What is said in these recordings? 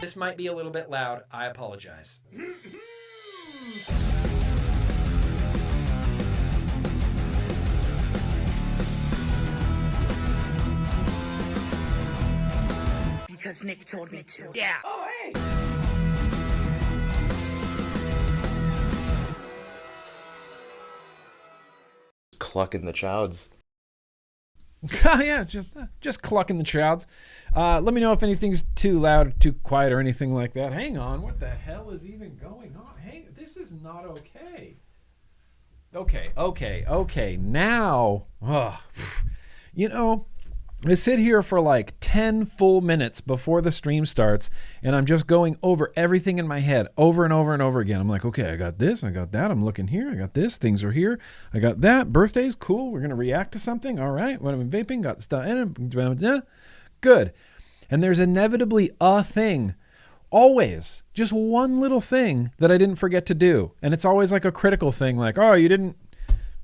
This might be a little bit loud. I apologize. Because Nick told me to. Yeah. Oh, hey! Clucking the chowds. Yeah, just clucking the chowds. Let me know if anything's too loud or too quiet or anything like that. Hang on, what the hell is even going on? This is not okay. Okay. Now, you know, I sit here for like 10 full minutes before the stream starts, and I'm just going over everything in my head over and over and over again. I'm like, okay, I got this, I got that, I'm looking here, I got this, things are here, I got that, birthdays, cool, we're going to react to something, all right, when I'm vaping, got the stuff, and good. And there's inevitably a thing, always, just one little thing that I didn't forget to do. And it's always like a critical thing, like, oh, you didn't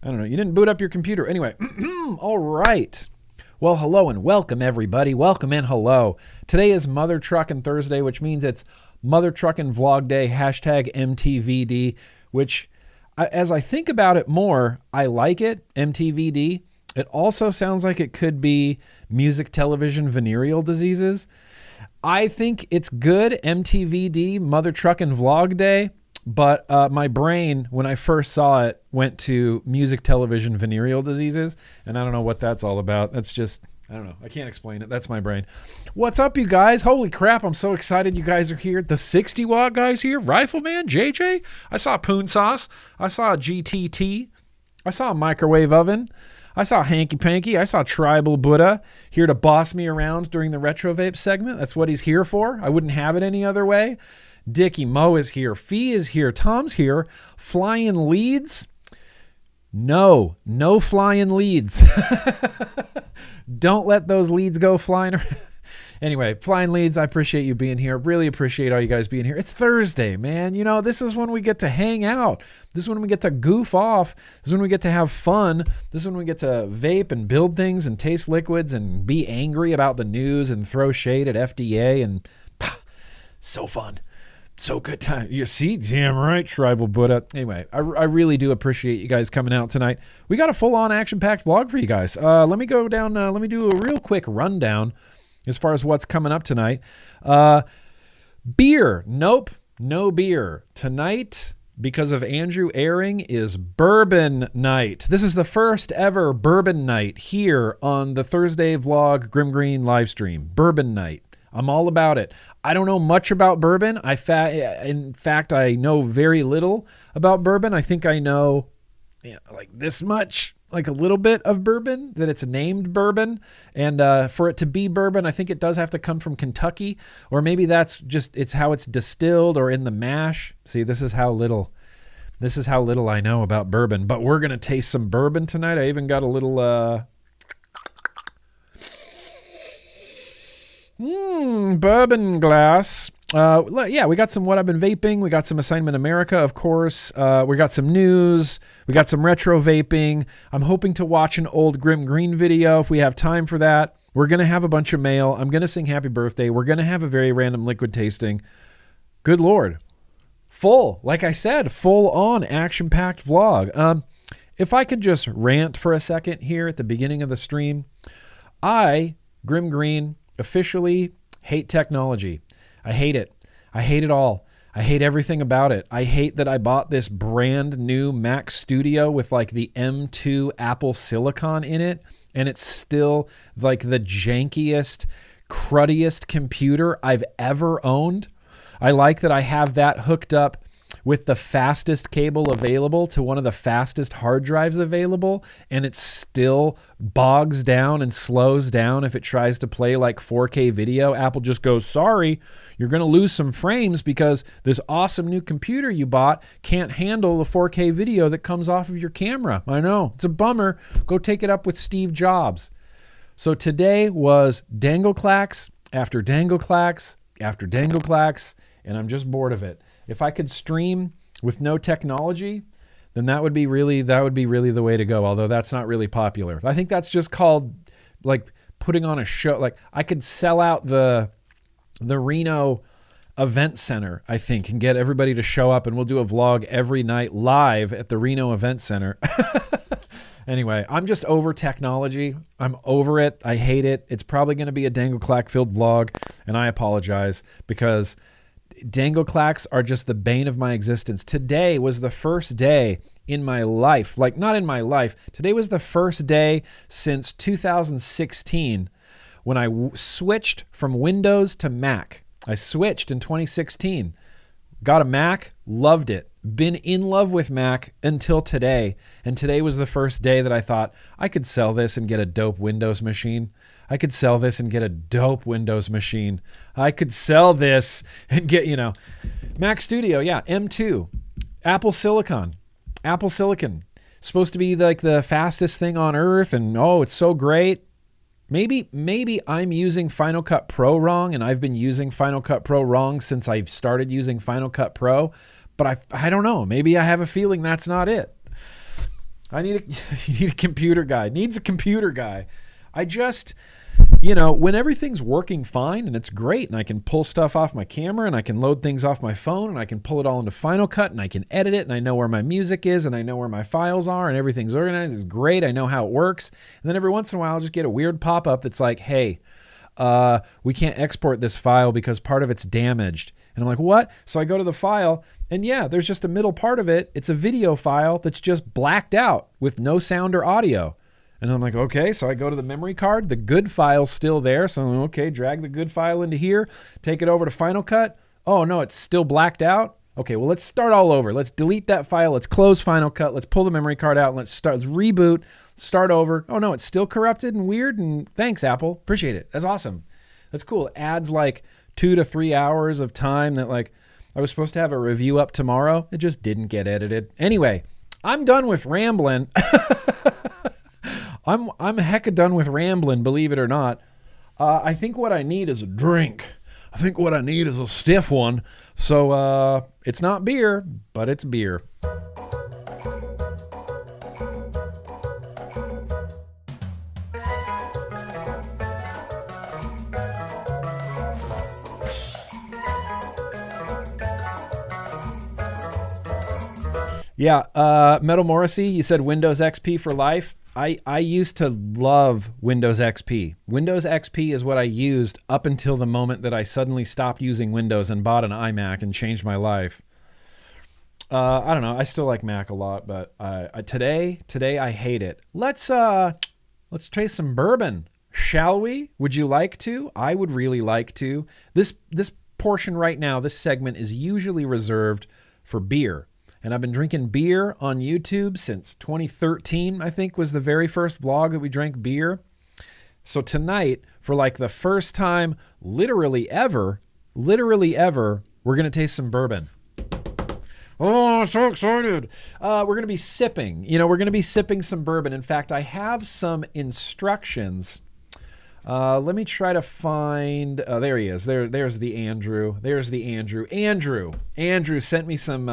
boot up your computer. Anyway, all right. Well, hello and welcome, everybody. Welcome and hello. Today is Mother Truckin' Thursday, which means it's Mother Truckin' Vlog Day, hashtag MTVD, which, as I think about it more, I like it, MTVD. It also sounds like it could be music, television, venereal diseases. I think it's good, MTVD, Mother Truckin' Vlog Day. But my brain, when I first saw it, went to music, television, venereal diseases. And I don't know what that's all about. That's just, I don't know. I can't explain it. That's my brain. What's up, you guys? Holy crap. I'm so excited you guys are here. The 60 watt guys here. Rifleman, JJ. I saw Poon Sauce. I saw GTT. I saw a microwave oven. I saw Hanky Panky. I saw Tribal Buddha here to boss me around during the Retro Vape segment. That's what he's here for. I wouldn't have it any other way. Dickie Mo is here. Fee is here. Tom's here. Flying leads? No flying leads. Don't let those leads go flying around. Anyway, flying leads, I appreciate you being here. Really appreciate all you guys being here. It's Thursday, man. You know, this is when we get to hang out. This is when we get to goof off. This is when we get to have fun. This is when we get to vape and build things and taste liquids and be angry about the news and throw shade at FDA and so fun. So good time. You see, damn right, Tribal Buddha. Anyway, I really do appreciate you guys coming out tonight. We got a full-on action-packed vlog for you guys. Let me go down, let me do a real quick rundown as far as what's coming up tonight. Beer. Nope, no beer. Tonight, because of Andrew airing, is Bourbon Night. This is the first ever Bourbon Night here on the Thursday vlog GrimmGreen live stream. Bourbon Night. I'm all about it. I don't know much about bourbon. In fact, I know very little about bourbon. I think I know like this much, like a little bit of bourbon, that it's named bourbon. And for it to be bourbon, I think it does have to come from Kentucky. Or maybe that's just, it's how it's distilled or in the mash. See, this is how little I know about bourbon. But we're going to taste some bourbon tonight. I even got a little... bourbon glass. Yeah, we got some What I've Been Vaping. We got some Assignment America, of course. We got some news. We got some retro vaping. I'm hoping to watch an old GrimmGreen video if we have time for that. We're going to have a bunch of mail. I'm going to sing happy birthday. We're going to have a very random liquid tasting. Good Lord. Full, like I said, full on action-packed vlog. If I could just rant for a second here at the beginning of the stream. GrimmGreen, officially hate technology. I hate it. I hate it all. I hate everything about it. I hate that I bought this brand new Mac Studio with like the M2 Apple Silicon in it, and it's still like the jankiest, cruddiest computer I've ever owned. I like that I have that hooked up with the fastest cable available to one of the fastest hard drives available, and it still bogs down and slows down if it tries to play like 4K video. Apple just goes, sorry, you're going to lose some frames because this awesome new computer you bought can't handle the 4K video that comes off of your camera. I know, it's a bummer. Go take it up with Steve Jobs. So today was Dangleclax after Dangleclax after Dangleclax, and I'm just bored of it. If I could stream with no technology, then that would be really the way to go. Although that's not really popular. I think that's just called like putting on a show. Like I could sell out the Reno event center, I think, and get everybody to show up, and we'll do a vlog every night live at the Reno Event Center. Anyway, I'm just over technology. I'm over it. I hate it. It's probably going to be a Dangle Clack filled vlog, and I apologize because Dangle Clacks are just the bane of my existence. Today was the first day in my life, like not in my life. Today was the first day since 2016 when I switched from Windows to Mac. I switched in 2016. Got a Mac, loved it. Been in love with Mac until today. And today was the first day that I thought I could sell this and get a dope Windows machine. I could sell this and get a dope Windows machine. I could sell this and get, Mac Studio, yeah, M2, Apple Silicon. Supposed to be like the fastest thing on earth, and oh, it's so great. Maybe I'm using Final Cut Pro wrong, and I've been using Final Cut Pro wrong since I've started using Final Cut Pro, but I don't know. Maybe I have a feeling that's not it. You need a computer guy. Needs a computer guy. I just, when everything's working fine and it's great and I can pull stuff off my camera and I can load things off my phone and I can pull it all into Final Cut and I can edit it and I know where my music is and I know where my files are and everything's organized. It's great. I know how it works. And then every once in a while I'll just get a weird pop-up that's like, hey, we can't export this file because part of it's damaged. And I'm like, what? So I go to the file and yeah, there's just a middle part of it. It's a video file that's just blacked out with no sound or audio. And I'm like, okay, so I go to the memory card. The good file's still there. So I'm like, okay, drag the good file into here, take it over to Final Cut. Oh, no, it's still blacked out. Okay, well, let's start all over. Let's delete that file. Let's close Final Cut. Let's pull the memory card out and let's reboot, start over. Oh, no, it's still corrupted and weird. And thanks, Apple. Appreciate it. That's awesome. That's cool. It adds like 2 to 3 hours of time that like I was supposed to have a review up tomorrow. It just didn't get edited. Anyway, I'm done with rambling. I'm hecka done with rambling, believe it or not. I think what I need is a drink. I think what I need is a stiff one. So it's not beer, but it's beer. Yeah, Metal Morrissey, you said Windows XP for life. I used to love Windows XP. Windows XP is what I used up until the moment that I suddenly stopped using Windows and bought an iMac and changed my life. I don't know. I still like Mac a lot, but today I hate it. Let's try some bourbon, shall we? Would you like to? I would really like to. This portion right now, this segment is usually reserved for beer. And I've been drinking beer on YouTube since 2013, I think was the very first vlog that we drank beer. So tonight, for like the first time, literally ever, we're going to taste some bourbon. Oh, I'm so excited. We're going to be sipping. We're going to be sipping some bourbon. In fact, I have some instructions. Let me try to find... there he is. There's the Andrew. There's the Andrew. Andrew sent me some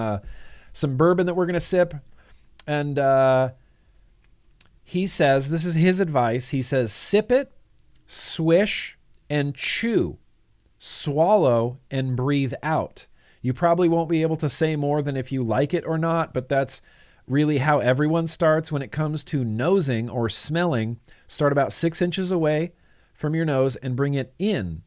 bourbon that we're going to sip. And he says, this is his advice. He says, sip it, swish, and chew. Swallow and breathe out. You probably won't be able to say more than if you like it or not, but that's really how everyone starts when it comes to nosing or smelling. Start about 6 inches away from your nose and bring it in.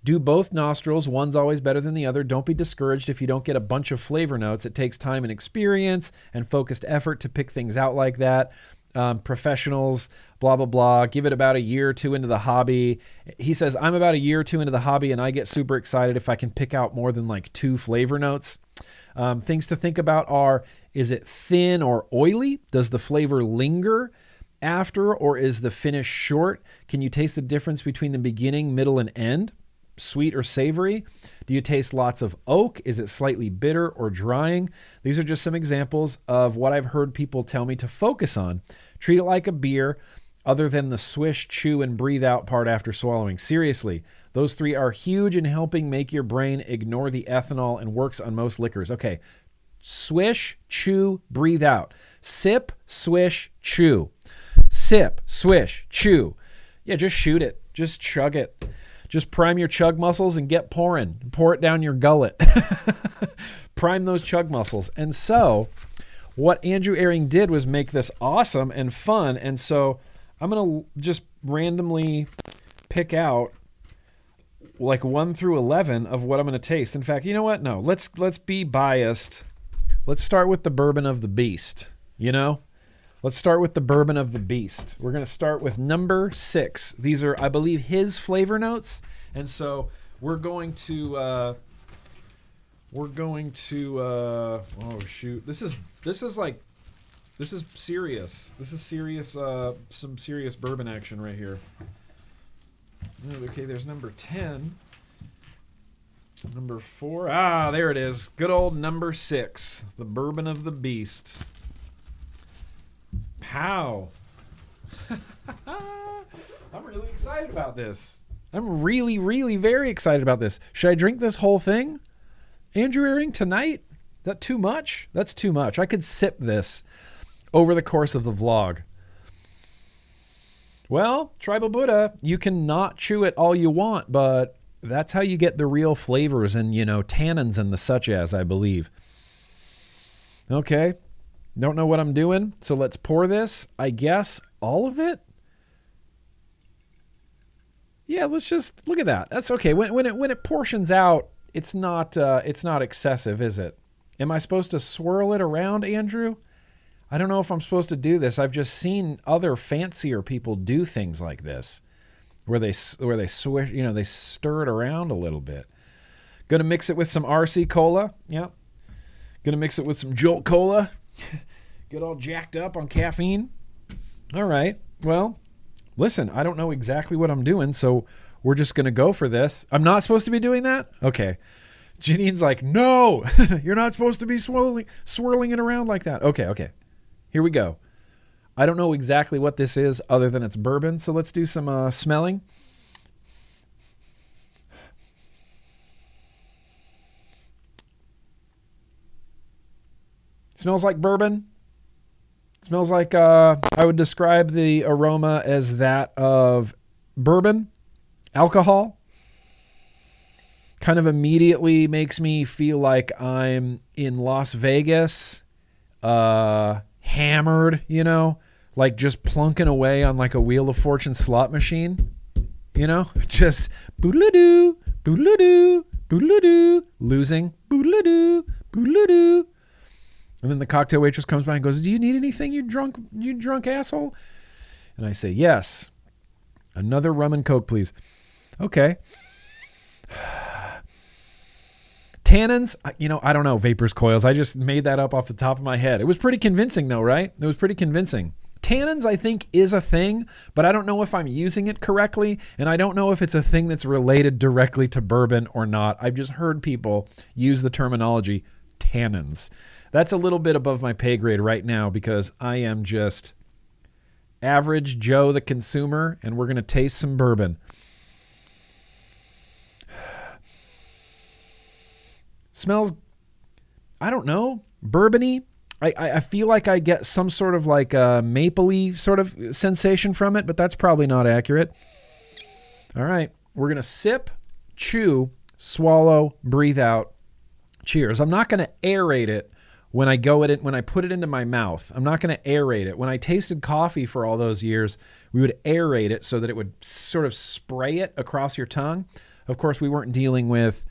Do both nostrils. One's always better than the other. Don't be discouraged if you don't get a bunch of flavor notes. It takes time and experience and focused effort to pick things out like that. Professionals, blah, blah, blah. Give it about a year or two into the hobby. He says, I'm about a year or two into the hobby and I get super excited if I can pick out more than like 2 flavor notes. Things to think about are, is it thin or oily? Does the flavor linger after, or is the finish short? Can you taste the difference between the beginning, middle, and end? Sweet or savory? Do you taste lots of oak? Is it slightly bitter or drying? These are just some examples of what I've heard people tell me to focus on. Treat it like a beer, other than the swish, chew, and breathe out part after swallowing. Seriously, those 3 are huge in helping make your brain ignore the ethanol and works on most liquors. Okay, swish, chew, breathe out. Sip, swish, chew. Sip, swish, chew. Yeah, just shoot it. Just chug it. Just prime your chug muscles and get pouring. Pour it down your gullet. Prime those chug muscles. And so what Andrew Ehring did was make this awesome and fun. And so I'm going to just randomly pick out like 1 through 11 of what I'm going to taste. In fact, you know what? No, let's be biased. Let's start with the bourbon of the beast, you know? Let's start with the bourbon of the beast. We're going to start with number 6. These are, I believe, his flavor notes. And so we're going to, oh shoot. This is serious. This is serious, some serious bourbon action right here. Okay, there's number 10. Number 4. Ah, there it is. Good old number 6. The bourbon of the beast. Pow. I'm really excited about this. I'm really, really very excited about this. Should I drink this whole thing, Andrew Ehring, tonight? Is that too much? That's too much. I could sip this over the course of the vlog. Well, Tribal Buddha, you can not chew it all you want, but that's how you get the real flavors and, you know, tannins and the such as, I believe. Okay. Don't know what I'm doing, so let's pour this. I guess all of it? Yeah, let's just look at that. That's okay. When it portions out, it's not excessive, is it? Am I supposed to swirl it around, Andrew? I don't know if I'm supposed to do this. I've just seen other fancier people do things like this, where they swish, you know, they stir it around a little bit. Gonna mix it with some RC Cola. Yeah. Gonna mix it with some Jolt Cola. Get all jacked up on caffeine. All right. Well, listen, I don't know exactly what I'm doing, so we're just gonna go for this. I'm not supposed to be doing that? Okay. Janine's like, no, you're not supposed to be swirling it around like that. Okay. Here we go. I don't know exactly what this is other than it's bourbon, so let's do some smelling. Smells like bourbon. Smells like, I would describe the aroma as that of bourbon, alcohol. Kind of immediately makes me feel like I'm in Las Vegas, hammered, you know, like just plunking away on like a Wheel of Fortune slot machine, you know, just boodle-doo, boodle-doo, boodle-doo, losing, boodle-doo, boodle-doo. And then the cocktail waitress comes by and goes, do you need anything, you drunk asshole? And I say, yes. Another rum and Coke, please. Okay. Tannins, you know, I don't know, vapors, coils. I just made that up off the top of my head. It was pretty convincing though, right? It was pretty convincing. Tannins, I think, is a thing, but I don't know if I'm using it correctly, and I don't know if it's a thing that's related directly to bourbon or not. I've just heard people use the terminology tannins. That's a little bit above my pay grade right now because I am just average Joe the consumer, and we're going to taste some bourbon. Smells, I don't know, bourbony. I feel like I get some sort of like a mapley sort of sensation from it, but that's probably not accurate. All right, we're going to sip, chew, swallow, breathe out. Cheers. I'm not going to aerate it when I put it into my mouth. I'm not going to aerate it. When I tasted coffee for all those years, we would aerate it so that it would sort of spray it across your tongue. Of course, we weren't dealing with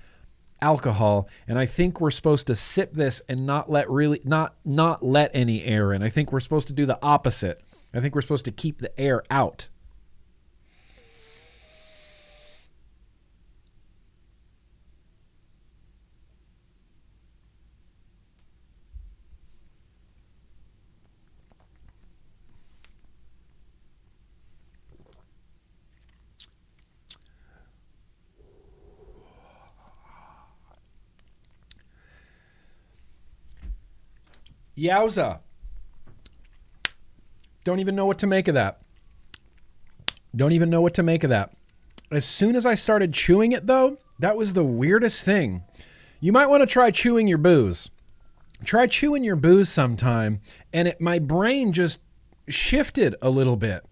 alcohol, and I think we're supposed to sip this and not let any air in. I think we're supposed to do the opposite. I think we're supposed to keep the air out. Yowza. Don't even know what to make of that. As soon as I started chewing it, though, that was the weirdest thing. You might want to try chewing your booze. Try chewing your booze sometime, and my brain just shifted a little bit.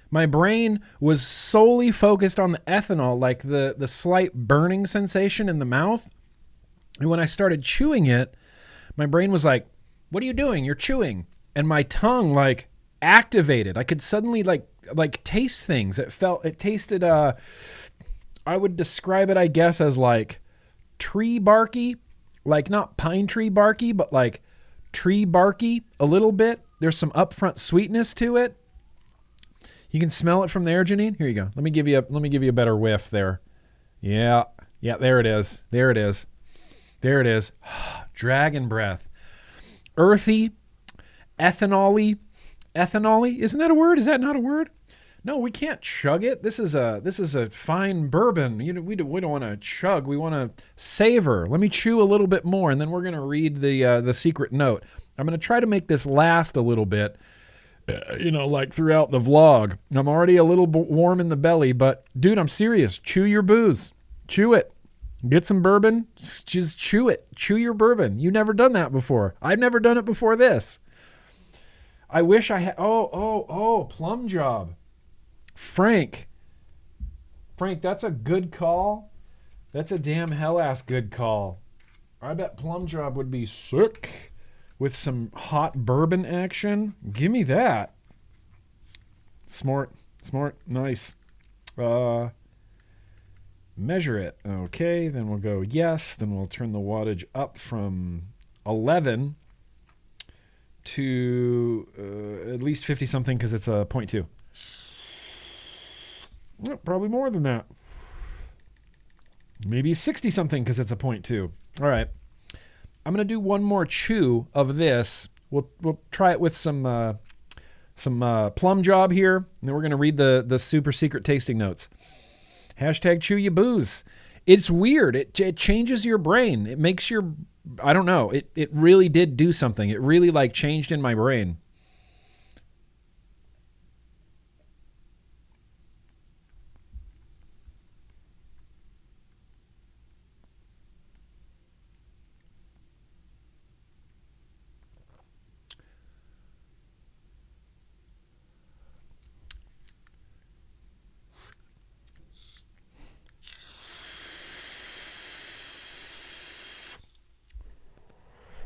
My brain was solely focused on the ethanol, like the slight burning sensation in the mouth. And when I started chewing it, my brain was like, what are you doing? You're chewing. And my tongue like activated. I could suddenly like taste things. It tasted, I would describe it, I guess, as like tree barky, like not pine tree barky, but like tree barky a little bit. There's some upfront sweetness to it. You can smell it from there, Janine. Here you go. Let me give you a better whiff there. Yeah. There it is. Dragon breath. Earthy, ethanol-y. Ethanol-y? Isn't that a word? Is that not a word? No, we can't chug it. This is a fine bourbon. We don't want to chug. We want to savor. Let me chew a little bit more, and then we're going to read the secret note. I'm going to try to make this last a little bit. Like throughout the vlog. I'm already a little warm in the belly, but dude, I'm serious. Chew your booze. Chew it. Get some bourbon. Just chew it. Chew your bourbon. You've never done that before. I've never done it before this. I wish I had. Plum job. Frank, that's a good call. That's a damn hell-ass good call. I bet plum job would be sick. With some hot bourbon action. Give me that. Smart. Nice. Measure it. Okay, then we'll go yes. Then we'll turn the wattage up from 11 to at least 50-something because it's a 0.2. Well, probably more than that. Maybe 60-something because it's a 0.2. All right. I'm going to do one more chew of this. We'll try it with some plum job here, and then we're going to read the super secret tasting notes. Hashtag chew your booze. It's weird. It changes your brain. It makes your, I don't know. It really did do something. It really like changed in my brain.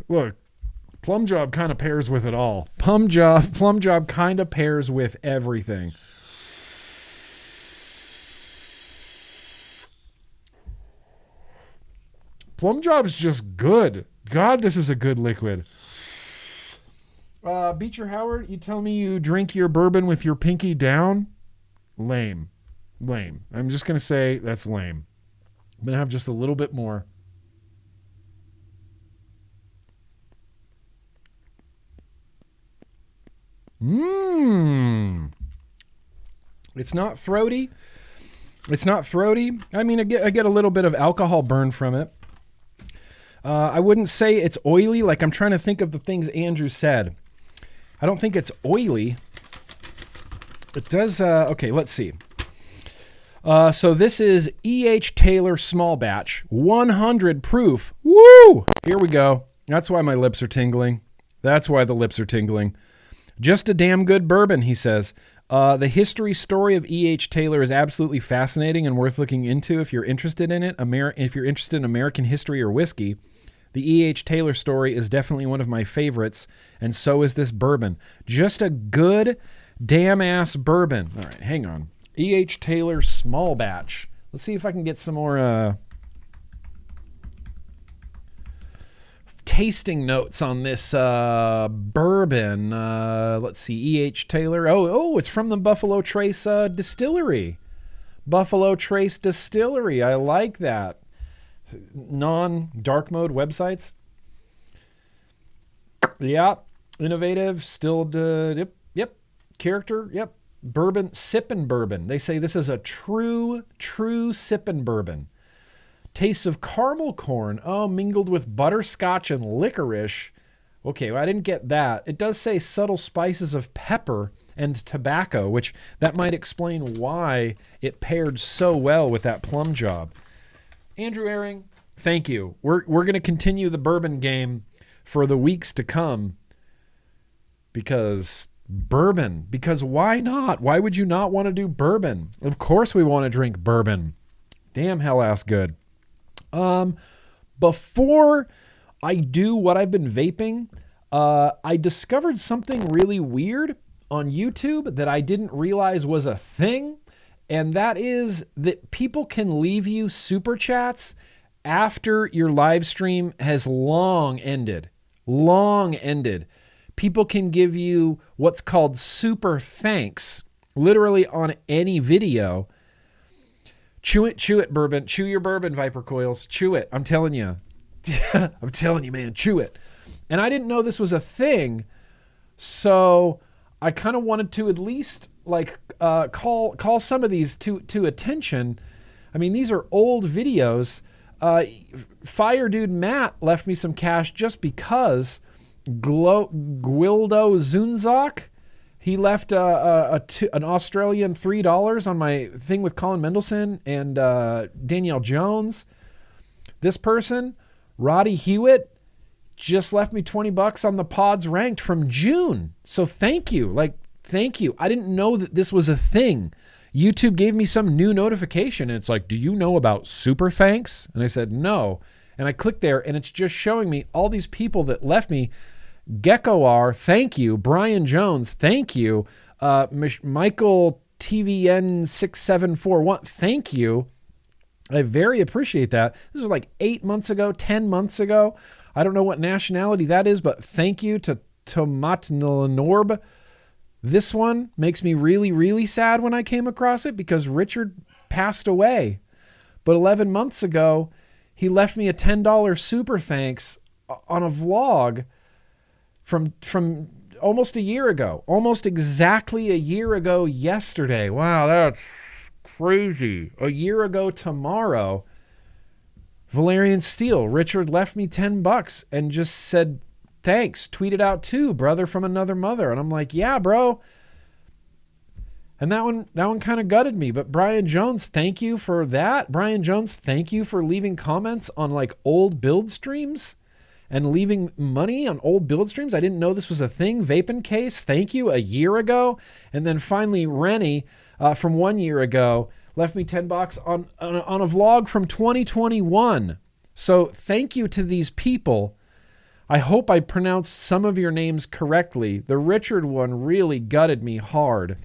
Look, plum job kind of pairs with it all. Plum job kind of pairs with everything. Plum job's just good. God, this is a good liquid. Beecher Howard, you tell me you drink your bourbon with your pinky down? Lame. I'm just going to say that's lame. I'm going to have just a little bit more. It's not throaty. I mean, I get a little bit of alcohol burn from it. I wouldn't say it's oily. Like, I'm trying to think of the things Andrew said. I don't think it's oily. It does. Okay, let's see. So this is E.H. Taylor Small Batch, 100 proof. Woo! Here we go. That's why my lips are tingling. That's why the lips are tingling. Just a damn good bourbon, he says. The history story of E.H. Taylor is absolutely fascinating and worth looking into if you're interested in it. If you're interested in American history or whiskey, the E.H. Taylor story is definitely one of my favorites, and so is this bourbon. Just a good damn-ass bourbon. All right, hang on. E.H. Taylor Small Batch. Let's see if I can get some more tasting notes on this bourbon. Let's see, E.H. Taylor. Oh, it's from the Buffalo Trace Distillery. Buffalo Trace Distillery. I like that. Non-dark mode websites. Yeah. Innovative. Still. Yep. Character. Yep. Bourbon. Sippin' bourbon. They say this is a true sippin' bourbon. Tastes of caramel corn. Oh, mingled with butterscotch and licorice. Okay, well, I didn't get that. It does say subtle spices of pepper and tobacco, which that might explain why it paired so well with that plum job. Andrew Ehring, thank you. We're going to continue the bourbon game for the weeks to come because bourbon, because why not? Why would you not want to do bourbon? Of course we want to drink bourbon. Damn hell ass good. Before I do what I've been vaping, I discovered something really weird on YouTube that I didn't realize was a thing. And that is that people can leave you super chats after your live stream has long ended. Long ended. People can give you what's called super thanks, literally on any video. Chew it, bourbon. Chew your bourbon, Viper Coils. Chew it. I'm telling you. I'm telling you, man, chew it. And I didn't know this was a thing. So I kind of wanted to at least like call some of these to attention. I mean, these are old videos. Fire Dude Matt left me some cash just because. Gwildo Zunzak, he left an Australian $3 on my thing with Colin Mendelsohn and Danielle Jones. This person, Roddy Hewitt, just left me $20 on the pods ranked from June. So thank you. Thank you. I didn't know that this was a thing. YouTube gave me some new notification and it's like, do you know about super thanks? And I said, no. And I clicked there and it's just showing me all these people that left me. Gecko R, thank you. Brian Jones, thank you. Michael TVN 6741, thank you. I very appreciate that. This was like 8 months ago, 10 months ago. I don't know what nationality that is, but thank you to Tomatnorb. This one makes me really, really sad when I came across it because Richard passed away. But 11 months ago, he left me a $10 super thanks on a vlog from almost a year ago. Almost exactly a year ago yesterday. Wow, that's crazy. A year ago tomorrow, Valerian Steele, Richard left me $10 and just said, thanks, tweeted out too, brother from another mother. And I'm like, yeah, bro. And that one kind of gutted me. But Brian Jones, thank you for that. Brian Jones, thank you for leaving comments on like old build streams and leaving money on old build streams. I didn't know this was a thing. Vaping Case, thank you, a year ago. And then finally, Rennie from 1 year ago left me $10 on a vlog from 2021. So thank you to these people. I hope I pronounced some of your names correctly. The Richard one really gutted me hard.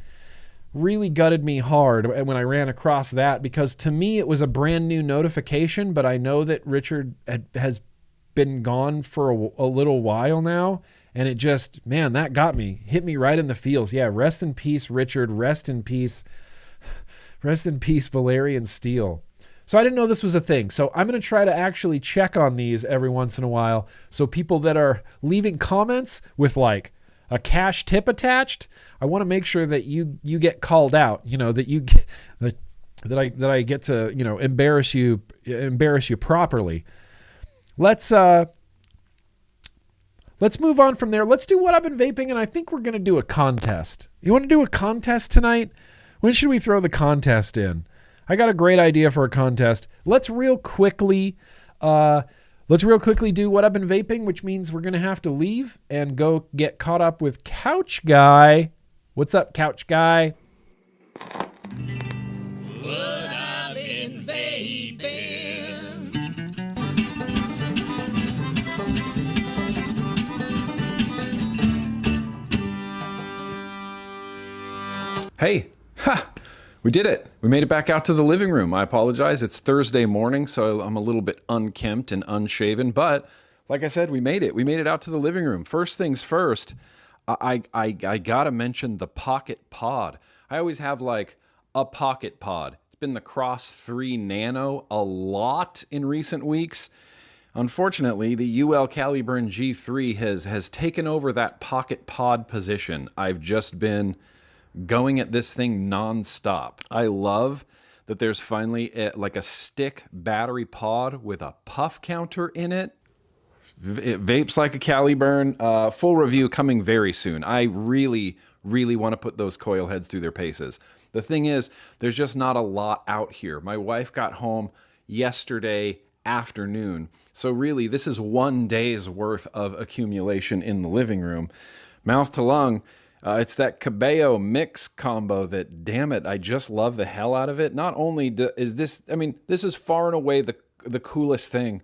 Really gutted me hard when I ran across that because to me it was a brand new notification, but I know that Richard has been gone for a little while now, and it just, man, that got me, hit me right in the feels. Yeah, rest in peace, Richard. Rest in peace, Valerian Steele. So I didn't know this was a thing. So I'm going to try to actually check on these every once in a while. So people that are leaving comments with like a cash tip attached, I want to make sure that you get called out, you know, that you get, that I get to, you know, embarrass you properly. Let's move on from there. Let's do what I've been vaping, and I think we're going to do a contest. You want to do a contest tonight? When should we throw the contest in? I got a great idea for a contest. Let's real quickly do what I've been vaping, which means we're going to have to leave and go get caught up with Couch Guy. What's up, Couch Guy? What I've been vaping. Hey, we did it. We made it back out to the living room. I apologize. It's Thursday morning, so I'm a little bit unkempt and unshaven. But like I said, we made it. We made it out to the living room. First things first, I gotta mention the pocket pod. I always have like a pocket pod. It's been the Cross 3 Nano a lot in recent weeks. Unfortunately, the UL Caliburn G3 has taken over that pocket pod position. I've just been going at this thing nonstop. I love that there's finally like a stick battery pod with a puff counter in it. It vapes like a Caliburn. Full review coming very soon. I really, really want to put those coil heads through their paces. The thing is, there's just not a lot out here. My wife got home yesterday afternoon. So really, this is 1 day's worth of accumulation in the living room. Mouth to lung, It's that Cabello mix combo that, damn it, I just love the hell out of it. Not only is this, I mean, this is far and away the coolest thing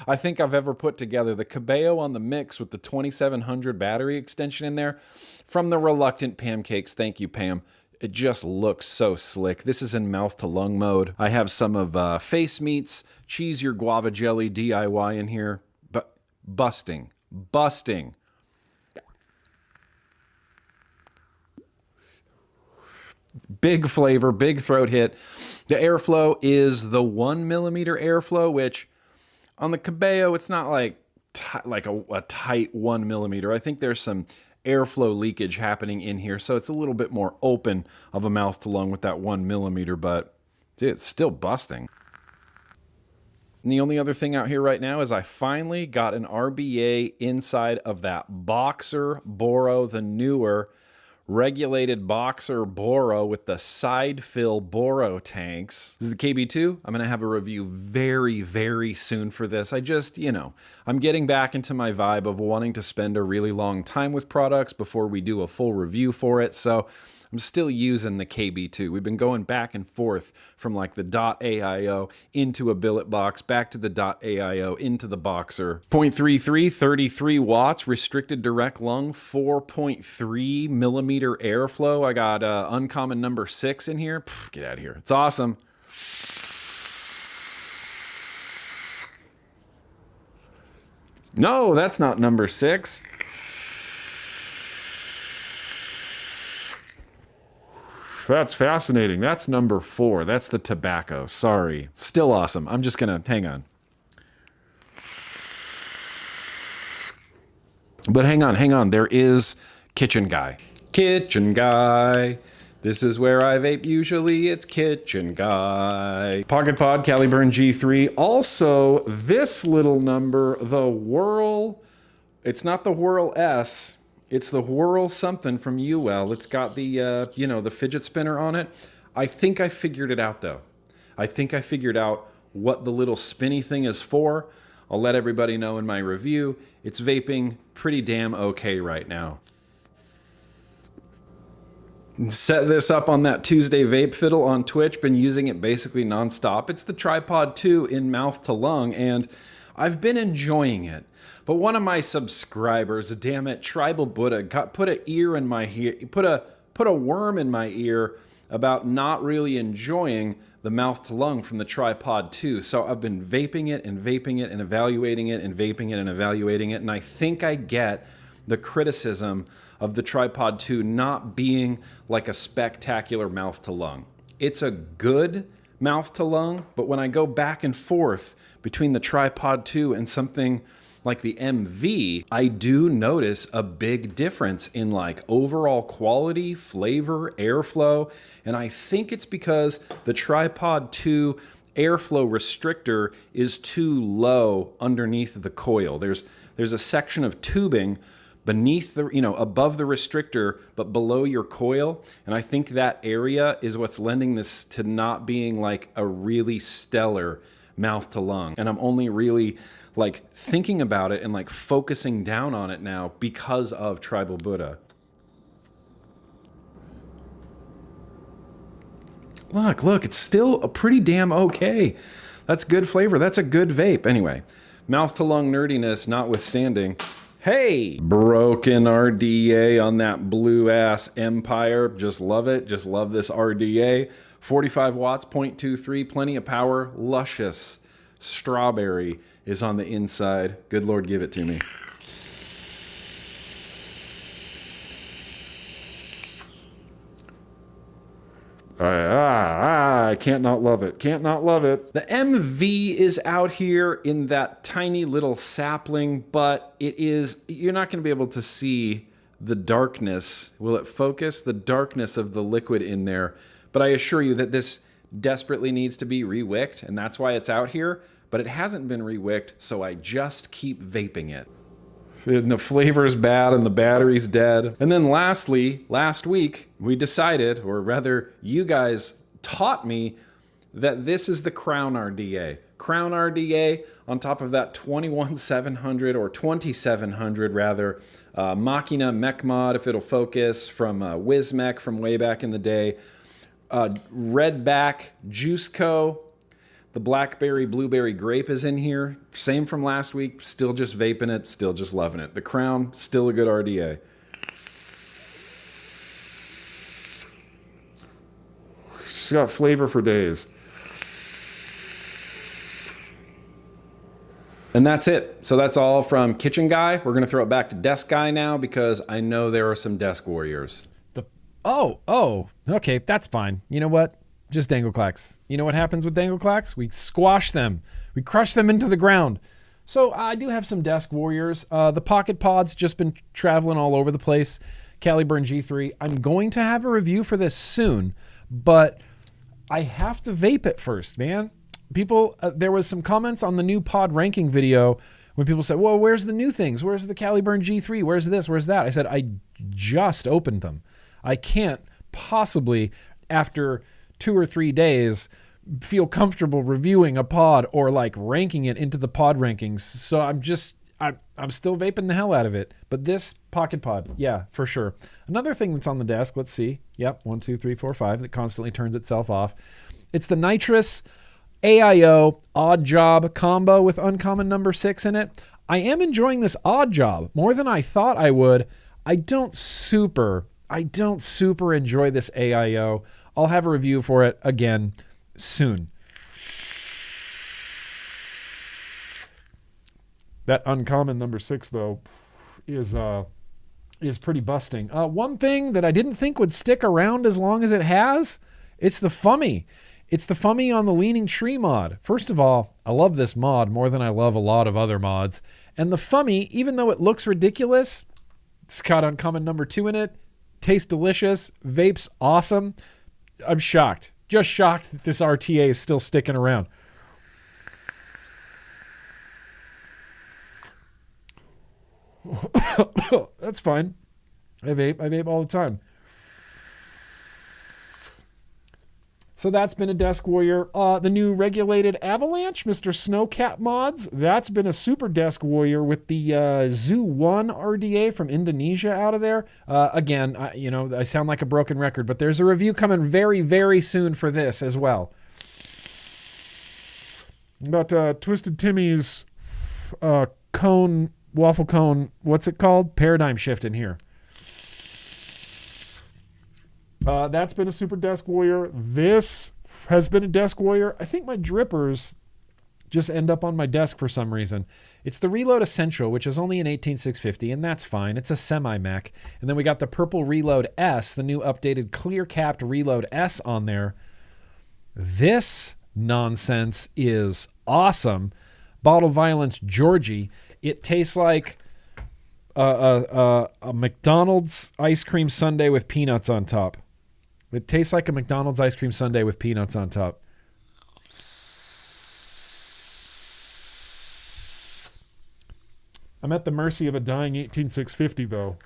I think I've ever put together. The Cabello on the mix with the 2700 battery extension in there from the Reluctant Pancakes. Thank you, Pam. It just looks so slick. This is in mouth to lung mode. I have some of Face Meats, Cheese Your Guava Jelly DIY in here, but busting. Big flavor, big throat hit. The airflow is the 1 millimeter airflow, which on the Cabello, it's not like a tight 1 millimeter. I think there's some airflow leakage happening in here, so it's a little bit more open of a mouth to lung with that 1 millimeter, but it's still busting. And the only other thing out here right now is I finally got an RBA inside of that Boxer Boro, the newer regulated Boxer Boro with the side fill Boro tanks. This is the KB2. I'm going to have a review very, very soon for this. I just, I'm getting back into my vibe of wanting to spend a really long time with products before we do a full review for it. So I'm still using the KB2. We've been going back and forth from like the .AIO into a billet box, back to the .AIO, into the Boxer. 0.33, 33 watts, restricted direct lung, 4.3 millimeter airflow. I got uncommon number 6 in here. Get out of here. It's awesome. No, that's not number 6. That's fascinating. That's number 4. That's the tobacco. Sorry. Still awesome. I'm just going to hang on. But hang on. There is Kitchen Guy. Kitchen Guy. This is where I vape usually. It's Kitchen Guy. Pocket Pod, Caliburn G3. Also, this little number, the Whirl. It's not the Whirl S. It's the Whirl something from UL. It's got the, the fidget spinner on it. I think I figured it out, though. I think I figured out what the little spinny thing is for. I'll let everybody know in my review. It's vaping pretty damn okay right now. Set this up on that Tuesday vape fiddle on Twitch. Been using it basically nonstop. It's the Tripod 2 in mouth to lung, and I've been enjoying it. But one of my subscribers, damn it, Tribal Buddha, put a worm in my ear about not really enjoying the mouth to lung from the Tripod 2. So I've been vaping it and evaluating it and vaping it and evaluating it. And I think I get the criticism of the Tripod 2 not being like a spectacular mouth to lung. It's a good mouth to lung, but when I go back and forth between the Tripod 2 and something like the MV, I do notice a big difference in like overall quality, flavor, airflow. And I think it's because the Tripod 2 airflow restrictor is too low underneath the coil. There's a section of tubing beneath the, above the restrictor, but below your coil. And I think that area is what's lending this to not being like a really stellar mouth to lung. And I'm only really like thinking about it and like focusing down on it now because of Tribal Buddha. Look, it's still a pretty damn okay. That's good flavor. That's a good vape. Anyway, mouth to lung nerdiness notwithstanding. Hey, broken RDA on that blue ass Empire. Just love it. Just love this RDA. 45 watts, 0.23, plenty of power, luscious. Strawberry is on the inside. Good Lord, give it to me. I can't not love it. Can't not love it. The MV is out here in that tiny little sapling, but you're not going to be able to see the darkness. Will it focus? The darkness of the liquid in there. But I assure you that this desperately needs to be rewicked, and that's why it's out here. But it hasn't been rewicked, so I just keep vaping it. And the flavor's bad and the battery's dead. And then lastly, last week, we decided, or rather, you guys taught me that this is the Crown RDA. Crown RDA on top of that 21700 or 2700 rather. Machina Mech Mod, if it'll focus, from Wizmech from way back in the day. Redback Juice Co. The blackberry blueberry grape is in here. Same from last week. Still just vaping it. Still just loving it. The Crown, still a good RDA. It's got flavor for days. And that's it. So that's all from Kitchen Guy. We're going to throw it back to Desk Guy now because I know there are some desk warriors. Okay, that's fine. You know what? Just dangle clacks. You know what happens with dangle clacks? We squash them. We crush them into the ground. So I do have some desk warriors. The Pocket Pod's just been traveling all over the place. Caliburn G3. I'm going to have a review for this soon, but I have to vape it first, man. People, there was some comments on the new pod ranking video when people said, well, where's the new things? Where's the Caliburn G3? Where's this? Where's that? I said, I just opened them. I can't possibly, after 2 or 3 days, feel comfortable reviewing a pod or like ranking it into the pod rankings. So I'm still vaping the hell out of it. But this Pocket Pod, yeah, for sure. Another thing that's on the desk, let's see. Yep, 1, 2, 3, 4, 5. That constantly turns itself off. It's the Nitrous AIO Odd Job combo with uncommon number 6 in it. I am enjoying this Odd Job more than I thought I would. I don't super enjoy this AIO. I'll have a review for it again soon. That uncommon number 6 though is pretty busting. One thing that I didn't think would stick around as long as it has, it's the Fummy. It's the Fummy on the Leaning Tree mod. First of all, I love this mod more than I love a lot of other mods. And the Fummy, even though it looks ridiculous, it's got uncommon number 2 in it. Tastes delicious. Vapes awesome. I'm shocked. Just shocked that this RTA is still sticking around. That's fine. I vape all the time. So that's been a desk warrior. The new regulated Avalanche, Mr. Snowcat mods, that's been a super desk warrior with the Zoo 1 RDA from Indonesia out of there. Again, I sound like a broken record, but there's a review coming very, very soon for this as well. Got Twisted Timmy's waffle cone, what's it called? Paradigm Shift in here. That's been a super desk warrior. This has been a desk warrior. I think my drippers just end up on my desk for some reason. It's the Reload Essential, which is only an 18650, and that's fine. It's a semi-mech. And then we got the purple Reload S, the new updated clear-capped Reload S on there. This nonsense is awesome. Bottle Violence Georgie. It tastes like a McDonald's ice cream sundae with peanuts on top. It tastes like a McDonald's ice cream sundae with peanuts on top. I'm at the mercy of a dying 18650 though,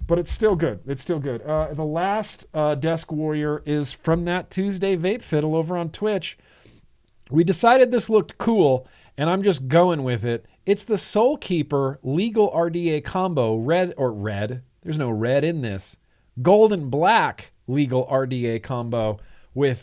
but it's still good. It's still good. The last desk warrior is from that Tuesday Vape Fiddle over on Twitch. We decided this looked cool, and I'm just going with it. It's the Soul Keeper Legal RDA combo, red. There's no red in this. Gold and black Legal RDA combo with,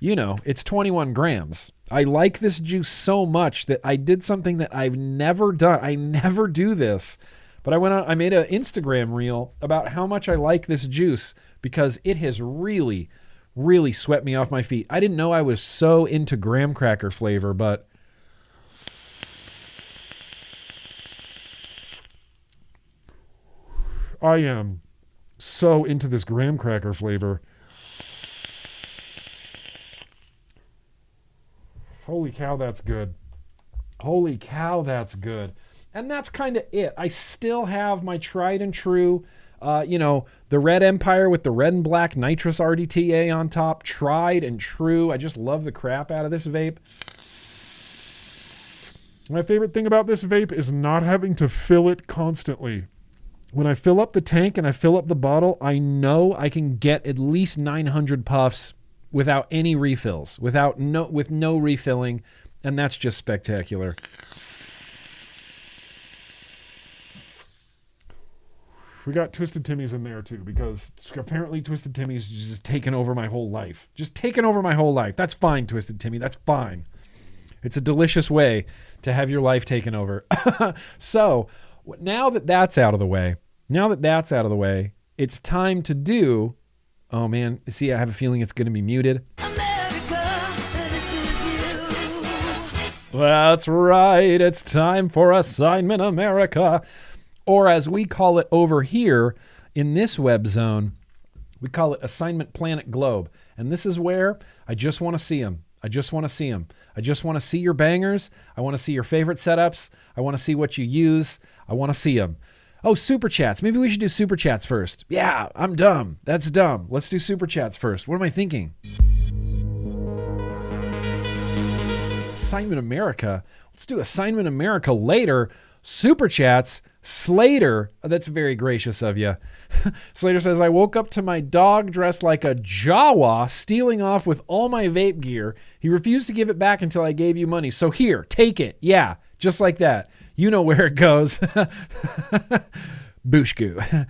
it's 21 grams. I like this juice so much that I did something that I've never done. I never do this, but I made an Instagram reel about how much I like this juice because it has really, really swept me off my feet. I didn't know I was so into graham cracker flavor, but I am so into this graham cracker flavor. Holy cow, that's good. Holy cow, that's good. And that's kind of it. I still have my tried and true, the Red Empire with the red and black nitrous RDTA on top. Tried and true. I just love the crap out of this vape. My favorite thing about this vape is not having to fill it constantly. When I fill up the tank and I fill up the bottle, I know I can get at least 900 puffs without any refills, with no refilling. And that's just spectacular. We got Twisted Timmy's in there too, because apparently Twisted Timmy's just taken over my whole life. Just taken over my whole life. That's fine, Twisted Timmy. That's fine. It's a delicious way to have your life taken over. So now that that's out of the way, it's time to do, oh man, see, I have a feeling it's going to be muted. America, this is you. That's right. It's time for Assignment America. Or as we call it over here in this web zone, we call it Assignment Planet Globe. And this is where I just want to see them. I just want to see them. I just want to see your bangers. I want to see your favorite setups. I want to see what you use. I want to see them. Oh, super chats. Maybe we should do super chats first. Yeah, I'm dumb. That's dumb. Let's do super chats first. What am I thinking? Assignment America. Let's do Assignment America later. Super chats. Slater, that's very gracious of you. Slater says, I woke up to my dog dressed like a Jawa stealing off with all my vape gear. He refused to give it back until I gave you money. So here, take it. Yeah, just like that. You know where it goes. Booshku.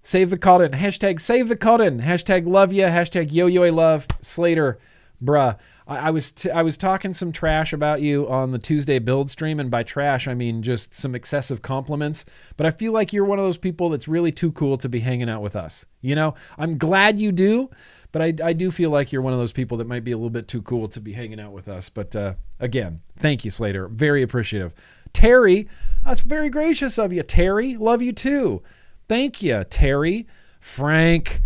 Save the cotton. Hashtag save the cotton. Hashtag love ya. Hashtag YOYOY love. Slater, bruh. I was talking some trash about you on the Tuesday build stream, and by trash I mean just some excessive compliments, but I feel like you're one of those people that's really too cool to be hanging out with us. You know, I'm glad you do, but I do feel like you're one of those people that might be a little bit too cool to be hanging out with us. But again, thank you, Slater. Very appreciative. Terry, that's very gracious of you, Terry. Love you too. Thank you, Terry. Frank,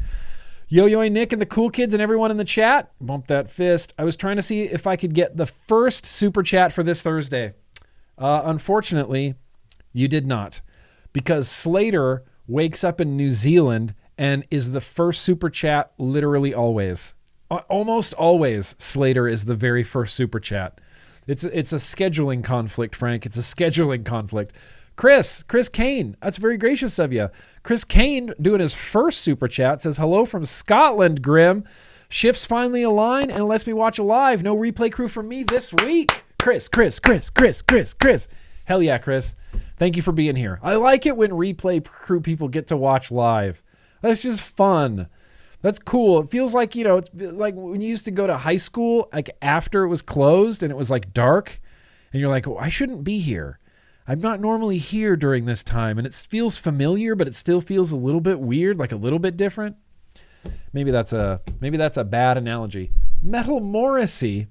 YOYOY Nick and the cool kids and everyone in the chat. Bump that fist. I was trying to see if I could get the first super chat for this Thursday. Unfortunately, you did not, because Slater wakes up in New Zealand and is the first super chat literally always. Almost always Slater is the very first super chat. It's a scheduling conflict, Frank. It's a scheduling conflict. Chris Kane, that's very gracious of you. Chris Kane doing his first super chat says, hello from Scotland, Grimm. Shifts finally align and lets me watch a live. No replay crew for me this week. Chris. Hell yeah, Chris. Thank you for being here. I like it when replay crew people get to watch live. That's just fun. That's cool. It feels like, you know, it's like when you used to go to high school, like after it was closed and it was like dark and you're like, oh, I shouldn't be here. I'm not normally here during this time, and it feels familiar, but it still feels a little bit weird, like a little bit different. Maybe that's a bad analogy. Metal Morrissey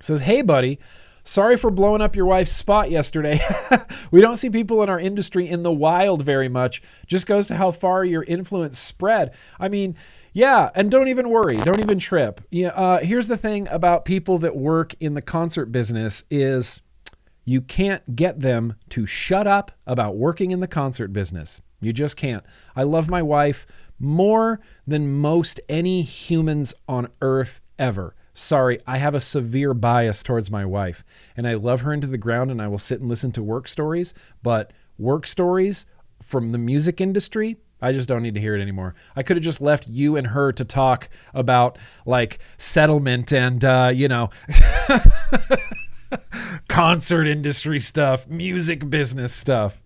says, hey, buddy, sorry for blowing up your wife's spot yesterday. We don't see people in our industry in the wild very much. Just goes to how far your influence spread. I mean, yeah, and don't even worry. Don't even trip. Yeah, here's the thing about people that work in the concert business is you can't get them to shut up about working in the concert business. You just can't. I love my wife more than most any humans on earth ever. Sorry, I have a severe bias towards my wife, and I love her into the ground, and I will sit and listen to work stories, but work stories from the music industry, I just don't need to hear it anymore. I could have just left you and her to talk about like settlement and, concert industry stuff, music business stuff.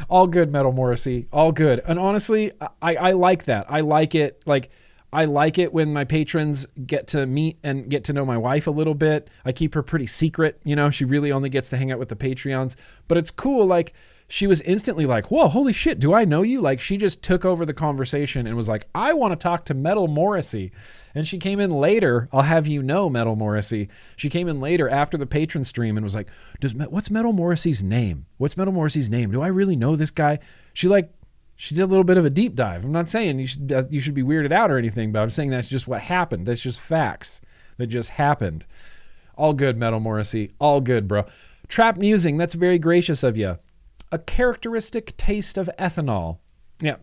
All good, Metal Morrissey. All good. And honestly, I like that. I like it. Like, I like it when my patrons get to meet and get to know my wife a little bit. I keep her pretty secret. You know, she really only gets to hang out with the Patreons. But it's cool. Like, she was instantly like, whoa, holy shit, do I know you? Like, she just took over the conversation and was like, I want to talk to Metal Morrissey. And she came in later. I'll have you know, Metal Morrissey. She came in later after the patron stream and was like, what's Metal Morrissey's name? What's Metal Morrissey's name? Do I really know this guy? She did a little bit of a deep dive. I'm not saying you should be weirded out or anything, but I'm saying that's just what happened. That's just facts that just happened. All good, Metal Morrissey. All good, bro. Trap musing. That's very gracious of you. A characteristic taste of ethanol. Yeah.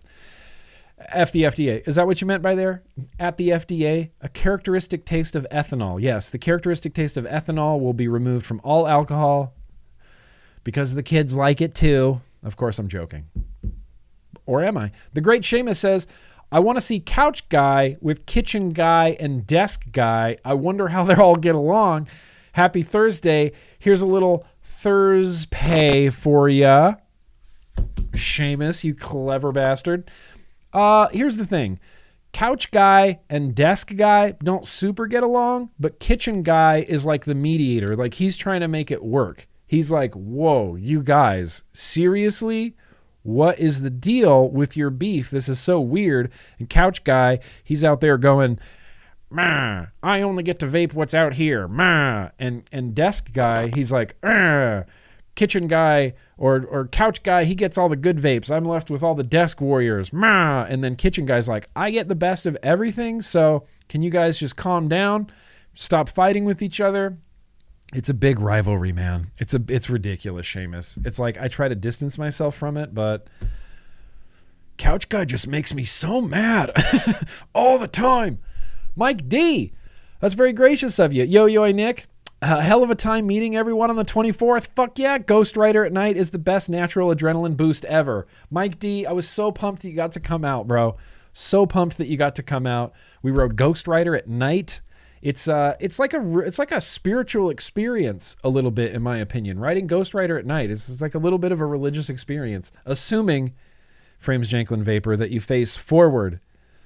F the FDA. Is that what you meant by there? At the FDA, a characteristic taste of ethanol. Yes, the characteristic taste of ethanol will be removed from all alcohol because the kids like it too. Of course, I'm joking. Or am I? The Great Seamus says, I want to see couch guy with kitchen guy and desk guy. I wonder how they all get along. Happy Thursday. Here's a little Thursday for ya. Seamus, you clever bastard. Here's the thing. Couch guy and desk guy don't super get along, but kitchen guy is like the mediator. Like, he's trying to make it work. He's like, whoa, you guys, seriously? What is the deal with your beef? This is so weird. And couch guy, he's out there going, "Mah, I only get to vape what's out here. Mah." And desk guy, he's like, "Argh." Kitchen guy or couch guy, he gets all the good vapes. I'm left with all the desk warriors. Mah. And then kitchen guy's like, I get the best of everything. So can you guys just calm down? Stop fighting with each other. It's a big rivalry, man. It's ridiculous, Seamus. It's like I try to distance myself from it, but couch guy just makes me so mad all the time. Mike D, that's very gracious of you. Yo, Nick. Hell of a time meeting everyone on the 24th. Fuck yeah. Ghostwriter at night is the best natural adrenaline boost ever. Mike D, I was so pumped that you got to come out, bro. So pumped that you got to come out. We wrote Ghostwriter at night. It's like a spiritual experience a little bit, in my opinion. Writing Ghostwriter at night is like a little bit of a religious experience, assuming, Frames Janklin Vapor, that you face forward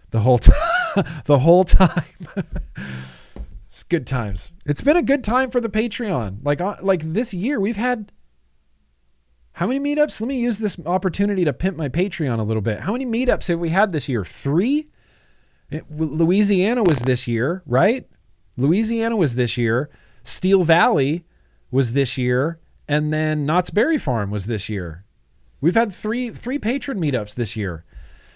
the whole time. The whole time. It's good times. It's been a good time for the Patreon. Like this year, we've had how many meetups? Let me use this opportunity to pimp my Patreon a little bit. How many meetups have we had this year? 3? Louisiana was this year, right? Louisiana was this year. Steel Valley was this year. And then Knott's Berry Farm was this year. We've had three patron meetups this year.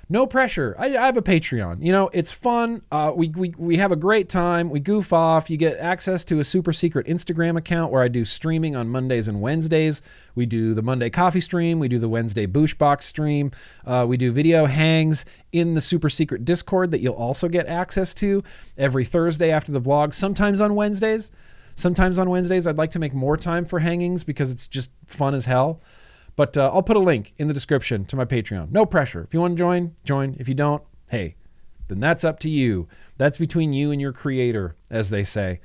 No pressure. I have a Patreon. You know, it's fun. We have a great time. We goof off. You get access to a super secret Instagram account where I do streaming on Mondays and Wednesdays. We do the Monday coffee stream. We do the Wednesday boosh box stream. We do video hangs in the super secret Discord that you'll also get access to every Thursday after the vlog. Sometimes on Wednesdays. I'd like to make more time for hangings because it's just fun as hell. But I'll put a link in the description to my Patreon. No pressure. If you want to join, join. If you don't, hey, then that's up to you. That's between you and your creator, as they say.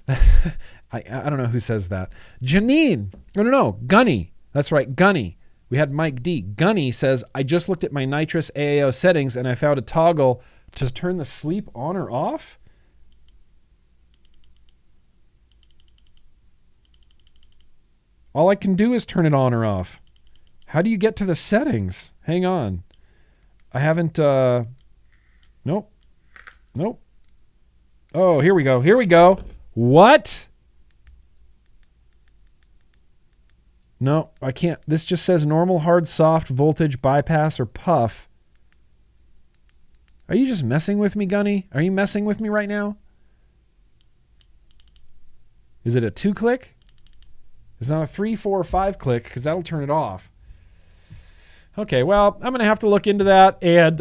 I don't know who says that. Janine. No. Gunny. That's right, Gunny. We had Mike D. Gunny says, I just looked at my nitrous AAO settings and I found a toggle to turn the sleep on or off. All I can do is turn it on or off. How do you get to the settings? Hang on. I haven't, nope. Oh, here we go. What? No, I can't. This just says normal, hard, soft, voltage, bypass, or puff. Are you just messing with me, Gunny? Are you messing with me right now? Is it a 2-click? It's not a 3, 4, or 5 click because that'll turn it off. Okay, well, I'm going to have to look into that. And,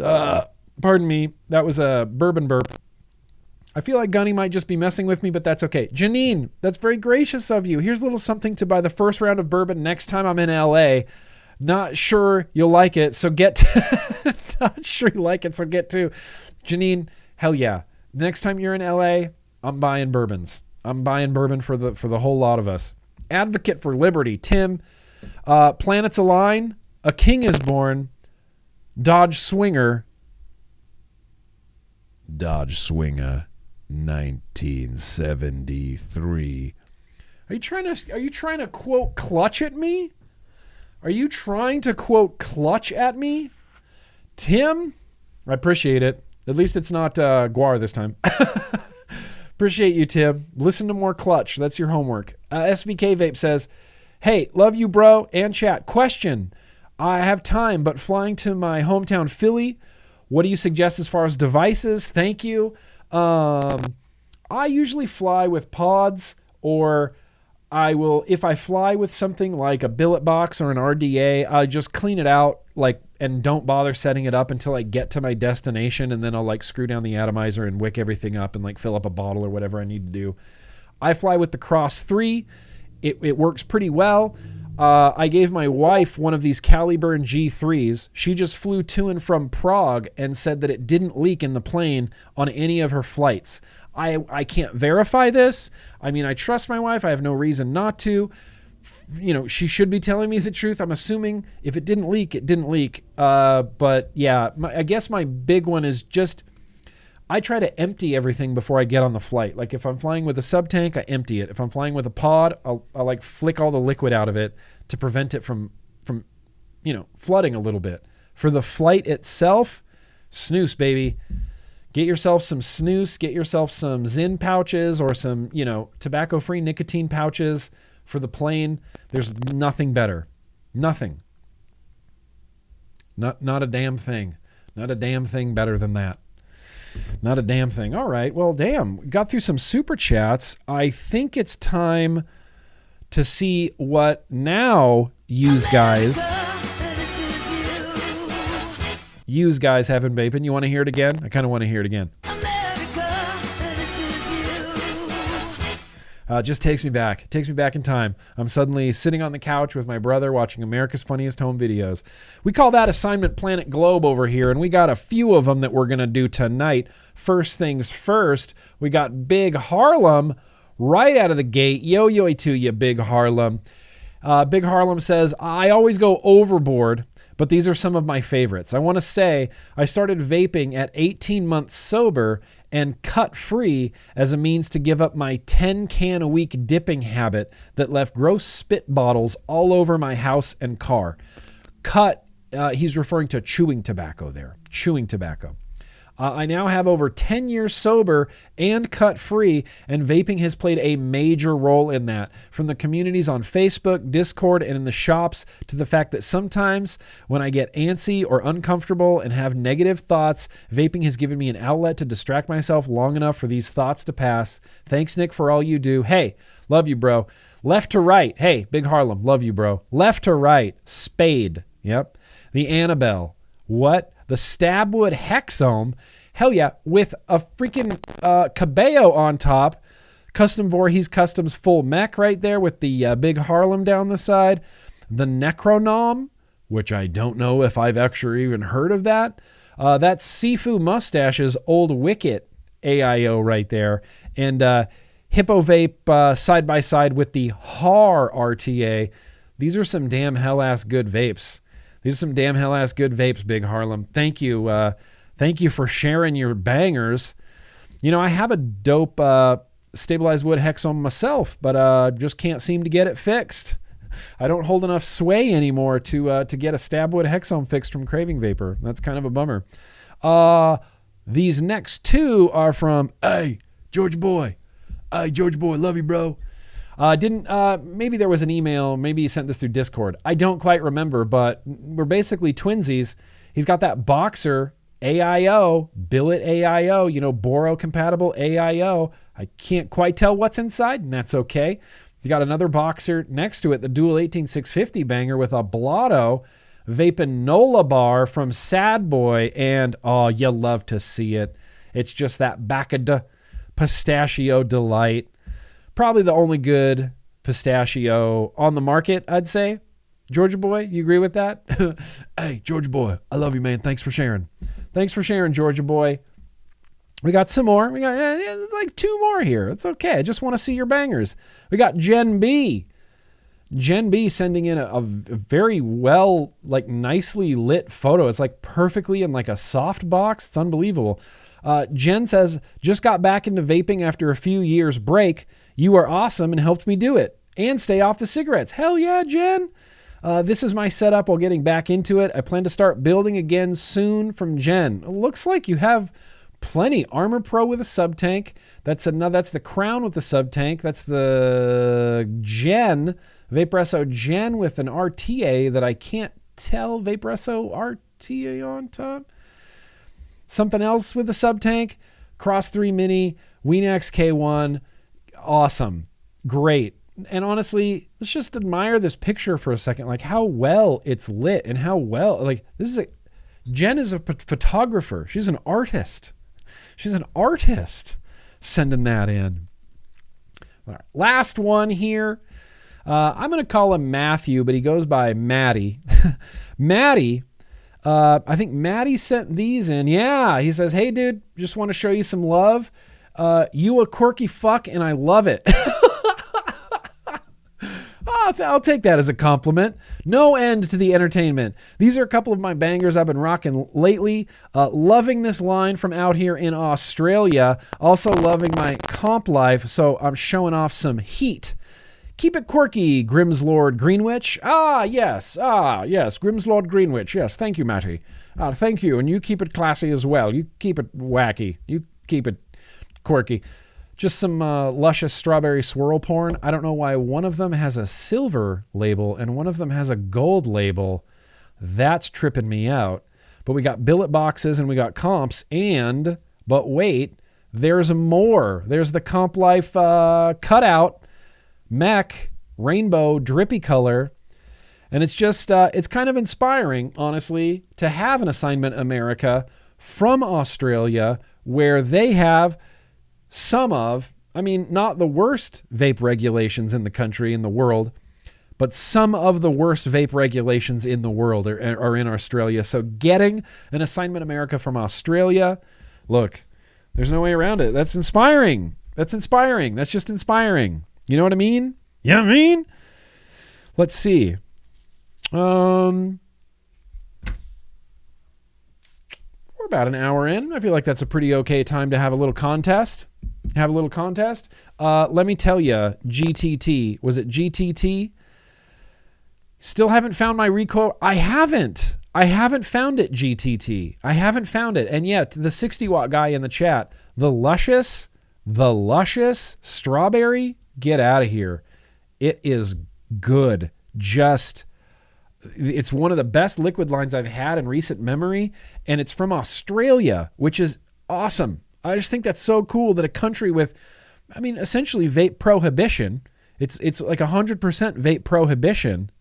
pardon me, that was a bourbon burp. I feel like Gunny might just be messing with me, but that's okay. Janine, that's very gracious of you. Here's a little something to buy the first round of bourbon next time I'm in LA. Not sure you'll like it, so get to... Not sure you like it, so get to. Janine, hell yeah. Next time you're in LA, I'm buying bourbons. I'm buying bourbon for the whole lot of us. Advocate for Liberty, Tim. Planets Align. A King is Born. Dodge Swinger. 1973. Are you trying to quote clutch at me? Are you trying to quote clutch at me? Tim, I appreciate it. At least it's not Guar this time. Appreciate you, Tim. Listen to more clutch. That's your homework. SVK Vape says, hey, love you, bro, and chat. Question. I have time, but flying to my hometown, Philly, what do you suggest as far as devices? Thank you. I usually fly with pods, or I will, if I fly with something like a billet box or an RDA, I just clean it out and don't bother setting it up until I get to my destination, and then I'll screw down the atomizer and wick everything up and fill up a bottle or whatever I need to do. I fly with the Cross 3. It works pretty well. I gave my wife one of these Caliburn G3s. She just flew to and from Prague and said that it didn't leak in the plane on any of her flights. I can't verify this. I mean, I trust my wife. I have no reason not to. You know, she should be telling me the truth. I'm assuming if it didn't leak, it didn't leak. But yeah, I guess my big one is just, I try to empty everything before I get on the flight. Like if I'm flying with a sub tank, I empty it. If I'm flying with a pod, I'll like flick all the liquid out of it to prevent it from, you know, flooding a little bit. For the flight itself, snooze, baby. Get yourself some snooze, get yourself some Zyn pouches or some, you know, tobacco-free nicotine pouches for the plane. There's nothing better. Nothing. Not a damn thing. Not a damn thing better than that. Not a damn thing. All right. Well, damn. Got through some super chats. I think it's time to see what now use guys have been vaping. You want to hear it again? I kind of want to hear it again. Just takes me back. Takes me back in time. I'm suddenly sitting on the couch with my brother watching America's Funniest Home Videos. We call that Assignment Planet Globe over here, and we got a few of them that we're going to do tonight. First things first, we got Big Harlem right out of the gate. Yo-yo to you, Big Harlem. Big Harlem says, I always go overboard, but these are some of my favorites. I want to say I started vaping at 18 months sober and cut free as a means to give up my 10 can a week dipping habit that left gross spit bottles all over my house and car. Cut, he's referring to chewing tobacco there. Chewing tobacco. I now have over 10 years sober and cut free, and vaping has played a major role in that. From the communities on Facebook, Discord, and in the shops, to the fact that sometimes when I get antsy or uncomfortable and have negative thoughts, vaping has given me an outlet to distract myself long enough for these thoughts to pass. Thanks, Nick, for all you do. Hey, love you, bro. Left to right. Hey, Big Harlem, love you, bro. Left to right. Spade. Yep. The Annabelle. What? The Stabwood Hexome, hell yeah, with a freaking Cabello on top. Custom Voorhees Customs full mech right there with the Big Harlem down the side. The Necronom, which I don't know if I've actually even heard of that. That's Sifu Mustache's Old Wicket AIO right there. And Hippo Vape side by side with the Har RTA. These are some damn hell-ass good vapes. These are some damn hell-ass good vapes, Big Harlem. Thank you. Thank you for sharing your bangers. You know, I have a dope stabilized wood Hexome myself, but just can't seem to get it fixed. I don't hold enough sway anymore to get a Stabwood Hexome fixed from Craving Vapor. That's kind of a bummer. These next two are from, hey, George Boy. Hey, George Boy, love you, bro. Maybe there was an email, maybe he sent this through Discord. I don't quite remember, but we're basically twinsies. He's got that Boxer AIO, billet AIO, you know, Boro compatible AIO. I can't quite tell what's inside, and that's okay. You got another Boxer next to it, the dual 18650 banger with a Blotto vaping Nola bar from Sad Boy, and oh, you love to see it. It's just that back of the pistachio delight. Probably the only good pistachio on the market, I'd say. Georgia Boy, you agree with that? Hey, Georgia Boy, I love you, man. Thanks for sharing. Thanks for sharing, Georgia Boy. We got some more. We got it's like two more here. It's okay. I just want to see your bangers. We got Jen B. Jen B sending in a very well, like nicely lit photo. It's like perfectly in like a soft box. It's unbelievable. Jen says, just got back into vaping after a few years break. You are awesome and helped me do it and stay off the cigarettes. Hell yeah, Jen. This is my setup while getting back into it. I plan to start building again soon from Jen. It looks like you have plenty. Armor Pro with a sub tank. That's the Crown with the sub tank. That's the Jen, Vaporesso Jen with an RTA that I can't tell Vaporesso RTA on top. Something else with the sub tank. Cross 3 Mini, Weenax K1. Awesome. Great. And honestly, let's just admire this picture for a second. Like how well it's lit and how well, like Jen is a photographer. She's an artist. She's an artist sending that in. All right. Last one here. I'm going to call him Matthew, but he goes by Matty. Matty. I think Matty sent these in. Yeah. He says, hey dude, just want to show you some love. You a quirky fuck, and I love it. I'll take that as a compliment. No end to the entertainment. These are a couple of my bangers I've been rocking lately. Loving this line from out here in Australia. Also loving my comp life, so I'm showing off some heat. Keep it quirky, Grimm's Lord Greenwich. Yes, Grimm's Lord Greenwich. Yes, thank you, Matty. Thank you, and you keep it classy as well. You keep it wacky. You keep it quirky. Just some luscious strawberry swirl porn. I don't know why one of them has a silver label and one of them has a gold label. That's tripping me out. But we got billet boxes and we got comps but wait, there's more. There's the Comp Life cutout, mech, rainbow, drippy color. And it's just, it's kind of inspiring, honestly, to have an Assignment America from Australia where they have not the worst vape regulations in the country, in the world, but some of the worst vape regulations in the world are in Australia. So getting an Assignment America from Australia, look, there's no way around it. That's inspiring. That's just inspiring. You know what I mean? You know what I mean? Let's see. We're about an hour in. I feel like that's a pretty okay time to have a little contest. Let me tell you, GTT. Was it GTT? Still haven't found my recoil. I haven't found it, GTT. I haven't found it. And yet, the 60 watt guy in the chat, the luscious strawberry, get out of here. It is good. It's one of the best liquid lines I've had in recent memory. And it's from Australia, which is awesome. I just think that's so cool that a country with, essentially vape prohibition, it's like 100% vape prohibition,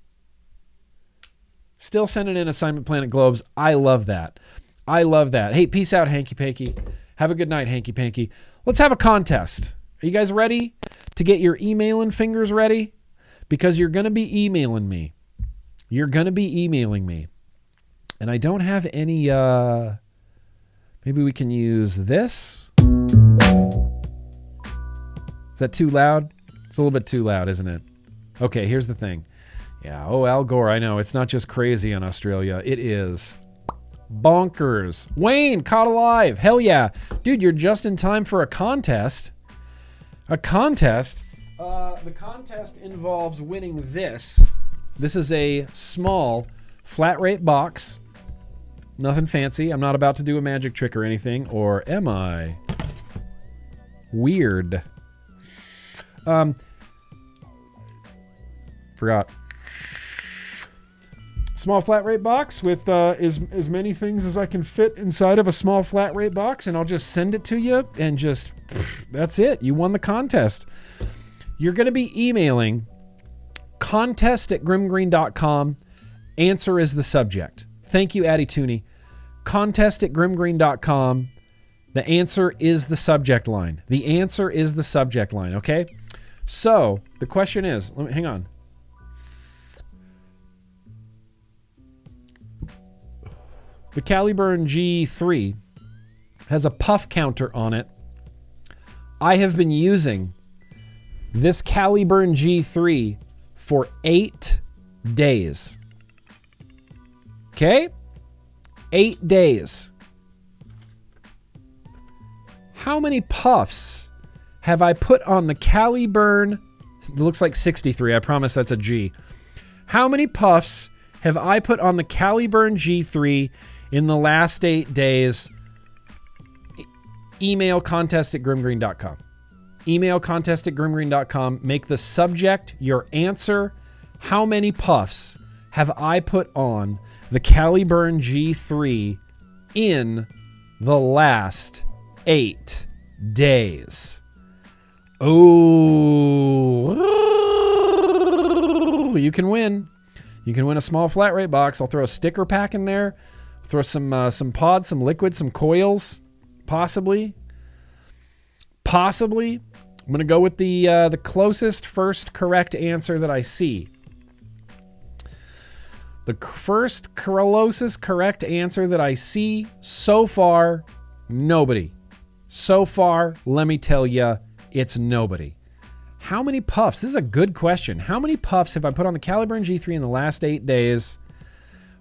still sending in Assignment Planet Globes. I love that. Hey, peace out, Hanky Panky. Have a good night, Hanky Panky. Let's have a contest. Are you guys ready to get your emailing fingers ready? Because you're going to be emailing me. And I don't have any, maybe we can use this. Is that too loud? It's a little bit too loud, isn't it? Okay, here's the thing. Yeah, Al Gore, I know. It's not just crazy in Australia. It is bonkers. Wayne, caught alive. Hell yeah. Dude, you're just in time for a contest. The contest involves winning this. This is a small flat rate box. Nothing fancy. I'm not about to do a magic trick or anything. Or am I? Weird. Forgot. Small flat rate box with as many things as I can fit inside of a small flat rate box, and I'll just send it to you, and just, that's it. You won the contest. You're going to be emailing contest@grimmgreen.com. Answer is the subject. Thank you, Addy Tooney. Contest@grimmgreen.com. The answer is the subject line. Okay? So, the question is, hang on. The Caliburn G3 has a puff counter on it. I have been using this Caliburn G3 for 8 days. Okay? 8 days. How many puffs have I put on the Caliburn? It looks like 63. I promise that's a G. How many puffs have I put on the Caliburn G3 in the last 8 days? Email contest@grimmgreen.com. Email contest@grimmgreen.com. Make the subject your answer. How many puffs have I put on the Caliburn G3 in the last 8 days? Oh, you can win. You can win a small flat rate box. I'll throw a sticker pack in there. Throw some pods, some liquid, some coils, possibly. I'm going to go with the closest first correct answer that I see. The first closest correct answer that I see so far, nobody. So far, let me tell you, it's nobody. How many puffs? This is a good question. How many puffs have I put on the Caliburn G3 in the last 8 days?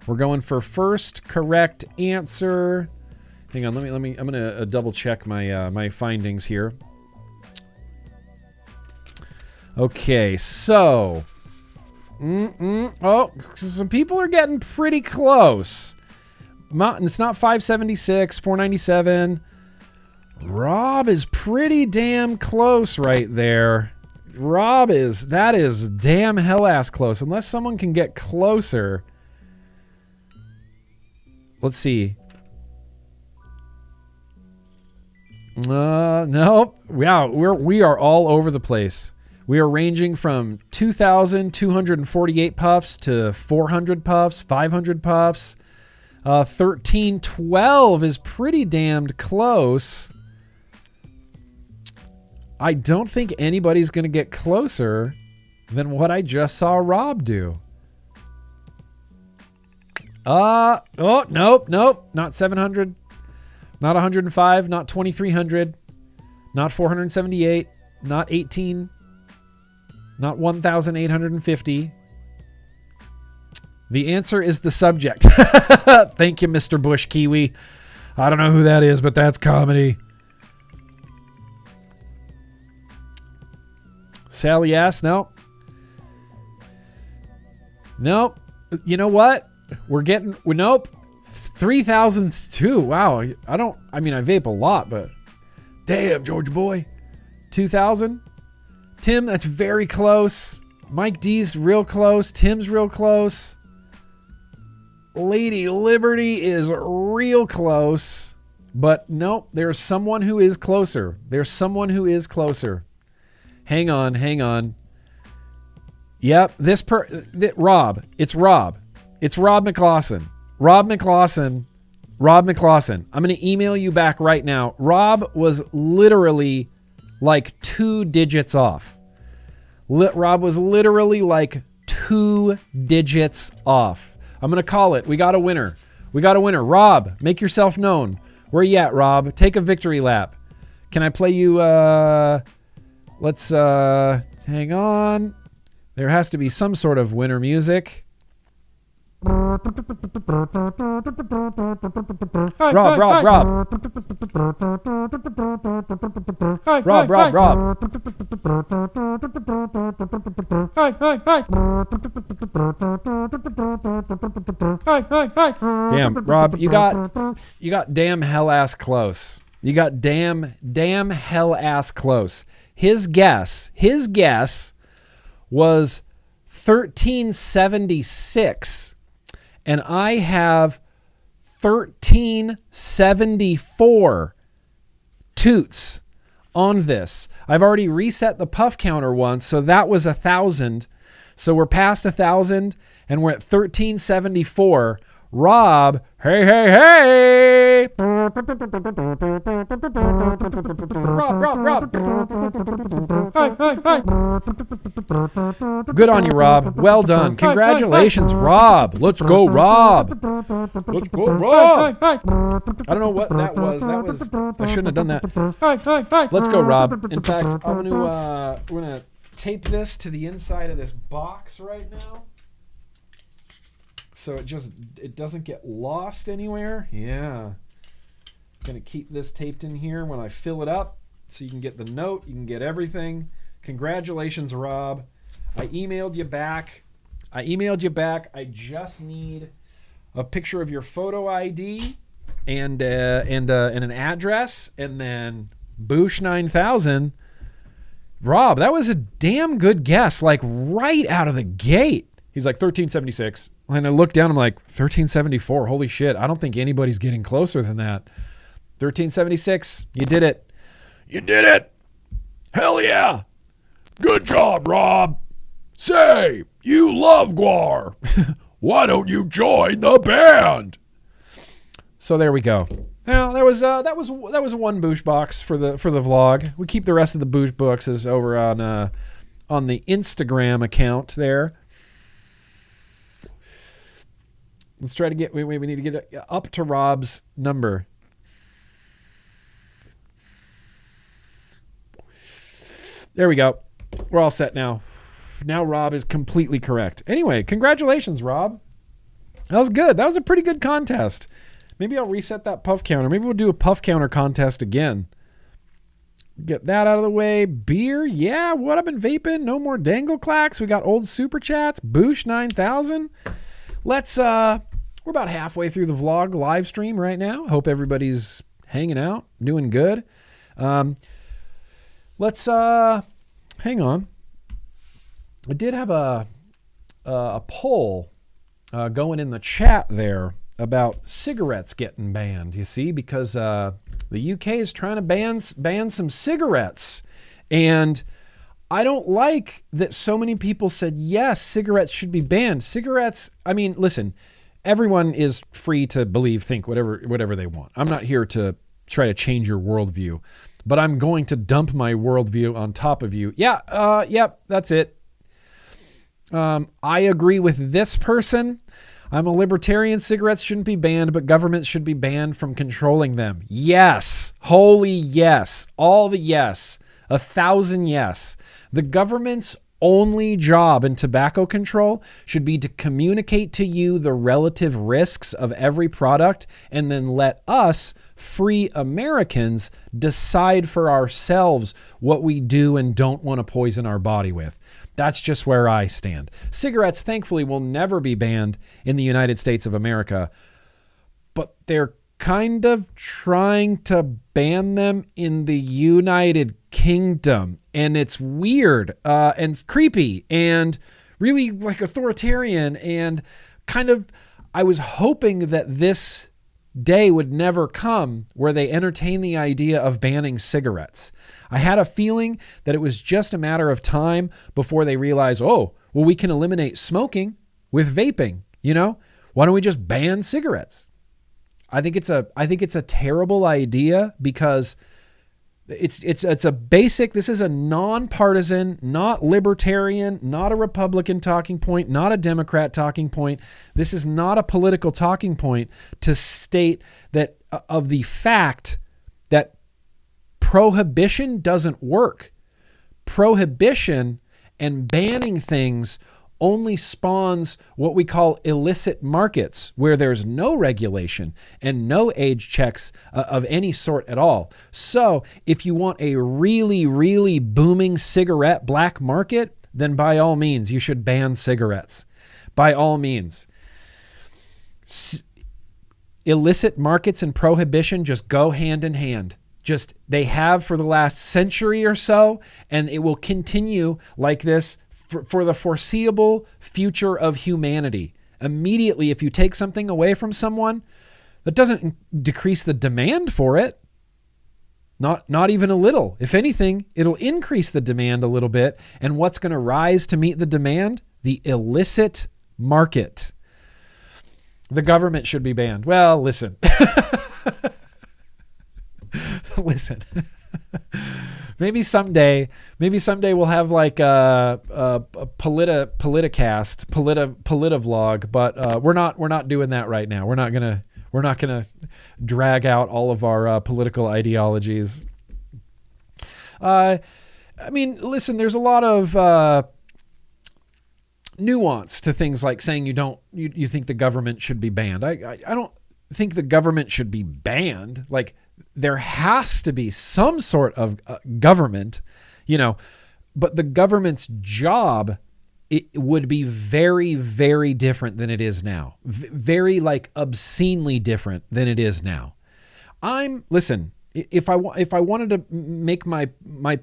We're going for first correct answer. Hang on, let me. I'm gonna double check my my findings here. Okay, so, oh, some people are getting pretty close. It's not 576, 497. Rob is pretty damn close right there. That is damn hell ass close. Unless someone can get closer. Let's see. Nope. Wow, we are all over the place. We are ranging from 2,248 puffs to 400 puffs, 500 puffs. 1312 is pretty damned close. I don't think anybody's going to get closer than what I just saw Rob do. Oh, nope. Not 700. Not 105. Not 2,300. Not 478. Not 18. Not 1,850. The answer is the subject. Thank you, Mr. Bush Kiwi. I don't know who that is, but that's comedy. Sally ass, no. Nope. You know what? Nope. 3,002. Wow. I vape a lot, but damn, George boy. 2,000. Tim, that's very close. Mike D's real close. Tim's real close. Lady Liberty is real close. But nope, there's someone who is closer. Hang on. Yep, Rob. It's Rob. It's Rob McLaughlin. Rob McLaughlin. I'm going to email you back right now. Rob was literally like 2 digits off. Rob was literally like 2 digits off. I'm going to call it. We got a winner. Rob, make yourself known. Where you at, Rob? Take a victory lap. Can I play you, let's, hang on. There has to be some sort of winner music. Rob. Damn, Rob, you got damn hell ass close. You got damn hell ass close. His guess was 1376. And I have 1374 toots on this. I've already reset the puff counter once, so that was 1,000. So we're past 1,000, and we're at 1374. Rob, hey. Rob. Good on you, Rob. Well done. Congratulations, Rob. Let's go, Rob. I don't know what that was. I shouldn't have done that. Let's go, Rob. In fact, we're gonna tape this to the inside of this box right now, so it doesn't get lost anywhere. Yeah. Gonna keep this taped in here when I fill it up, so you can get the note, you can get everything. Congratulations, Rob. I emailed you back. I just need a picture of your photo ID and an address, and then Boosh 9000. Rob, that was a damn good guess, like right out of the gate. He's like 1376. And I look down, I'm like 1374. Holy shit, I don't think anybody's getting closer than that. 1376. You did it. Hell yeah. Good job, Rob. Say, you love Guar. Why don't you join the band? So there we go. Now that was one Boosh box for the vlog. We keep the rest of the Boosh boxes over on the Instagram account there. Let's try to get. We need to get up to Rob's number. There we go. We're all set now. Now Rob is completely correct. Anyway, congratulations, Rob. That was good. That was a pretty good contest. Maybe I'll reset that puff counter. Maybe we'll do a puff counter contest again. Get that out of the way. Beer. Yeah, what I've been vaping. No more dangle clacks. We got old super chats. Boosh 9000. Let's, we're about halfway through the vlog live stream right now. Hope everybody's hanging out, doing good. Let's, hang on. I did have a poll going in the chat there about cigarettes getting banned, you see, because the UK is trying to ban some cigarettes. And I don't like that so many people said, yes, cigarettes should be banned. Cigarettes, I mean, listen, everyone is free to believe, think, whatever they want. I'm not here to try to change your worldview, but I'm going to dump my worldview on top of you. Yeah, yep, that's it. I agree with this person. I'm a libertarian. Cigarettes shouldn't be banned, but governments should be banned from controlling them. Yes. Holy yes. All the yes. 1,000 yes. The government's only job in tobacco control should be to communicate to you the relative risks of every product and then let us, free Americans, decide for ourselves what we do and don't want to poison our body with. That's just where I stand. Cigarettes, thankfully, will never be banned in the United States of America, but they're kind of trying to ban them in the United Kingdom. And it's weird and creepy and really like authoritarian and kind of, I was hoping that this day would never come where they entertain the idea of banning cigarettes. I had a feeling that it was just a matter of time before they realize, oh, well, we can eliminate smoking with vaping. You know, why don't we just ban cigarettes? I think it's a terrible idea because it's a basic, this is a nonpartisan, not libertarian, not a Republican talking point, not a Democrat talking point. This is not a political talking point to state that of the fact that prohibition doesn't work. Prohibition and banning things only spawns what we call illicit markets where there's no regulation and no age checks of any sort at all. So if you want a really, really booming cigarette black market, then by all means, you should ban cigarettes. By all means. Illicit markets and prohibition just go hand in hand. Just they have for the last century or so, and it will continue like this for the foreseeable future of humanity. Immediately, if you take something away from someone, that doesn't decrease the demand for it. Not even a little. If anything, it'll increase the demand a little bit. And what's going to rise to meet the demand? The illicit market. The government should be banned. Well, listen. Listen. Maybe someday we'll have like a politicast, vlog, but we're not doing that right now. We're not gonna drag out all of our political ideologies. I mean, listen, there's a lot of nuance to things like saying you think the government should be banned. I don't think the government should be banned. Like, there has to be some sort of government, you know, but the government's job, it would be very, very different than it is now. Very like obscenely different than it is now. Listen, if I wanted to make my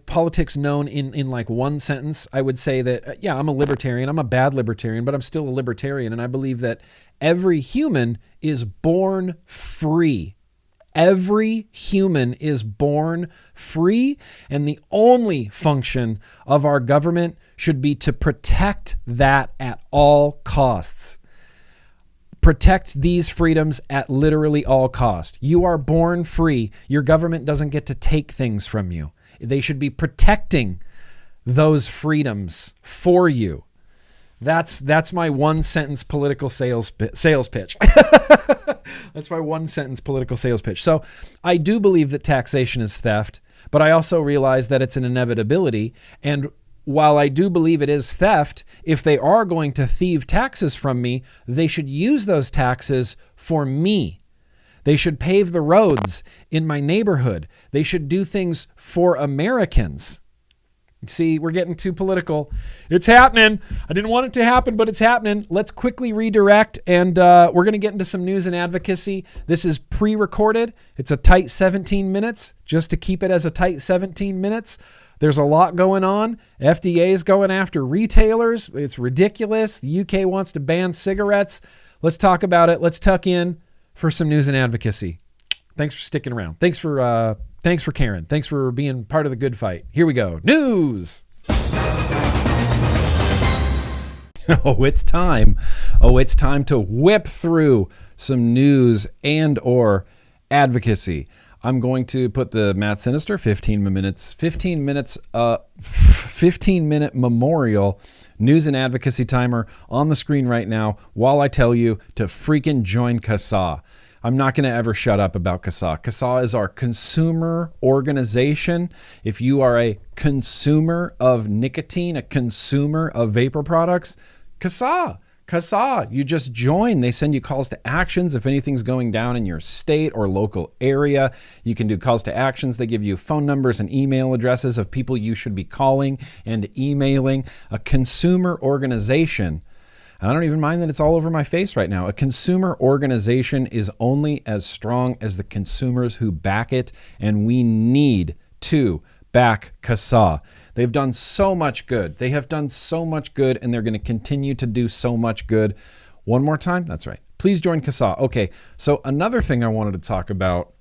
politics known in like one sentence, I would say that, yeah, I'm a libertarian. I'm a bad libertarian, but I'm still a libertarian. And I believe that every human is born free. Every human is born free, and the only function of our government should be to protect that at all costs. Protect these freedoms at literally all costs. You are born free. Your government doesn't get to take things from you. They should be protecting those freedoms for you. That's my one sentence political sales pitch. That's my one sentence political sales pitch. So I do believe that taxation is theft, but I also realize that it's an inevitability. And while I do believe it is theft, if they are going to thieve taxes from me, they should use those taxes for me. They should pave the roads in my neighborhood. They should do things for Americans. See, we're getting too political. It's happening. I didn't want it to happen, but it's happening. Let's quickly redirect, and we're going to get into some news and advocacy. This is pre-recorded. It's a tight 17 minutes, just to keep it as a tight 17 minutes. There's a lot going on. FDA is going after retailers. It's ridiculous. The UK wants to ban cigarettes. Let's talk about it. Let's tuck in for some news and advocacy. Thanks for sticking around. Thanks for Karen. Thanks for being part of the good fight. Here we go. News. It's time. It's time to whip through some news and or advocacy. I'm going to put the Matt Sinister 15 minute memorial news and advocacy timer on the screen right now while I tell you to freaking join CASA. I'm not going to ever shut up about CASA. CASA is our consumer organization. If you are a consumer of nicotine, a consumer of vapor products, CASA, you just join. They send you calls to actions if anything's going down in your state or local area. You can do calls to actions. They give you phone numbers and email addresses of people you should be calling and emailing. A consumer organization. I don't even mind that it's all over my face right now. A consumer organization is only as strong as the consumers who back it, and we need to back CASA. They've done so much good. They have done so much good, and they're going to continue to do so much good. One more time? That's right. Please join CASA. Okay, so another thing I wanted to talk about.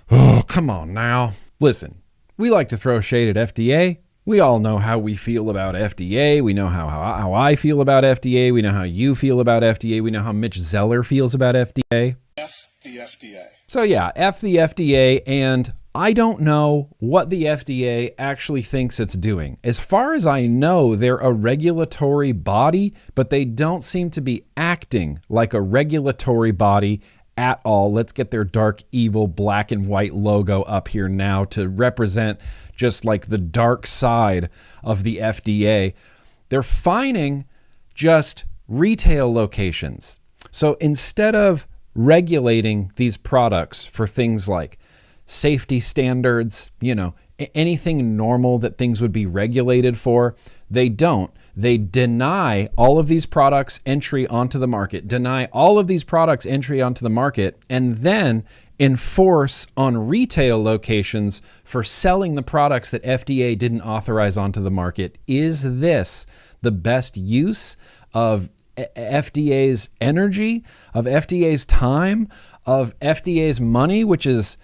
Oh, come on now. Listen, we like to throw shade at FDA. We all know how we feel about FDA. We know how I feel about FDA. We know how you feel about FDA. We know how Mitch Zeller feels about FDA. F the FDA. So yeah, F the FDA, and I don't know what the FDA actually thinks it's doing. As far as I know, they're a regulatory body, but they don't seem to be acting like a regulatory body at all. Let's get their dark, evil, black and white logo up here now to represent just like the dark side of the FDA. They're fining just retail locations. So instead of regulating these products for things like safety standards, anything normal that things would be regulated for, they don't. They deny all of these products entry onto the market, and then enforce on retail locations for selling the products that FDA didn't authorize onto the market. Is this the best use of FDA's energy, of FDA's time, of FDA's money, which is,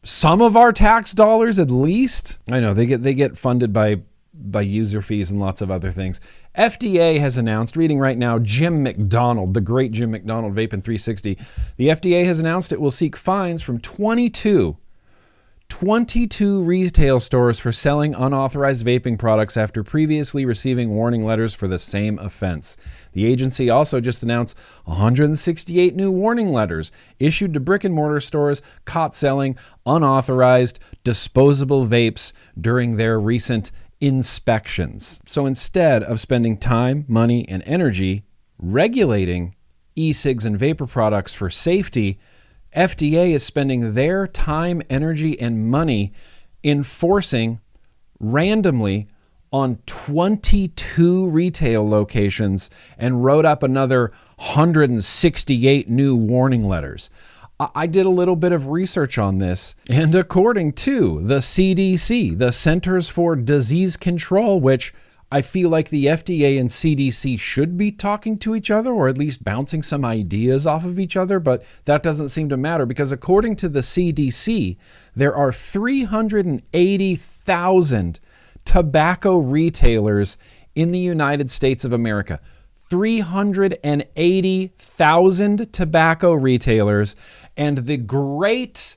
some of our tax dollars at least? I know they get funded by user fees and lots of other things. FDA has announced, reading right now, Jim McDonald, the great Jim McDonald, Vaping 360. The FDA has announced it will seek fines from 22 retail stores for selling unauthorized vaping products after previously receiving warning letters for the same offense. The agency also just announced 168 new warning letters issued to brick and mortar stores caught selling unauthorized disposable vapes during their recent inspections. So instead of spending time, money, and energy regulating e-cigs and vapor products for safety, FDA is spending their time, energy, and money enforcing randomly on 22 retail locations and wrote up another 168 new warning letters. I did a little bit of research on this, and according to the CDC, the Centers for Disease Control, which I feel like the FDA and CDC should be talking to each other, or at least bouncing some ideas off of each other, but that doesn't seem to matter because according to the CDC, there are 380,000 tobacco retailers in the United States of America. 380,000 tobacco retailers, and the great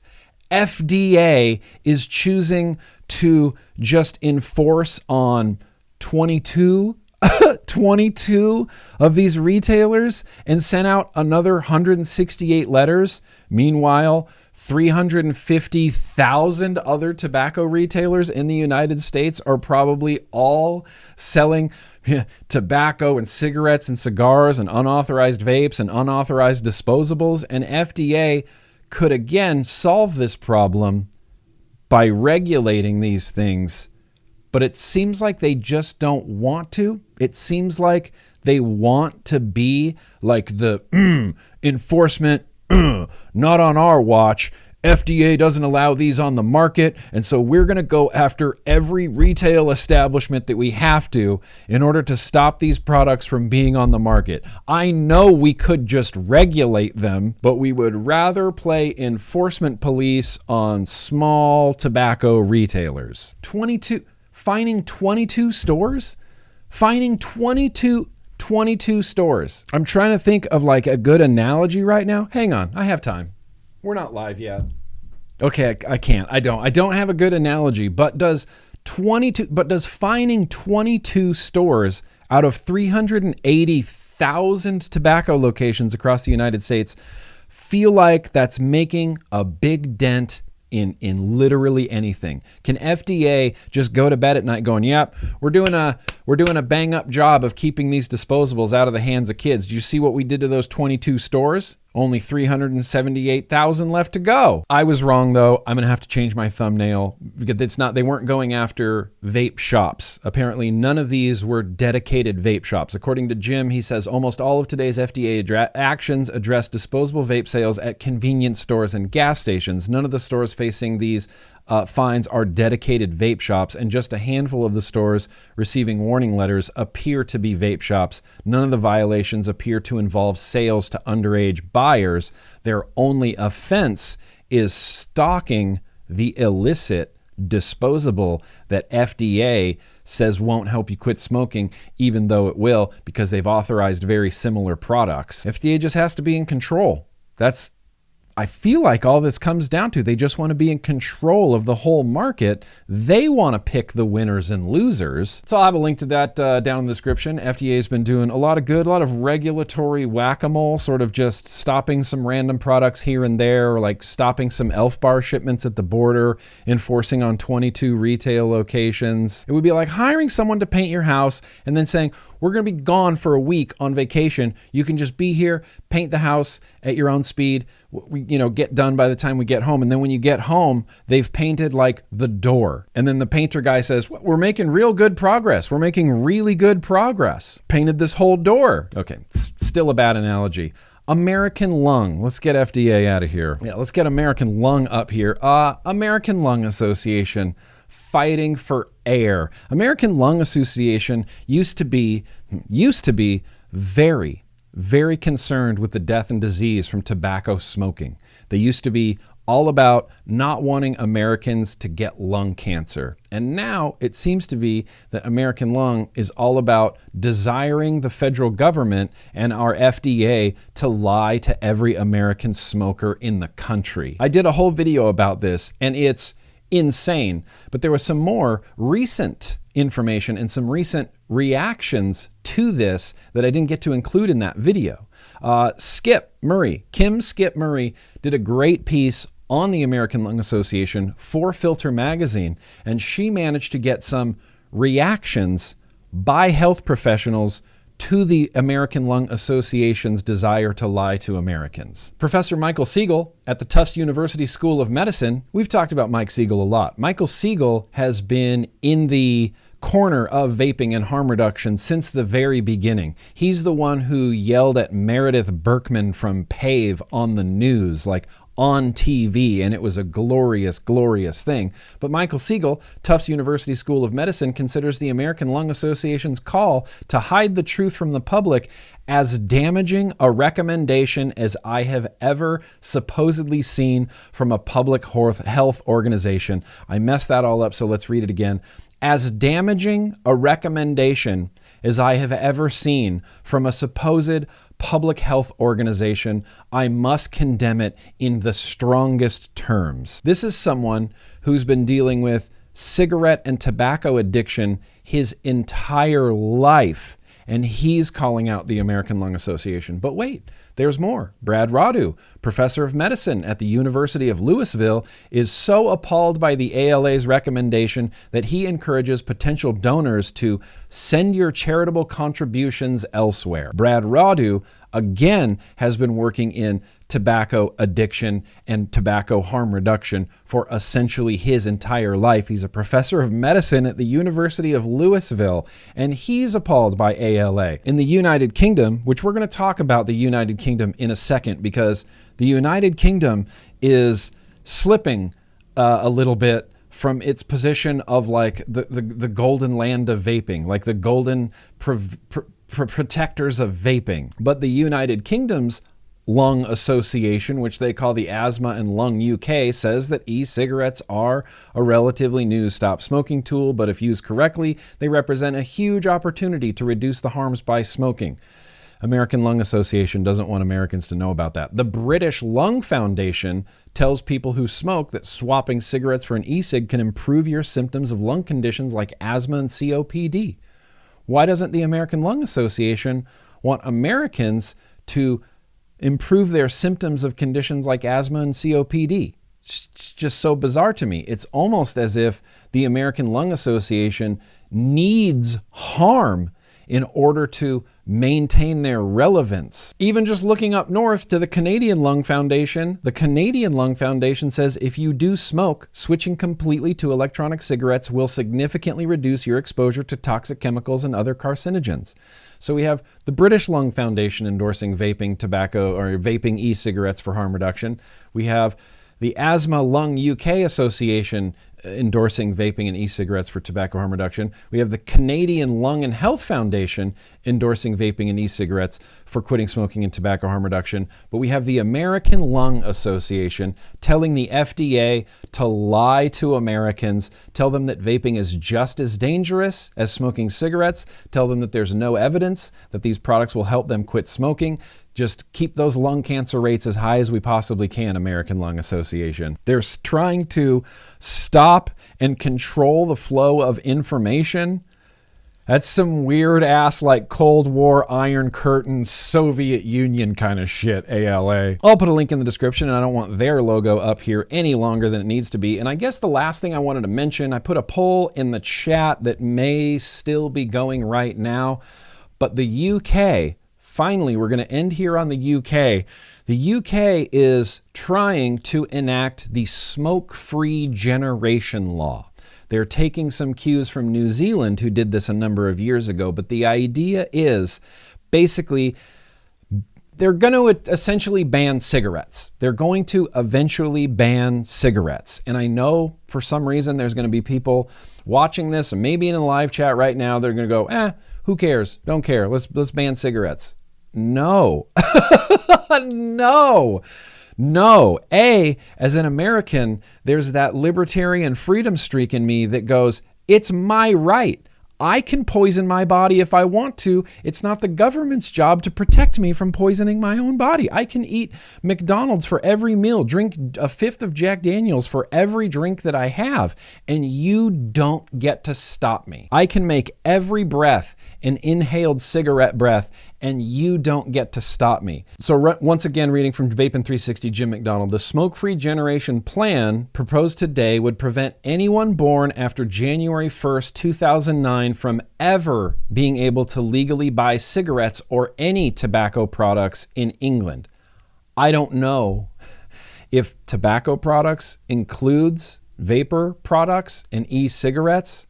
FDA is choosing to just enforce on 22 22 of these retailers and sent out another 168 letters. Meanwhile, 350,000 other tobacco retailers in the United States are probably all selling tobacco and cigarettes and cigars and unauthorized vapes and unauthorized disposables. And FDA could again solve this problem by regulating these things. But it seems like they just don't want to. It seems like they want to be like the enforcement, not on our watch. FDA doesn't allow these on the market, and so we're going to go after every retail establishment that we have to in order to stop these products from being on the market. I know we could just regulate them, but we would rather play enforcement police on small tobacco retailers. Fining 22 stores? Fining 22 stores. I'm trying to think of like a good analogy right now. Hang on, I have time. We're not live yet. Okay, I can't. I don't have a good analogy, but does fining 22 stores out of 380,000 tobacco locations across the United States feel like that's making a big dent in literally anything? Can FDA just go to bed at night going, yep, we're doing a bang up job of keeping these disposables out of the hands of kids. Do you see what we did to those 22 stores? Only 378,000 left to go. I was wrong though. I'm gonna have to change my thumbnail because they weren't going after vape shops. Apparently none of these were dedicated vape shops. According to Jim, he says almost all of today's FDA actions address disposable vape sales at convenience stores and gas stations. None of the stores facing these fines are dedicated vape shops, and just a handful of the stores receiving warning letters appear to be vape shops. None of the violations appear to involve sales to underage buyers. Their only offense is stocking the illicit disposable that FDA says won't help you quit smoking, even though it will, because they've authorized very similar products. FDA just has to be in control. I feel like all this comes down to they just want to be in control of the whole market. They want to pick the winners and losers. So I'll have a link to that down in the description. FDA has been doing a lot of good, a lot of regulatory whack-a-mole, sort of just stopping some random products here and there, or like stopping some Elf Bar shipments at the border, enforcing on 22 retail locations. It would be like hiring someone to paint your house and then saying, we're going to be gone for a week on vacation. You can just be here, paint the house at your own speed. Get done by the time we get home. And then when you get home, they've painted like the door. And then the painter guy says, we're making real good progress. We're making really good progress. Painted this whole door. Okay, still a bad analogy. American Lung. Let's get FDA out of here. Yeah, let's get American Lung up here. American Lung Association. Fighting for air. American Lung Association used to be very, very concerned with the death and disease from tobacco smoking. They used to be all about not wanting Americans to get lung cancer. And now it seems to be that American Lung is all about desiring the federal government and our FDA to lie to every American smoker in the country. I did a whole video about this, and it's insane, but there was some more recent information and some recent reactions to this that I didn't get to include in that video. Kim Skip Murray did a great piece on the American Lung Association for Filter Magazine, and she managed to get some reactions by health professionals to the American Lung Association's desire to lie to Americans. Professor Michael Siegel at the Tufts University School of Medicine, we've talked about Mike Siegel a lot. Michael Siegel has been in the corner of vaping and harm reduction since the very beginning. He's the one who yelled at Meredith Berkman from PAVE on the news, like on TV, and it was a glorious, glorious thing. But Michael Siegel, Tufts University School of Medicine, considers the American Lung Association's call to hide the truth from the public as damaging a recommendation as I have ever supposedly seen from a public health organization. I messed that all up, so let's read it again. As damaging a recommendation as I have ever seen from a supposed public health organization, I must condemn it in the strongest terms. This is someone who's been dealing with cigarette and tobacco addiction his entire life. And he's calling out the American Lung Association. But wait, there's more. Brad Radu, professor of medicine at the University of Louisville, is so appalled by the ALA's recommendation that he encourages potential donors to send your charitable contributions elsewhere. Brad Radu, again, has been working in tobacco addiction and tobacco harm reduction for essentially his entire life. He's a professor of medicine at the University of Louisville, and he's appalled by ALA. In the United Kingdom, which we're going to talk about the United Kingdom in a second, because the United Kingdom is slipping a little bit from its position of like the golden land of vaping, like the golden protectors of vaping. But the United Kingdom's Lung Association, which they call the Asthma and Lung UK, says that e-cigarettes are a relatively new stop smoking tool, but if used correctly, they represent a huge opportunity to reduce the harms by smoking. American Lung Association doesn't want Americans to know about that. The British Lung Foundation tells people who smoke that swapping cigarettes for an e-cig can improve your symptoms of lung conditions like asthma and COPD. Why doesn't the American Lung Association want Americans to improve their symptoms of conditions like asthma and COPD? It's just so bizarre to me. It's almost as if the American Lung Association needs harm in order to maintain their relevance. Even just looking up north to the Canadian Lung Foundation, the Canadian Lung Foundation says if you do smoke, switching completely to electronic cigarettes will significantly reduce your exposure to toxic chemicals and other carcinogens. So we have the British Lung Foundation endorsing vaping tobacco or vaping e-cigarettes for harm reduction. We have the Asthma Lung UK Association endorsing vaping and e-cigarettes for tobacco harm reduction. We have the Canadian Lung and Health Foundation endorsing vaping and e-cigarettes for quitting smoking and tobacco harm reduction. But we have the American Lung Association telling the FDA to lie to Americans, tell them that vaping is just as dangerous as smoking cigarettes, tell them that there's no evidence that these products will help them quit smoking. Just keep those lung cancer rates as high as we possibly can, American Lung Association. They're trying to stop and control the flow of information. That's some weird ass like Cold War, Iron Curtain, Soviet Union kind of shit, ALA. I'll put a link in the description, and I don't want their logo up here any longer than it needs to be. And I guess the last thing I wanted to mention, I put a poll in the chat that may still be going right now, but the UK, finally, we're going to end here on the UK. The UK is trying to enact the smoke-free generation law. They're taking some cues from New Zealand, who did this a number of years ago, but the idea is basically they're going to essentially ban cigarettes. They're going to eventually ban cigarettes. And I know for some reason there's going to be people watching this, and maybe in a live chat right now, they're going to go, who cares? Don't care. Let's ban cigarettes. No. No. As an American, there's that libertarian freedom streak in me that goes, it's my right. I can poison my body if I want to. It's not the government's job to protect me from poisoning my own body. I can eat McDonald's for every meal, drink a fifth of Jack Daniels for every drink that I have, and you don't get to stop me. I can make every breath an inhaled cigarette breath, and you don't get to stop me. So once again, reading from Vaping 360, Jim McDonald, the smoke-free generation plan proposed today would prevent anyone born after January 1st, 2009 from ever being able to legally buy cigarettes or any tobacco products in England. I don't know if tobacco products includes vapor products and e-cigarettes,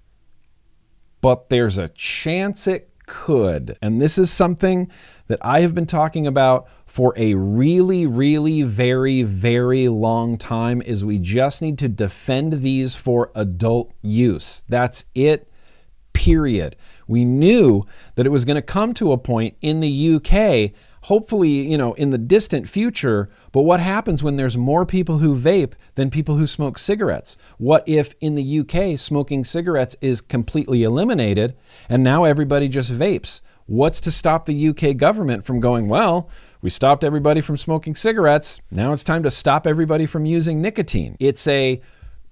but there's a chance it could. And this is something that I have been talking about for a really, really, very, very long time, is we just need to defend these for adult use. That's it, period. We knew that it was going to come to a point in the UK, hopefully, in the distant future, but what happens when there's more people who vape than people who smoke cigarettes? What if in the UK smoking cigarettes is completely eliminated and now everybody just vapes? What's to stop the UK government from going, well, we stopped everybody from smoking cigarettes, now it's time to stop everybody from using nicotine? It's a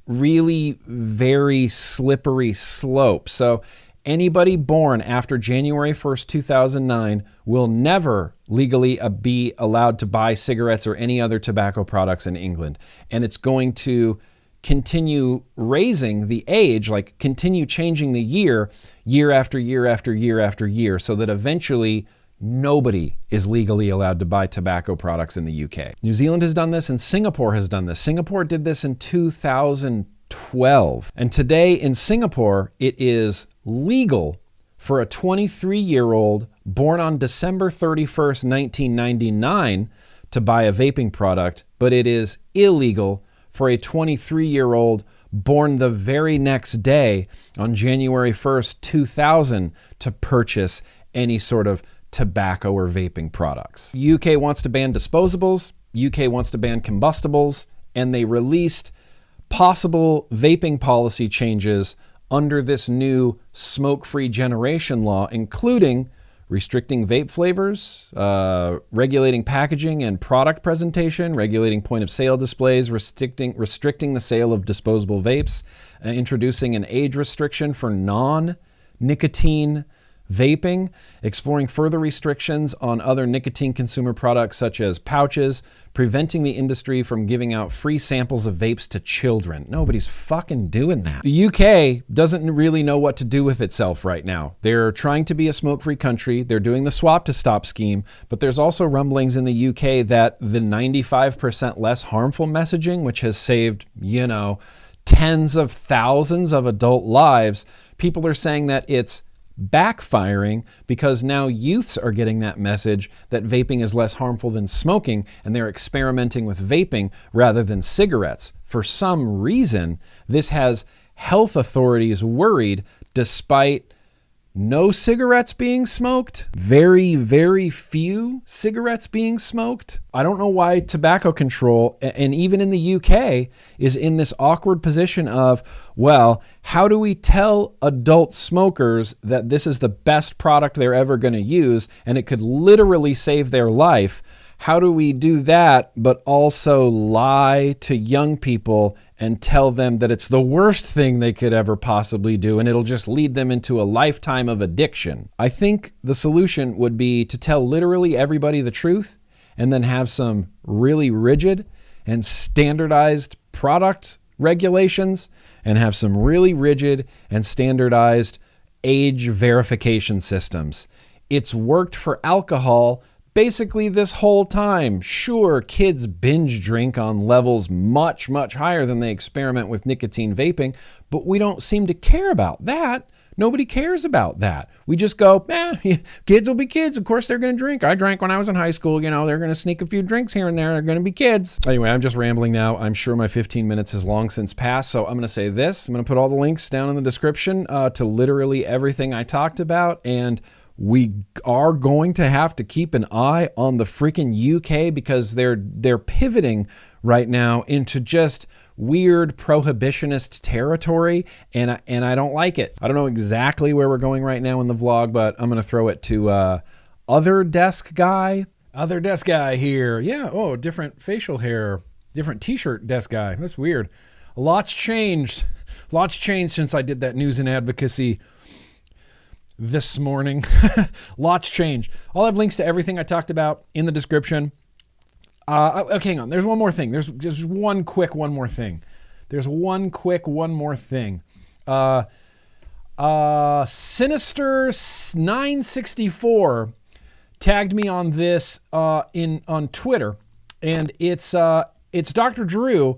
really very slippery slope. So anybody born after January 1st, 2009 will never legally be allowed to buy cigarettes or any other tobacco products in England. And it's going to continue raising the age, like continue changing the year after year after year after year, so that eventually nobody is legally allowed to buy tobacco products in the UK. New Zealand has done this and Singapore has done this. Singapore did this in 2012. And today in Singapore, it is legal for a 23-year-old born on December 31st, 1999 to buy a vaping product, but it is illegal for a 23-year-old born the very next day on January 1st, 2000 to purchase any sort of tobacco or vaping products. UK wants to ban disposables, UK wants to ban combustibles, and they released possible vaping policy changes under this new smoke-free generation law, including restricting vape flavors, regulating packaging and product presentation, regulating point-of-sale displays, restricting the sale of disposable vapes, introducing an age restriction for non-nicotine vaping, exploring further restrictions on other nicotine consumer products such as pouches, preventing the industry from giving out free samples of vapes to children. Nobody's fucking doing that. The UK doesn't really know what to do with itself right now. They're trying to be a smoke-free country. They're doing the swap to stop scheme, but there's also rumblings in the UK that the 95% less harmful messaging, which has saved, tens of thousands of adult lives, people are saying that it's backfiring because now youths are getting that message that vaping is less harmful than smoking, and they're experimenting with vaping rather than cigarettes. For some reason, this has health authorities worried, despite no cigarettes being smoked, very, very few cigarettes being smoked. I don't know why tobacco control, and even in the UK, is in this awkward position of, well, how do we tell adult smokers that this is the best product they're ever going to use and it could literally save their life? How do we do that, but also lie to young people and tell them that it's the worst thing they could ever possibly do and it'll just lead them into a lifetime of addiction? I think the solution would be to tell literally everybody the truth and then have some really rigid and standardized product regulations and have some really rigid and standardized age verification systems. It's worked for alcohol basically this whole time. Sure, kids binge drink on levels much, much higher than they experiment with nicotine vaping, but we don't seem to care about that. Nobody cares about that. We just go, kids will be kids. Of course they're going to drink. I drank when I was in high school. They're going to sneak a few drinks here and there. They're going to be kids. Anyway, I'm just rambling now. I'm sure my 15 minutes has long since passed, so I'm going to say this. I'm going to put all the links down in the description to literally everything I talked about, and we are going to have to keep an eye on the freaking UK because they're pivoting right now into just weird prohibitionist territory, and I don't like it. I don't know exactly where we're going right now in the vlog, but I'm going to throw it to Other Desk Guy here. Yeah, oh, different facial hair, different t-shirt desk guy. That's weird. A lot's changed since I did that news and advocacy this morning. Lots changed. I'll have links to everything I talked about in the description. Okay, hang on. There's one more thing. There's just one more thing. Sinister 964 tagged me on this on Twitter, and it's Dr. Drew.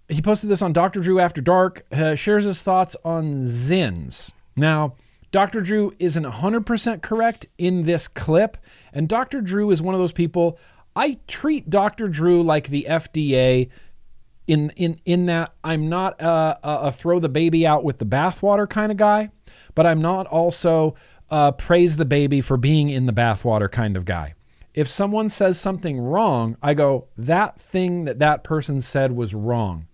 He posted this on Dr. Drew After Dark, shares his thoughts on Zins. Now, Dr. Drew isn't 100% correct in this clip, and Dr. Drew is one of those people. I treat Dr. Drew like the FDA in that I'm not a throw the baby out with the bathwater kind of guy, but I'm not also praise the baby for being in the bathwater kind of guy. If someone says something wrong, I go, that thing that person said was wrong.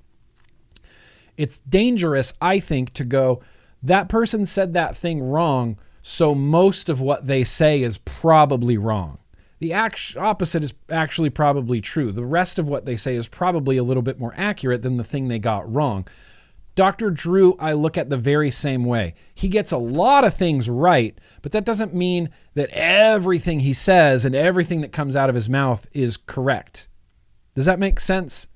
It's dangerous, I think, to go, that person said that thing wrong, so most of what they say is probably wrong. The opposite is actually probably true. The rest of what they say is probably a little bit more accurate than the thing they got wrong. Dr. Drew, I look at the very same way. He gets a lot of things right, but that doesn't mean that everything he says and everything that comes out of his mouth is correct. Does that make sense?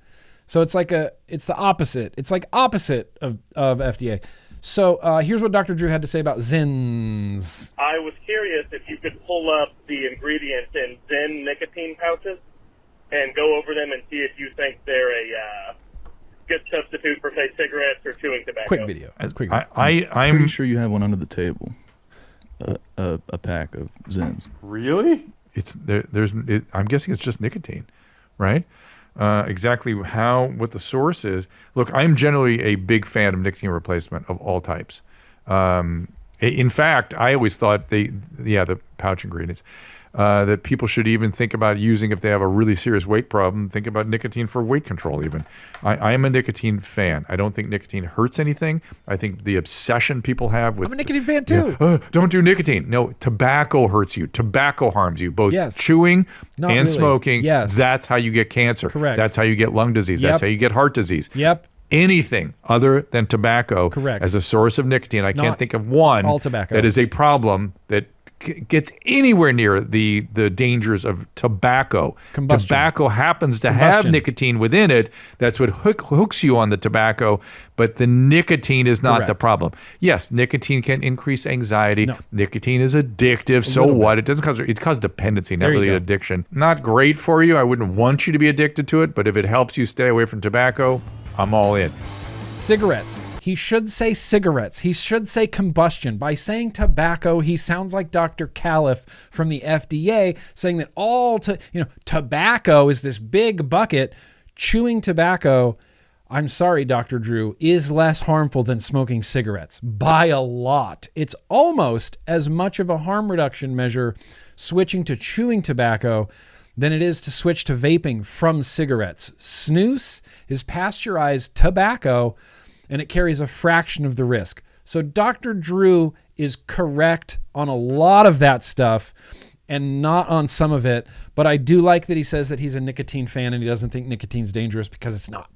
So it's the opposite. It's like opposite of FDA. So here's what Dr. Drew had to say about Zins. I was curious if you could pull up the ingredients in Zen nicotine pouches and go over them and see if you think they're a good substitute for, say, cigarettes or chewing tobacco. Quick video. I'm I'm pretty sure you have one under the table. A pack of Zins. Really? I'm guessing it's just nicotine, right? Exactly what the source is. Look, I'm generally a big fan of nicotine replacement of all types. In fact, I always thought the pouch ingredients, that people should even think about using if they have a really serious weight problem, think about nicotine for weight control even. I am a nicotine fan. I don't think nicotine hurts anything. I think the obsession people have with... I'm a nicotine fan too. Don't do nicotine. No, tobacco hurts you. Tobacco harms you, both Yes. chewing Not and really. smoking. Yes. That's how you get cancer. Correct. That's how you get lung disease. Yep. That's how you get heart disease. Yep. Anything other than tobacco Correct. as a source of nicotine, I Not can't think of one all tobacco. that is a problem that gets anywhere near the dangers of tobacco. Combustion. Tobacco happens to have Combustion. nicotine within it. That's what hooks you on the tobacco, but the nicotine is not the Correct. problem. Yes, nicotine can increase anxiety. No. Nicotine is addictive. So little bit. what? It doesn't cause it causes dependency, not There you really go. addiction. Not great for you. I wouldn't want you to be addicted to it, but if it helps you stay away from tobacco, I'm all in. Cigarettes. He should say cigarettes. He should say combustion. By saying tobacco, he sounds like Dr. Califf from the FDA saying that tobacco is this big bucket. Chewing tobacco, I'm sorry, Dr. Drew, is less harmful than smoking cigarettes by a lot. It's almost as much of a harm reduction measure switching to chewing tobacco than it is to switch to vaping from cigarettes. Snus is pasteurized tobacco, and it carries a fraction of the risk. So Dr. Drew is correct on a lot of that stuff and not on some of it, but I do like that he says that he's a nicotine fan and he doesn't think nicotine's dangerous, because it's not.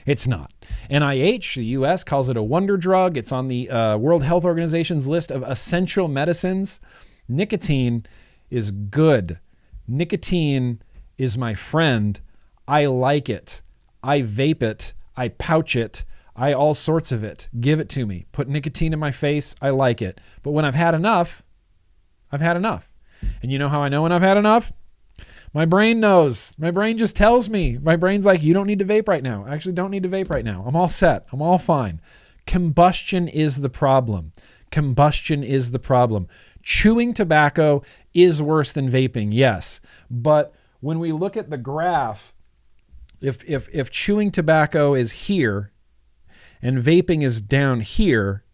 It's not. NIH, the US, calls it a wonder drug. It's on the World Health Organization's list of essential medicines. Nicotine is good. Nicotine is my friend. I like it. I vape it. I pouch it. I all sorts of it. Give it to me. Put nicotine in my face. I like it. But when I've had enough, I've had enough. And you know how I know when I've had enough? My brain knows. My brain just tells me. My brain's like, you don't need to vape right now. I actually don't need to vape right now. I'm all set. I'm all fine. Combustion is the problem. Combustion is the problem. Chewing tobacco is worse than vaping, yes. But when we look at the graph, if chewing tobacco is here and vaping is down here,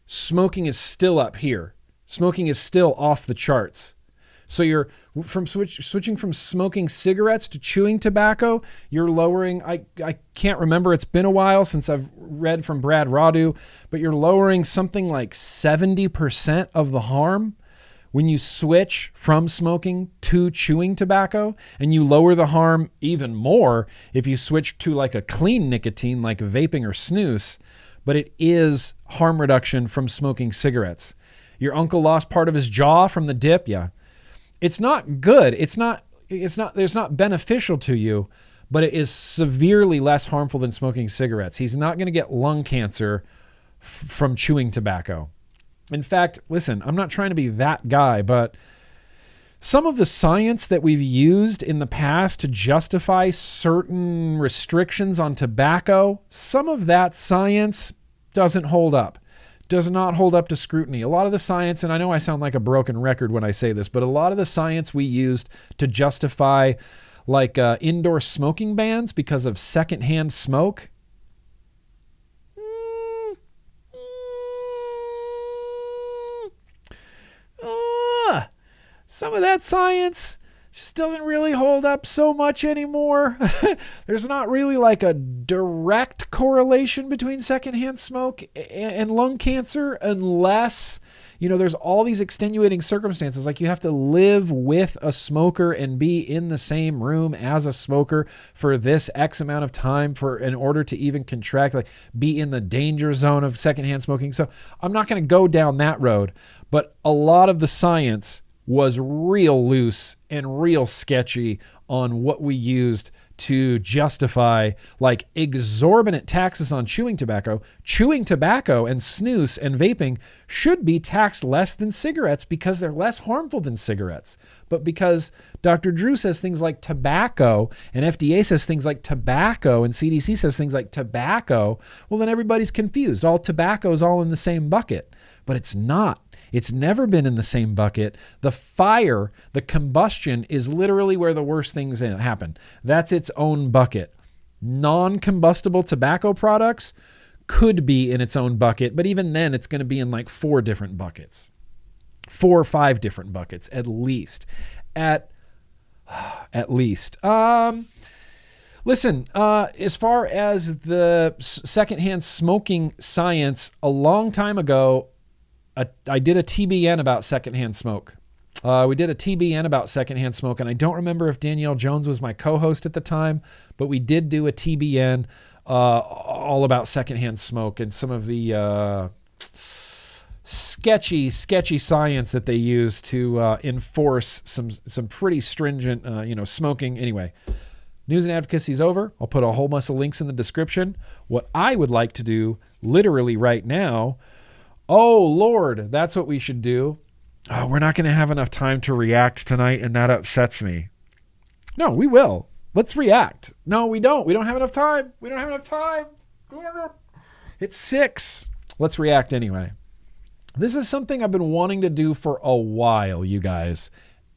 smoking is still up here. Smoking is still off the charts. So you're switching from smoking cigarettes to chewing tobacco, you're lowering, I can't remember, it's been a while since I've read from Brad Radu, but you're lowering something like 70% of the harm when you switch from smoking to chewing tobacco, and you lower the harm even more if you switch to like a clean nicotine like vaping or snus, but it is harm reduction from smoking cigarettes. Your uncle lost part of his jaw from the dip, yeah. It's not good. It's not beneficial to you, but it is severely less harmful than smoking cigarettes. He's not going to get lung cancer from chewing tobacco. In fact, listen, I'm not trying to be that guy, but some of the science that we've used in the past to justify certain restrictions on tobacco, some of that science doesn't hold up. Does not hold up to scrutiny. A lot of the science, and I know I sound like a broken record when I say this, but a lot of the science we used to justify like indoor smoking bans because of secondhand smoke, some of that science just doesn't really hold up so much anymore. There's not really like a direct correlation between secondhand smoke and lung cancer unless You know, there's all these extenuating circumstances. Like you have to live with a smoker and be in the same room as a smoker for this X amount of time in order to even contract, like be in the danger zone of secondhand smoking. So I'm not going to go down that road, but a lot of the science was real loose and real sketchy on what we used to justify like exorbitant taxes on chewing tobacco. Chewing tobacco and snus and vaping should be taxed less than cigarettes because they're less harmful than cigarettes. But because Dr. Drew says things like tobacco and FDA says things like tobacco and CDC says things like tobacco, well, then everybody's confused. All tobacco is all in the same bucket, but it's not. It's never been in the same bucket. The fire, the combustion is literally where the worst things happen. That's its own bucket. Non-combustible tobacco products could be in its own bucket, but even then it's going to be in like 4 different buckets. 4 or 5 different buckets at least. At least. Listen, as far as the secondhand smoking science, a long time ago, I did a TBN about secondhand smoke. We did a TBN about secondhand smoke, and I don't remember if Danielle Jones was my co-host at the time, but we did do a TBN all about secondhand smoke and some of the sketchy science that they use to enforce some pretty stringent, smoking. Anyway, news and advocacy is over. I'll put a whole bunch of links in the description. What I would like to do literally right now, oh, Lord, that's what we should do. Oh, we're not going to have enough time to react tonight, and that upsets me. No, we will. Let's react. No, we don't. We don't have enough time. We don't have enough time. It's 6. Let's react anyway. This is something I've been wanting to do for a while, you guys.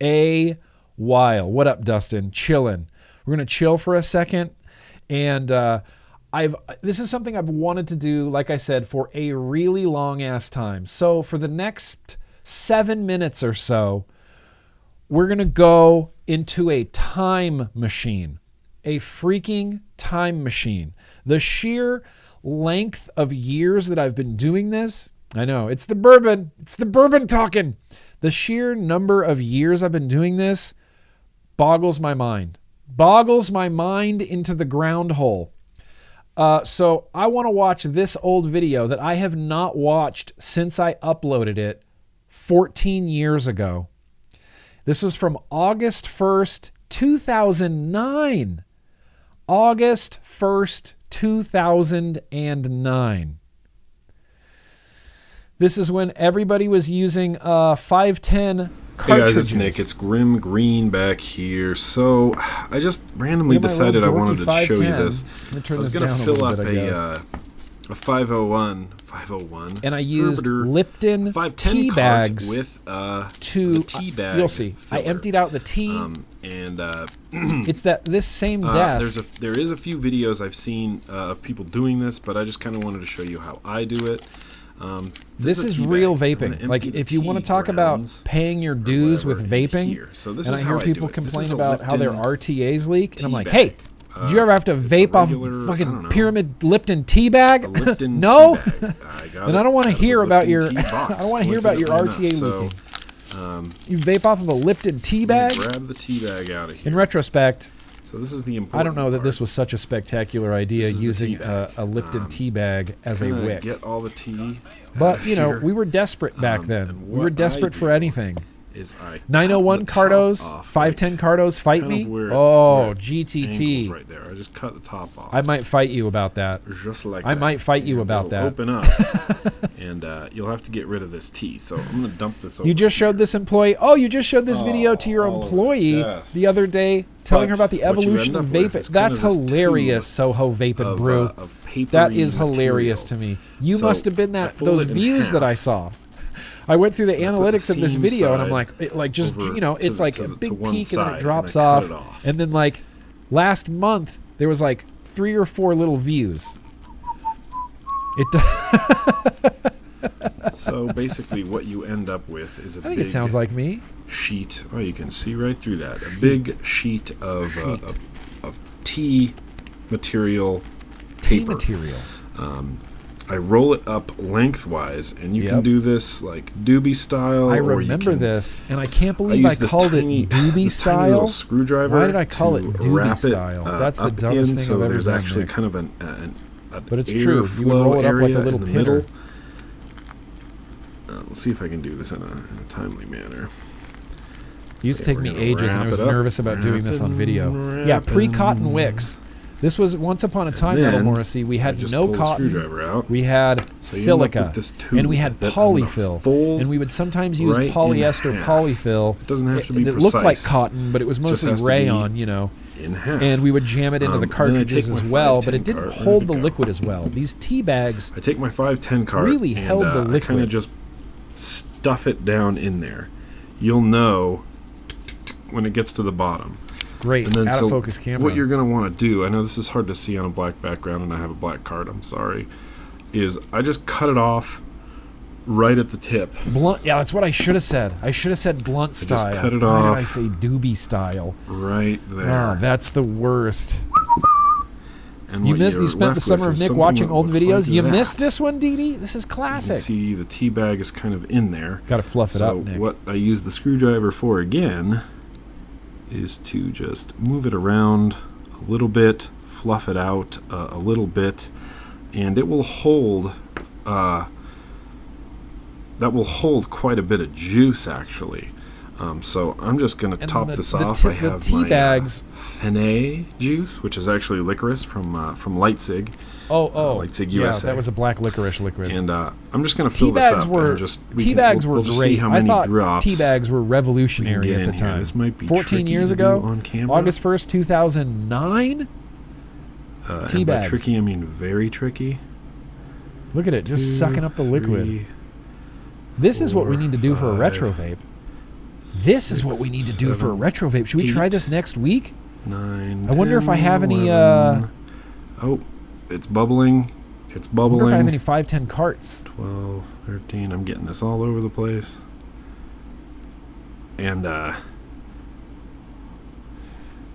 A while. What up, Dustin? Chilling. We're going to chill for a second, and this is something I've wanted to do, like I said, for a really long ass time. So for the next 7 minutes or so, we're going to go into a time machine, a freaking time machine. The sheer length of years that I've been doing this, I know, it's the bourbon talking. The sheer number of years I've been doing this boggles my mind into the ground hole. So I want to watch this old video that I have not watched since I uploaded it 14 years ago. This was from August 1st, 2009. August 1st, 2009. This is when everybody was using 510 cartridges. Hey guys, it's Nick. It's GrimmGreen back here. So I just randomly decided I wanted to show you this. I was going to fill up a 501, and I used Lipton 510 tea bags with the Teabag. You'll see. Filler. I emptied out the tea. It's this same desk. There is a few videos I've seen of people doing this, but I just kind of wanted to show you how I do it. This is real vaping. Like, if you want to talk about paying your dues with vaping, so this and is I hear how people do it. complain about how their RTAs leak, and I'm like, hey, did you ever have to vape off fucking Pyramid Lipton tea bag? No. And I don't want to hear about your. I don't want to hear about your RTA leaking. You vape off of a Lipton tea bag? Grab the tea bag out of here. In retrospect, so this is the important I don't know that part. this was such a spectacular idea, using a Lipton tea bag as a wick. Get all the tea. But you know, we were desperate back then. We were desperate for anything. Is 901 Cardos, 510 Cardos, fight me. Oh, GTT. Right there. I just cut the top off. I might fight you about that. Just like I might fight you about that. Open up, and you'll have to get rid of this tea. So I'm gonna dump this over. You just showed this employee. Oh, you just showed this video to your employee the other day, telling her about the evolution of vaping. That's hilarious, Soho Vaping Brew. That is hilarious to me. You must have been those views that I saw. I went through the analytics of this video, and I'm like, it's like a big peak, and then it drops off. And then, like, last month, there was like 3 or 4 little views. So basically, what you end up with is a big. It sounds like me. Sheet. Oh, you can see right through that. A big sheet of tea material paper. Tea material. I roll it up lengthwise, and you can do this like doobie style. I or you remember can, this, and I can't believe I use this called tiny, it doobie this tiny little style. screwdriver. Why did I call it to doobie wrap style? That's the up dumbest in, thing so I've ever there's done, actually Nick. kind of an But it's air true. You would roll it up like a area little in the pinner. middle. Let's see if I can do this in a timely manner. It used to take We're me gonna ages, and I wrap was it up, nervous about doing this on video. wrap Yeah, and pre-cotton wicks. This was once upon a time, Metal then Morrissey. We I had just no pull the cotton. screwdriver out. We had So you end up silica, with this tube and we had that I'm gonna polyfill, fold and we would sometimes use right in polyester half. polyfill. It doesn't have to be It looked like precise. cotton, but it was Just mostly has to be rayon, you know. in half. And we would jam it into the then I cartridges take as my well, 510 but it didn't cart. Where hold did the it go? liquid as well. These tea bags I take my 510 cart really and, held the I kind liquid. of just stuff it down in there. You'll know when it gets to the bottom. Great, And then out so of focus camera. what you're going to want to do, I know this is hard to see on a black background and I have a black card, I'm sorry, is I just cut it off right at the tip. Blunt, yeah, that's what I should have said. I should have said blunt just style. cut it Why off. did I say doobie style? Right there. Oh, that's the worst. And You what missed. you're You spent the left summer with of is Nick something watching that old looks videos. like You that. missed this one, Dee Dee. This is You can classic. see the tea bag is kind of in there. Got to fluff it So up, Nick. what I use the screwdriver for again is to just move it around a little bit, fluff it out a little bit, and it will hold. That will hold quite a bit of juice, actually. So I'm just going to And top the- this the off. ti- I the have tea my bags- Fene juice, which is actually licorice from Lightsig. Like Sig yeah, USA. that was a black licorice liquid. And I'm just going to fill Tea this bags up were and just were just great. see how I many thought drops tea bags were we revolutionary can get at the in here. time. This might be 14 tricky years to do ago, on camera. August 1st, 2009. And tea by bags. tricky, I mean very tricky. Look at it, just 2, sucking up the liquid. 3, This is what we 4, need to do for a 5, retro vape. This is what we need to do for a 7, retro vape. Should we try 8, this next week? 9, I wonder if I 10, have any, 11. Oh, it's bubbling. It's I wonder if I have bubbling. any 510 carts. 12, 13. I'm getting this all over the place. And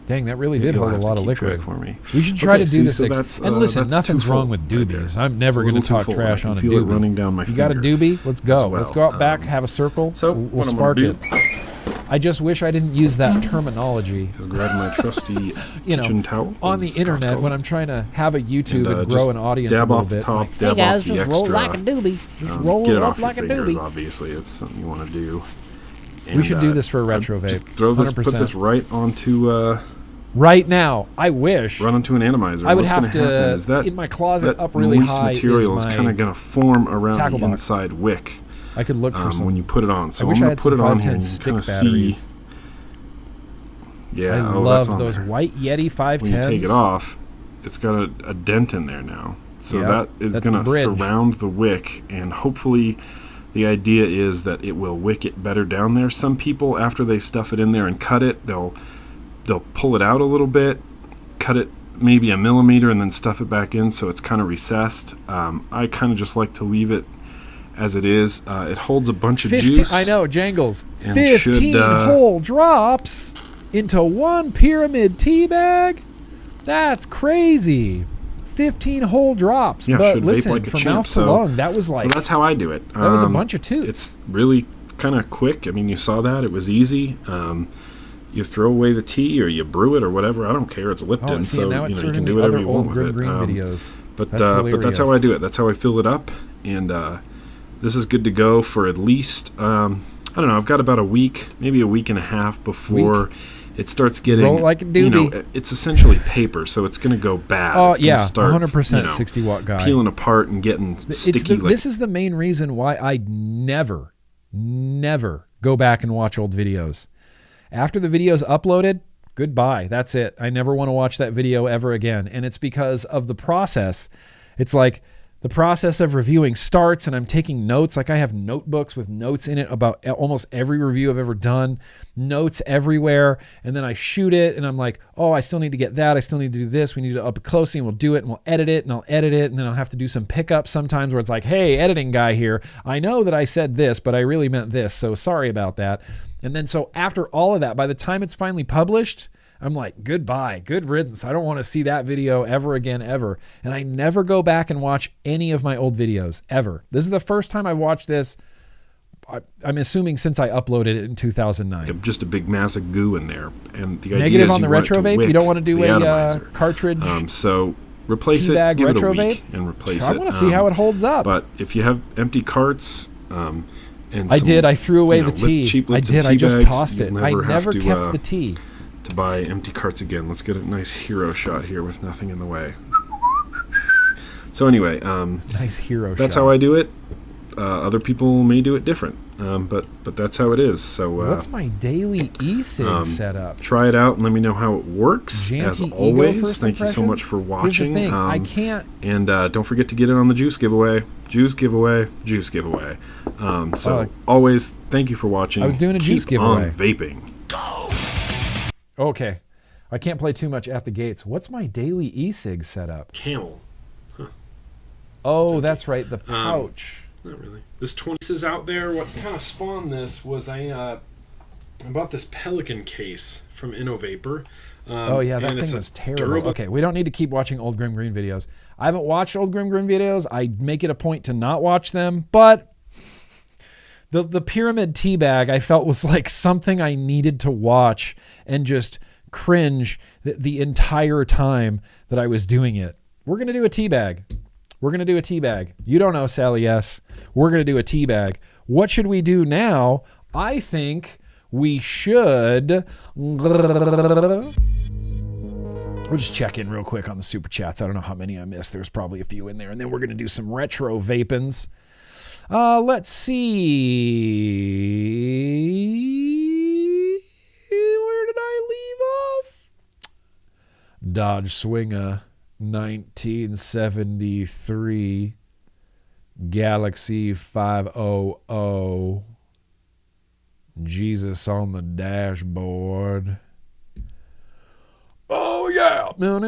Dang, that really did you'll hold a have to lot of keep track liquid. for me. We should try Okay, to do see, this. so Next. that's, And listen, that's nothing's wrong twofold with right doobies. there. I'm never It's a going to little talk twofold. trash I on can a feel it doobie. running down my You got a finger doobie? Let's go. as Let's go well. out back, have a circle. So we'll what I'm spark gonna it. do I just wish I didn't use that terminology. is grab my trusty You know, kitchen towel. on as the it's internet called. when I'm trying to have a YouTube and grow just an audience dab a little off the bit. top, Like, dab hey guys, off the just roll extra. like a doobie. Just roll get it it up off like a your fingers, doobie. obviously. It's something you want to do. We And, should do this for a retro just vape. throw this, 100%. put this right onto, Right now, I wish right onto an atomizer. I would What's have gonna to, happen is that in my closet that up really moist high material is is my kind of going to form around tackle the box. inside wick I could look for some. when you put it on. So I wish I'm I going had to put some it on 510 here and you stick kind of see. batteries. Yeah, I that's love on those there. white Yeti 510s. When you take it off, it's got a dent in there now. So Yep, that is that's going the to bridge. surround the wick, and hopefully the idea is that it will wick it better down there. Some people, after they stuff it in there and cut it, they'll pull it out a little bit, cut it maybe a millimeter, and then stuff it back in so it's kind of recessed. I kind of just like to leave it as it is. It holds a bunch of 15, juice. I know, Jangles. And 15 should, whole drops into one pyramid tea bag? That's crazy. 15 whole drops. Yeah, but should vape listen, like a from champ. mouth to So- lung, that was like, So that's how I do it. that was a bunch of toots. It's really kind of quick. I mean, you saw that. It was easy. You throw away the tea or you brew it or whatever. I don't care. It's Lipton, oh, see, so now it's you can turning do the whatever other you want old with it. GrimmGreen videos. But That's that's how I hilarious. do it. That's how I fill it up. And this is good to go for at least, I don't know, I've got about a week, maybe a week and a half before it starts getting, Roll like a you know, doobie. it's essentially paper, so it's going to go bad. Oh, It's gonna yeah, start, 100% you know, 60 watt guy. peeling apart and getting sticky. This is the main reason why I never go back and watch old videos. After the video's uploaded, goodbye. That's it. I never want to watch that video ever again. And it's because of the process. It's like the process of reviewing starts and I'm taking notes. Like I have notebooks with notes in it about almost every review I've ever done, notes everywhere. And then I shoot it and I'm like, oh, I still need to get that. I still need to do this. We need to up it closely and we'll do it and we'll edit it and I'll edit it. And then I'll have to do some pickups sometimes where it's like, hey, editing guy here. I know that I said this, but I really meant this. So sorry about that. And then so after all of that, by the time it's finally published, I'm like, goodbye, good riddance. I don't want to see that video ever again, ever. And I never go back and watch any of my old videos, ever. This is the first time I've watched this, I'm assuming since I uploaded it in 2009. Just a big mass of goo in there. And the idea Negative is on the you want it retro to vape? wick You don't want to do the a atomizer. cartridge So replace it, Teabag give it a retro week, vape? and replace I it. want to see how it holds up. But if you have empty carts, and I some, did. I threw away the lip- tea. cheap I Lipton did. I just Teabags, tossed it. you'll I have never to, kept the tea. to buy empty carts again. Let's get a nice hero shot here with nothing in the way. So anyway, Nice hero shot. that's how I do it. Other people may do it different, but that's how it is. So What's my daily e-cig setup? try it out and let me know how it works. As Janty Ego always, first thank you so impressions? much for Here's the watching. thing. I can't. And don't forget to get in on the juice giveaway. Juice giveaway. Juice giveaway. Always, thank you for watching. I was doing a Keep juice giveaway. on vaping. Okay. I can't play too much at the gates. What's my daily e-cig setup? Camel. Oh, that's right. The pouch. Not really. This 20 is out there. What kind of spawned this was I bought this Pelican case from InnoVapor. Oh, yeah. That and it's thing a was terrible. durable- Okay. We don't need to keep watching old GrimmGreen videos. I haven't watched old GrimmGreen videos. I make it a point to not watch them. But the pyramid teabag I felt was like something I needed to watch and just cringe the entire time that I was doing it. We're going to do a teabag. We're going to do a teabag. You don't know, Sally S. We're going to do a teabag. What should we do now? I think we should... We'll just check in real quick on the super chats. I don't know how many I missed. There's probably a few in there. And then we're going to do some retro vapins. Let's see. Where did I leave off? Dodge Swinger 1973 Galaxy 500. Jesus on the dashboard. Oh yeah. No.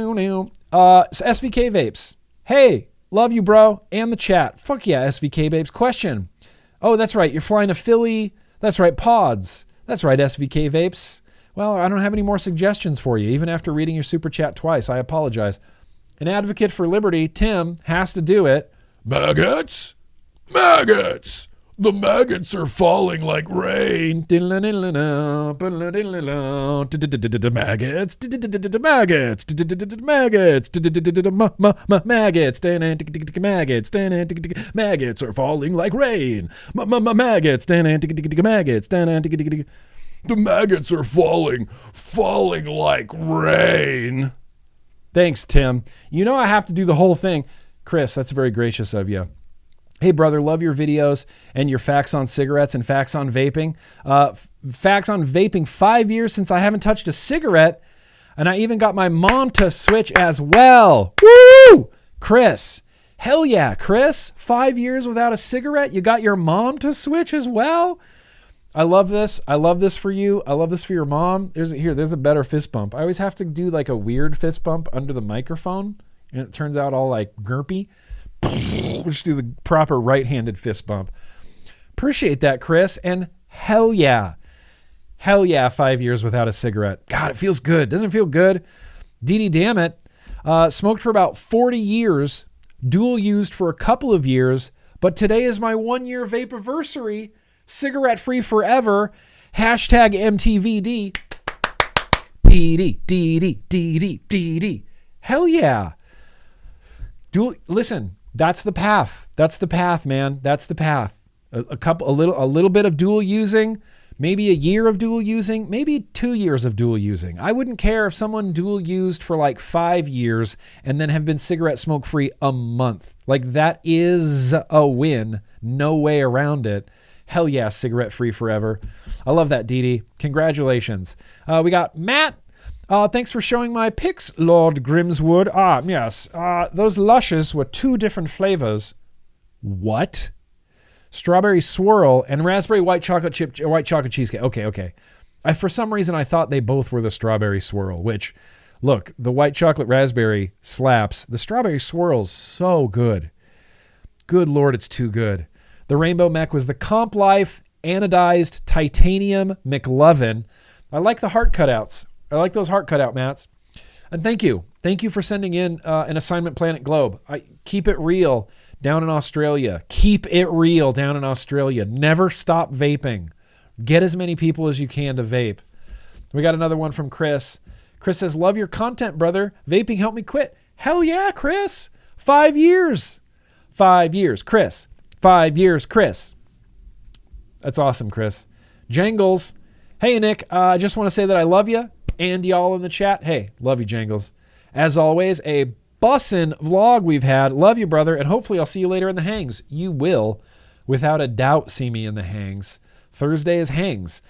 So SVK Vapes. Hey, love you, bro. And the chat. Fuck yeah, SVK Vapes. Question. Oh, that's right. You're flying to Philly. That's right. Pods. That's right, SVK Vapes. Well, I don't have any more suggestions for you. Even after reading your super chat twice, I apologize. An advocate for liberty, Tim, has to do it. Maggots. Maggots. The maggots are falling like rain. Maggots. Maggots. Maggots. Maggots. Maggots are falling like rain. Maggots. Maggots. The maggots are falling like rain. Thanks, Tim. You know I have to do the whole thing. Chris, that's very gracious of you. Hey, brother, love your videos and your facts on cigarettes and facts on vaping. Facts on vaping, 5 years since I haven't touched a cigarette, and I even got my mom to switch as well. Woo! Chris, hell yeah, Chris. 5 years without a cigarette? You got your mom to switch as well? I love this. I love this for you. I love this for your mom. There's a better fist bump. I always have to do like a weird fist bump under the microphone, and it turns out all like gurpy. We'll just do the proper right-handed fist bump. Appreciate that, Chris. And hell yeah. Hell yeah, 5 years without a cigarette. God, it feels good. Doesn't it feel good? Dee damn it. Smoked for about 40 years. Dual used for a couple of years. But today is my 1 year vape-iversary. Cigarette free forever. Hashtag MTVD. DD. Hell yeah. Listen, that's the path. That's the path, man. That's the path. A little bit of dual using, maybe a year of dual using, maybe 2 years of dual using. I wouldn't care if someone dual used for like 5 years and then have been cigarette smoke free a month. Like that is a win. No way around it. Hell yeah, cigarette free forever. I love that, Dee. Congratulations. We got Matt. Thanks for showing my pics, Lord Grimswood. Yes. Those lushes were 2 different flavors. What? Strawberry swirl and raspberry white chocolate cheesecake. Okay. For some reason, I thought they both were the strawberry swirl, which, look, the white chocolate raspberry slaps. The strawberry swirl's so good. Good Lord, it's too good. The rainbow mech was the Comp Life anodized titanium McLovin. I like the heart cutouts. I like those heart cutout mats. And thank you. Thank you for sending in an assignment Planet Globe. Keep it real down in Australia. Keep it real down in Australia. Never stop vaping. Get as many people as you can to vape. We got another one from Chris. Chris says, love your content, brother. Vaping helped me quit. Hell yeah, Chris. 5 years. 5 years, Chris. 5 years, Chris. That's awesome, Chris. Jangles. Hey, Nick. I just want to say that I love you and y'all in the chat. Hey, love you, Jangles. As always, a bussin' vlog we've had. Love you, brother. And hopefully I'll see you later in the hangs. You will, without a doubt, see me in the hangs. Thursday is hangs.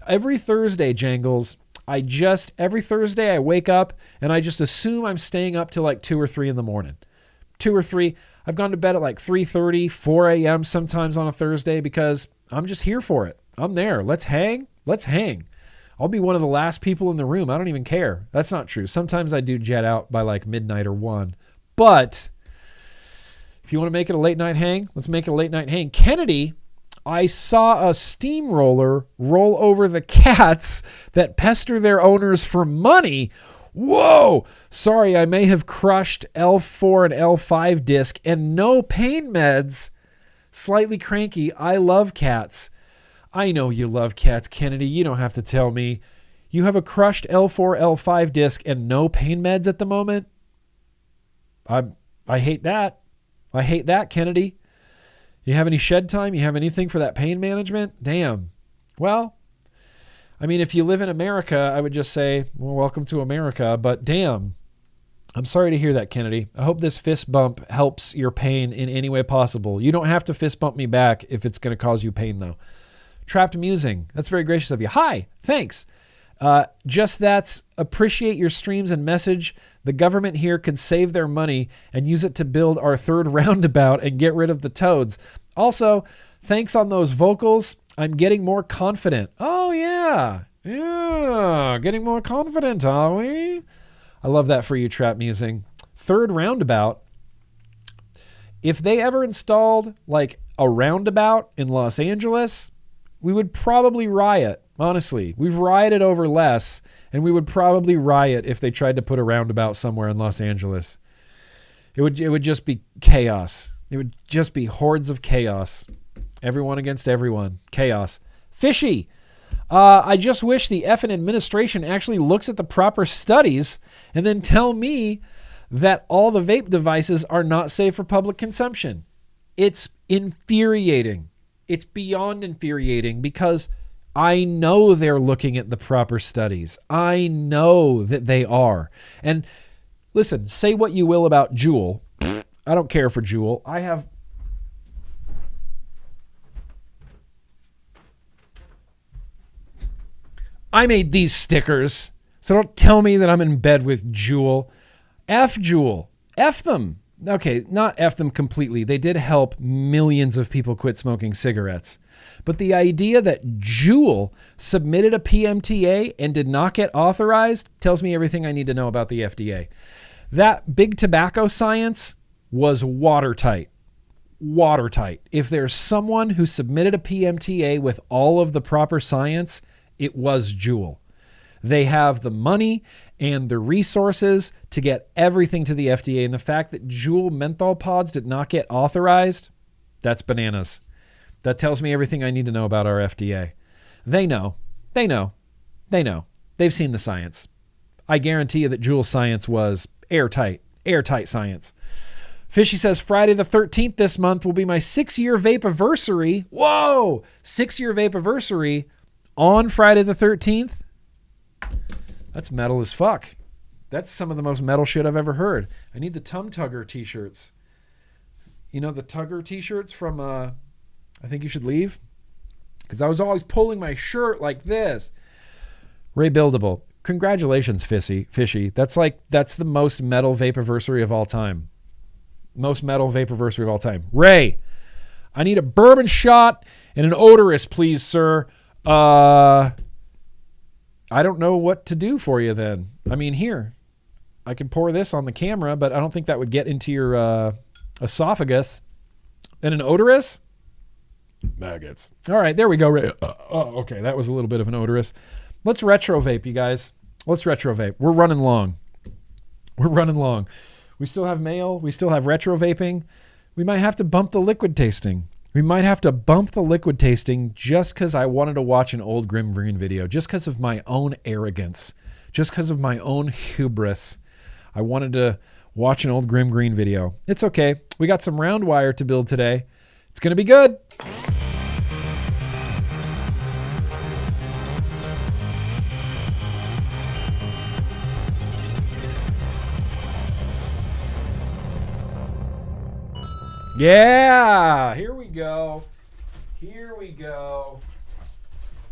Every Thursday, Jangles, every Thursday I wake up and I just assume I'm staying up till like 2 or 3 in the morning. 2 or 3. I've gone to bed at like 3:30, 4 a.m. sometimes on a Thursday because I'm just here for it. I'm there. Let's hang. Let's hang. I'll be one of the last people in the room. I don't even care. That's not true. Sometimes I do jet out by like midnight or 1. But if you want to make it a late night hang, let's make it a late night hang. Kennedy, I saw a steamroller roll over the cats that pester their owners for money. Whoa! Sorry, I may have crushed L4 and L5 disc and no pain meds. Slightly cranky. I love cats. I know you love cats, Kennedy. You don't have to tell me. You have a crushed L4, L5 disc and no pain meds at the moment? I hate that. I hate that, Kennedy. You have any shed time? You have anything for that pain management? Damn. Well, I mean, if you live in America, I would just say, well, welcome to America. But damn, I'm sorry to hear that, Kennedy. I hope this fist bump helps your pain in any way possible. You don't have to fist bump me back if it's going to cause you pain, though. Trapped Musing. That's very gracious of you. Hi. Thanks. Just that's appreciate your streams and message. The government here could save their money and use it to build our third roundabout and get rid of the toads. Also, thanks on those vocals. I'm getting more confident. Oh, yeah. Yeah. Getting more confident, are we? I love that for you, Trap Musing. Third roundabout. If they ever installed like a roundabout in Los Angeles, we would probably riot. Honestly, we've rioted over less, and we would probably riot if they tried to put a roundabout somewhere in Los Angeles. It would just be chaos. It would just be hordes of chaos. Everyone against everyone. Chaos. Fishy. I just wish the effing administration actually looks at the proper studies and then tell me that all the vape devices are not safe for public consumption. It's infuriating. It's beyond infuriating because I know they're looking at the proper studies. I know that they are. And listen, say what you will about Juul. I don't care for Juul. I made these stickers, so don't tell me that I'm in bed with Juul. F Juul. F them. Okay, not F them completely. They did help millions of people quit smoking cigarettes. But the idea that Juul submitted a PMTA and did not get authorized tells me everything I need to know about the FDA. That big tobacco science was watertight. Watertight. If there's someone who submitted a PMTA with all of the proper science, it was Juul. They have the money and the resources to get everything to the FDA. And the fact that Juul menthol pods did not get authorized, that's bananas. That tells me everything I need to know about our FDA. They know. They know. They know. They've seen the science. I guarantee you that Juul science was airtight. Airtight science. Fishy says, Friday the 13th this month will be my 6-year vape-iversary. Whoa! 6-year vape-iversary on Friday the 13th? That's metal as fuck. That's some of the most metal shit I've ever heard. I need the Tum Tugger t-shirts. You know the Tugger t-shirts from I Think You Should Leave? Because I was always pulling my shirt like this. Ray Buildable. Congratulations, Fishy. That's the most metal vape-iversary of all time. Most metal vape-iversary of all time. Ray, I need a bourbon shot and an odorous, please, sir. I don't know what to do for you then. I mean, here, I can pour this on the camera, but I don't think that would get into your esophagus. And an odorous? Maggots. All right, there we go. Oh, okay, that was a little bit of an odorous. Let's retro vape, you guys. Let's retro vape. We're running long. We still have mail. We still have retro vaping. We might have to bump the liquid tasting. Just because I wanted to watch an old GrimmGreen video, just because of my own arrogance, just because of my own hubris. I wanted to watch an old GrimmGreen video. It's okay. We got some round wire to build today. It's going to be good. Yeah, here we go.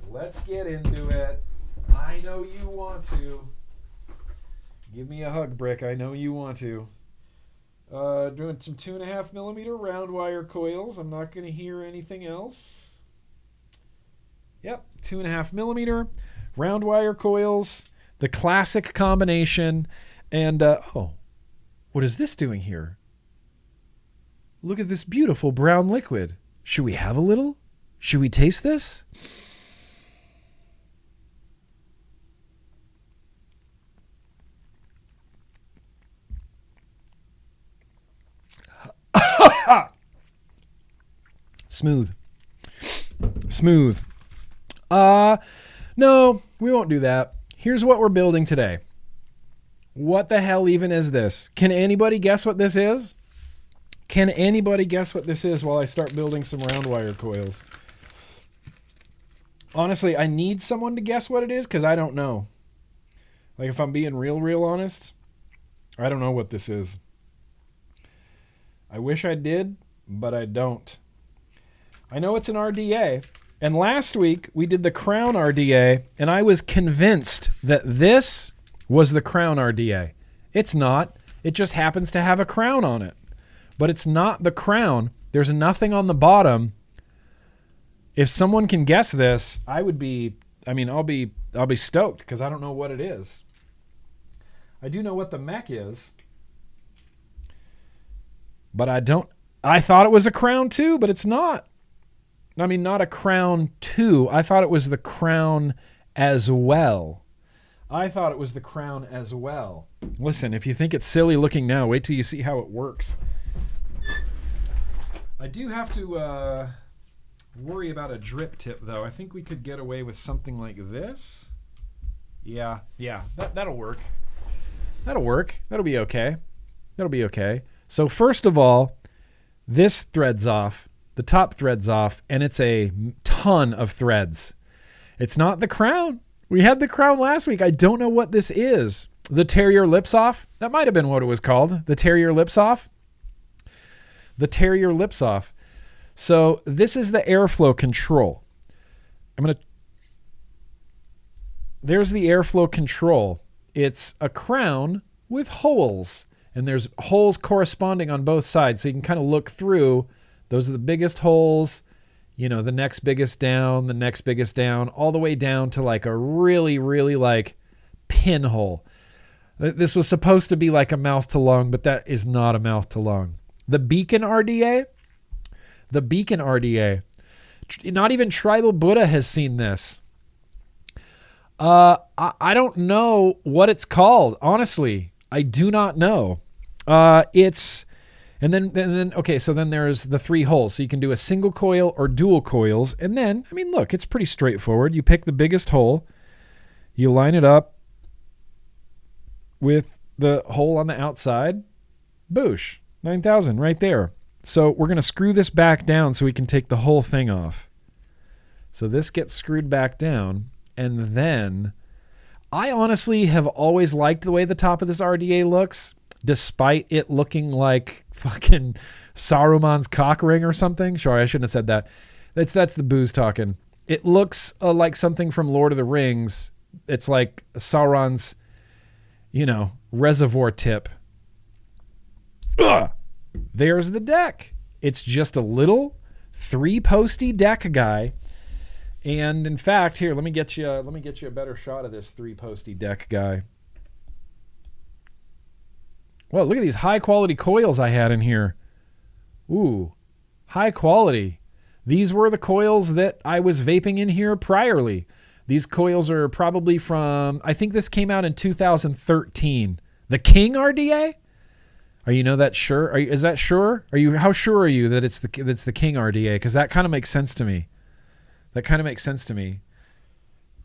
Let's get into it. I know you want to. Give me a hug, Brick. I know you want to. Doing some 2.5 millimeter round wire coils. I'm not going to hear anything else. Yep, 2.5 millimeter round wire coils. The classic combination. And, what is this doing here? Look at this beautiful brown liquid. Should we have a little? Should we taste this? Smooth. No, we won't do that. Here's what we're building today. What the hell even is this? Can anybody guess what this is? Can anybody guess what this is while I start building some round wire coils? Honestly, I need someone to guess what it is because I don't know. Like, if I'm being real honest, I don't know what this is. I wish I did, but I don't. I know it's an RDA. And last week, we did the Crown RDA, and I was convinced that this was the Crown RDA. It's not. It just happens to have a crown on it. But it's not the crown. There's nothing on the bottom. If someone can guess this, I'll be stoked because I don't know what it is. I do know what the mech is. But I thought it was a Crown 2, but it's not. I mean, not a Crown 2. I thought it was the Crown as well. Listen, if you think it's silly looking now, wait till you see how it works. I do have to worry about a drip tip, though. I think we could get away with something like this. Yeah, that'll work. That'll be okay. So first of all, this threads off. The top threads off, and it's a ton of threads. It's not the Crown. We had the Crown last week. I don't know what this is. The Terrier lips off? That might have been what it was called. The Terrier lips off? So this is the airflow control. There's the airflow control. It's a crown with holes, and there's holes corresponding on both sides, so you can kind of look through. Those are the biggest holes, the next biggest down, all the way down to like a really, really like pinhole. This was supposed to be like a mouth to lung, but that is not a mouth to lung. The Beacon RDA, not even Tribal Buddha has seen this. I don't know what it's called. Honestly, I do not know. And then so then there's the 3 holes. So you can do a single coil or dual coils. And then, look, it's pretty straightforward. You pick the biggest hole. You line it up with the hole on the outside. Boosh, 9,000 right there. So we're going to screw this back down so we can take the whole thing off. So this gets screwed back down. And then I honestly have always liked the way the top of this RDA looks, despite it looking like fucking Saruman's cock ring or something. Sorry, I shouldn't have said that. That's the booze talking. It looks like something from Lord of the Rings. It's like Sauron's, reservoir tip. Ugh. There's the deck. It's just a little 3-posty deck guy. And in fact, here, let me get you a better shot of this 3-posty deck guy. Well, look at these high quality coils I had in here. Ooh, high quality. These were the coils that I was vaping in here priorly. These coils are probably from, I think this came out in 2013. The King RDA? Are you that sure? Is that sure? How sure are you that it's the King RDA? Because that kind of makes sense to me. I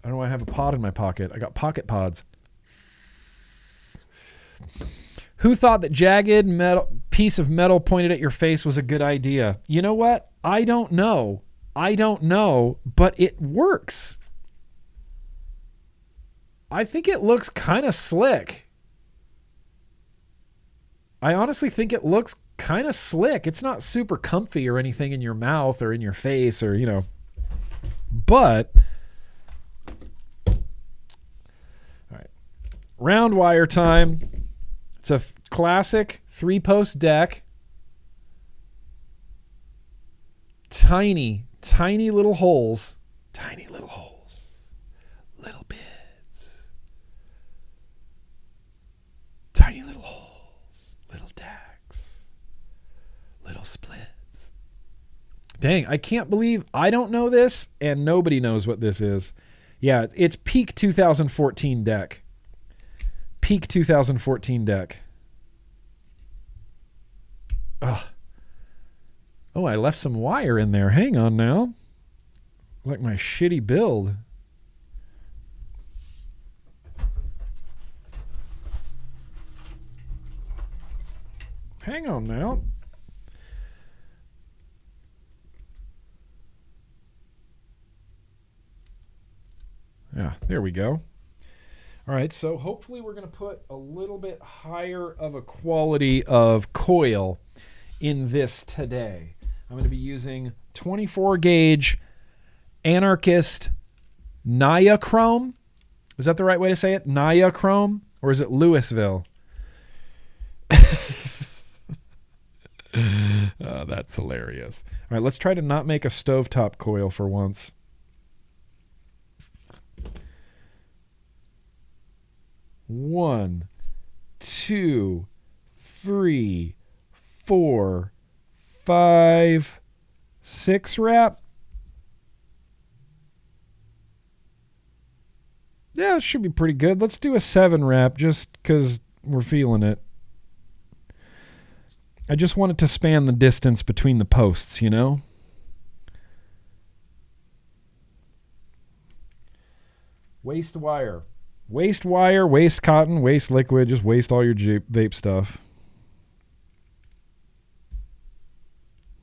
don't know why I have a pod in my pocket. I got pocket pods. Who thought that jagged piece of metal pointed at your face was a good idea? You know what? I don't know, but it works. I think it looks kind of slick. I honestly think it looks kind of slick. It's not super comfy or anything in your mouth or in your face or, but all right. Round wire time. It's a classic 3-post deck. Tiny little holes. Little bits. Tiny little holes. Little decks. Little splits. Dang, I can't believe I don't know this and nobody knows what this is. Yeah, it's peak 2014 deck. Peak 2014 deck. Ugh. Oh, I left some wire in there. Hang on now. It's like my shitty build. Hang on now. Yeah, there we go. All right, so hopefully we're going to put a little bit higher of a quality of coil in this today. I'm going to be using 24 gauge Anarchist Niachrome. Is that the right way to say it? Niachrome? Or is it Louisville? Oh, that's hilarious. All right, let's try to not make a stovetop coil for once. One, 2, 3, 4, 5, 6 wrap. Yeah, it should be pretty good. Let's do a 7 wrap just because we're feeling it. I just want it to span the distance between the posts, Waste wire. Waste wire, waste cotton, waste liquid. Just waste all your vape stuff.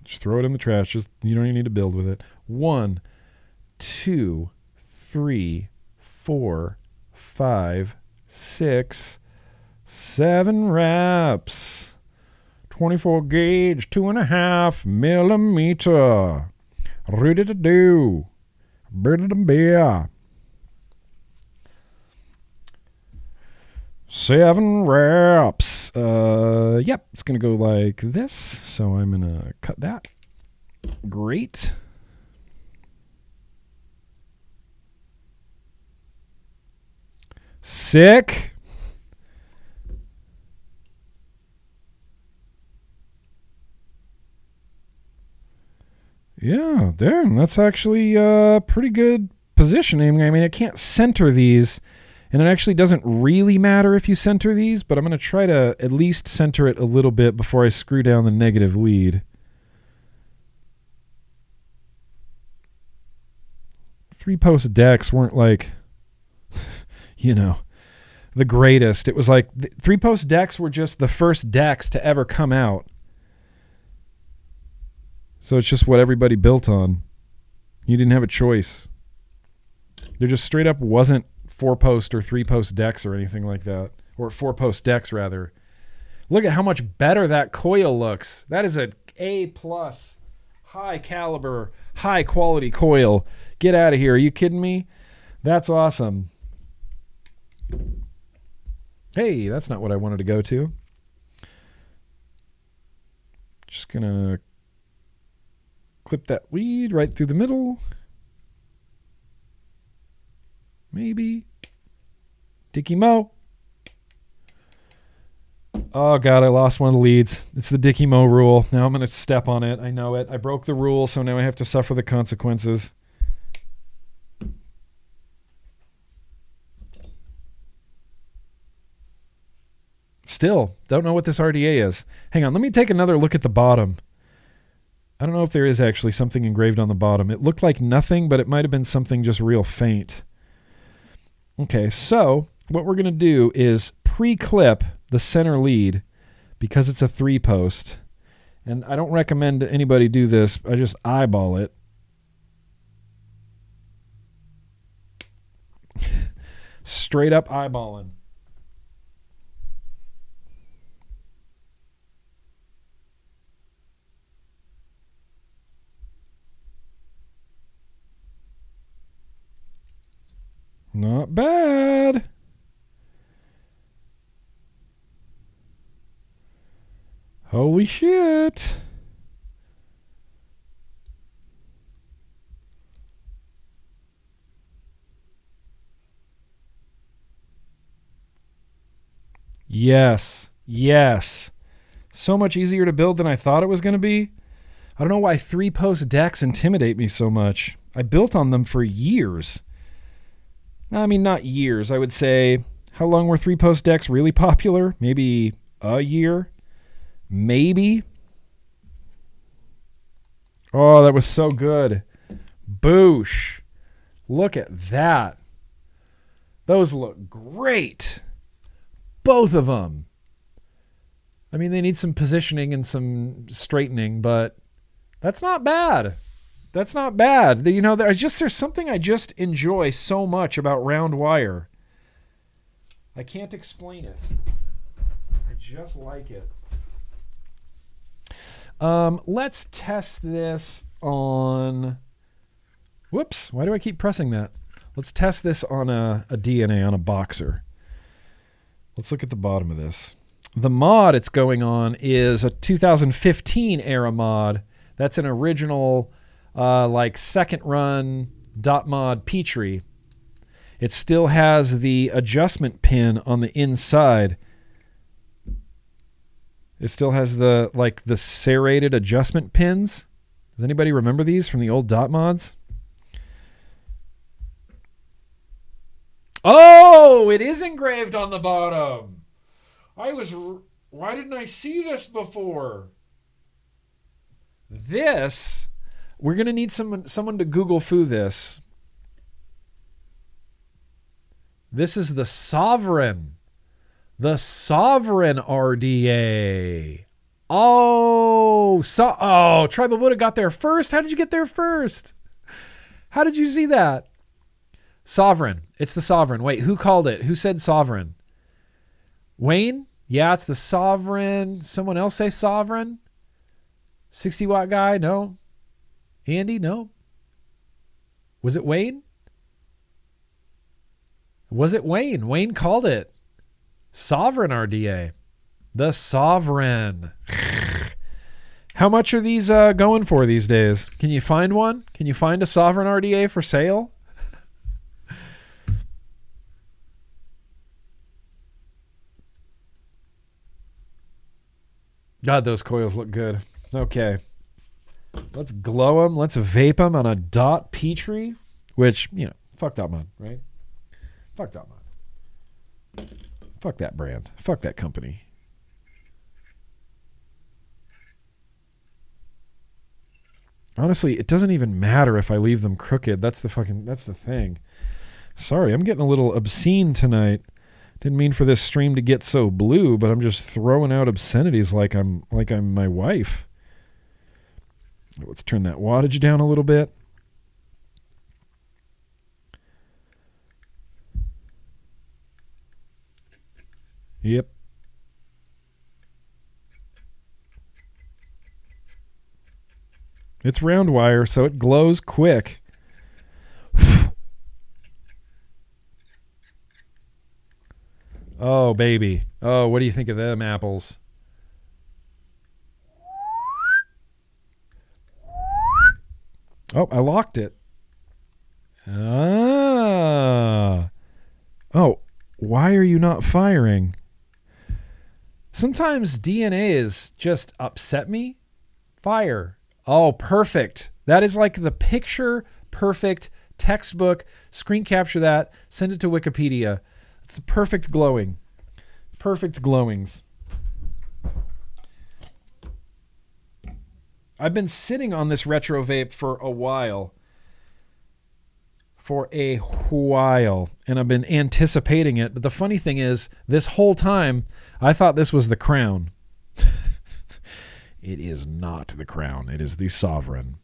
Just throw it in the trash. You don't even need to build with it. 1, 2, 3, 4, 5, 6, 7 wraps. 24 gauge, 2.5 millimeter. Ready to do. Ready to beer. 7 wraps. Yep, it's going to go like this. So I'm going to cut that. Great. Sick. Yeah, damn, that's actually pretty good positioning. I mean, I can't center these. And it actually doesn't really matter if you center these, but I'm going to try to at least center it a little bit before I screw down the negative lead. 3-post decks weren't like, the greatest. It was like 3-post decks were just the first decks to ever come out. So it's just what everybody built on. You didn't have a choice. There just straight up wasn't 4-post or 3-post decks or anything like that. Or 4-post decks, rather. Look at how much better that coil looks. That is a A+, high caliber, high quality coil. Get out of here. Are you kidding me? That's awesome. Hey, that's not what I wanted to go to. Just going to clip that lead right through the middle. Maybe. Dickie Mo. Oh, God, I lost one of the leads. It's the Dickie Mo rule. Now I'm going to step on it. I know it. I broke the rule, so now I have to suffer the consequences. Still, don't know what this RDA is. Hang on, let me take another look at the bottom. I don't know if there is actually something engraved on the bottom. It looked like nothing, but it might have been something just real faint. Okay, so what we're going to do is pre-clip the center lead because it's a 3-post. And I don't recommend anybody do this. I just eyeball it. Straight up eyeballing. Not bad. Holy shit. Yes. Yes. So much easier to build than I thought it was going to be. I don't know why 3-post decks intimidate me so much. I built on them for years. I mean, not years. I would say, how long were 3-post decks really popular? Maybe a year? Maybe. Oh, that was so good. Boosh. Look at that. Those look great. Both of them. I mean, they need some positioning and some straightening, but that's not bad. That's not bad. You know, there's something I just enjoy so much about round wire. I can't explain it. I just like it. Let's test this on... Whoops, why do I keep pressing that? Let's test this on a DNA, on a boxer. Let's look at the bottom of this. The mod it's going on is a 2015 era mod. That's an original... like second run .mod Petrie. It still has the adjustment pin on the inside. It still has the serrated adjustment pins. Does anybody remember these from the old .mods? Oh, it is engraved on the bottom. Why didn't I see this before? This... We're going to need someone to Google foo this. This is the Sovereign. The Sovereign RDA. Oh, Tribal Buddha got there first. How did you get there first? How did you see that? Sovereign. It's the Sovereign. Wait, who called it? Who said Sovereign? Wayne? Yeah, it's the Sovereign. Someone else say Sovereign? 60 watt guy? No. Andy? No. Was it Wayne? Was it Wayne? Wayne called it. Sovereign RDA. The Sovereign. How much are these going for these days? Can you find one? Can you find a Sovereign RDA for sale? God, those coils look good. Okay. Let's glow them. Let's vape them on a Petrie, which, you know, fuck .mod, right? Fuck .mod. Fuck that brand. Fuck that company. Honestly, it doesn't even matter if I leave them crooked. That's the thing. Sorry, I'm getting a little obscene tonight. Didn't mean for this stream to get so blue, but I'm just throwing out obscenities like I'm my wife. Let's turn that wattage down a little bit. Yep. It's round wire, so it glows quick. Oh, baby. Oh, what do you think of them apples? Oh, I locked it. Ah. Oh, why are you not firing? Sometimes DNAs just upset me. Fire. Oh, perfect. That is like the picture perfect textbook. Screen capture that. Send it to Wikipedia. It's the perfect glowing. Perfect glowings. I've been sitting on this retro vape for a while. And I've been anticipating it. But the funny thing is, this whole time, I thought this was the Crown. It is not the Crown. It is the Sovereign.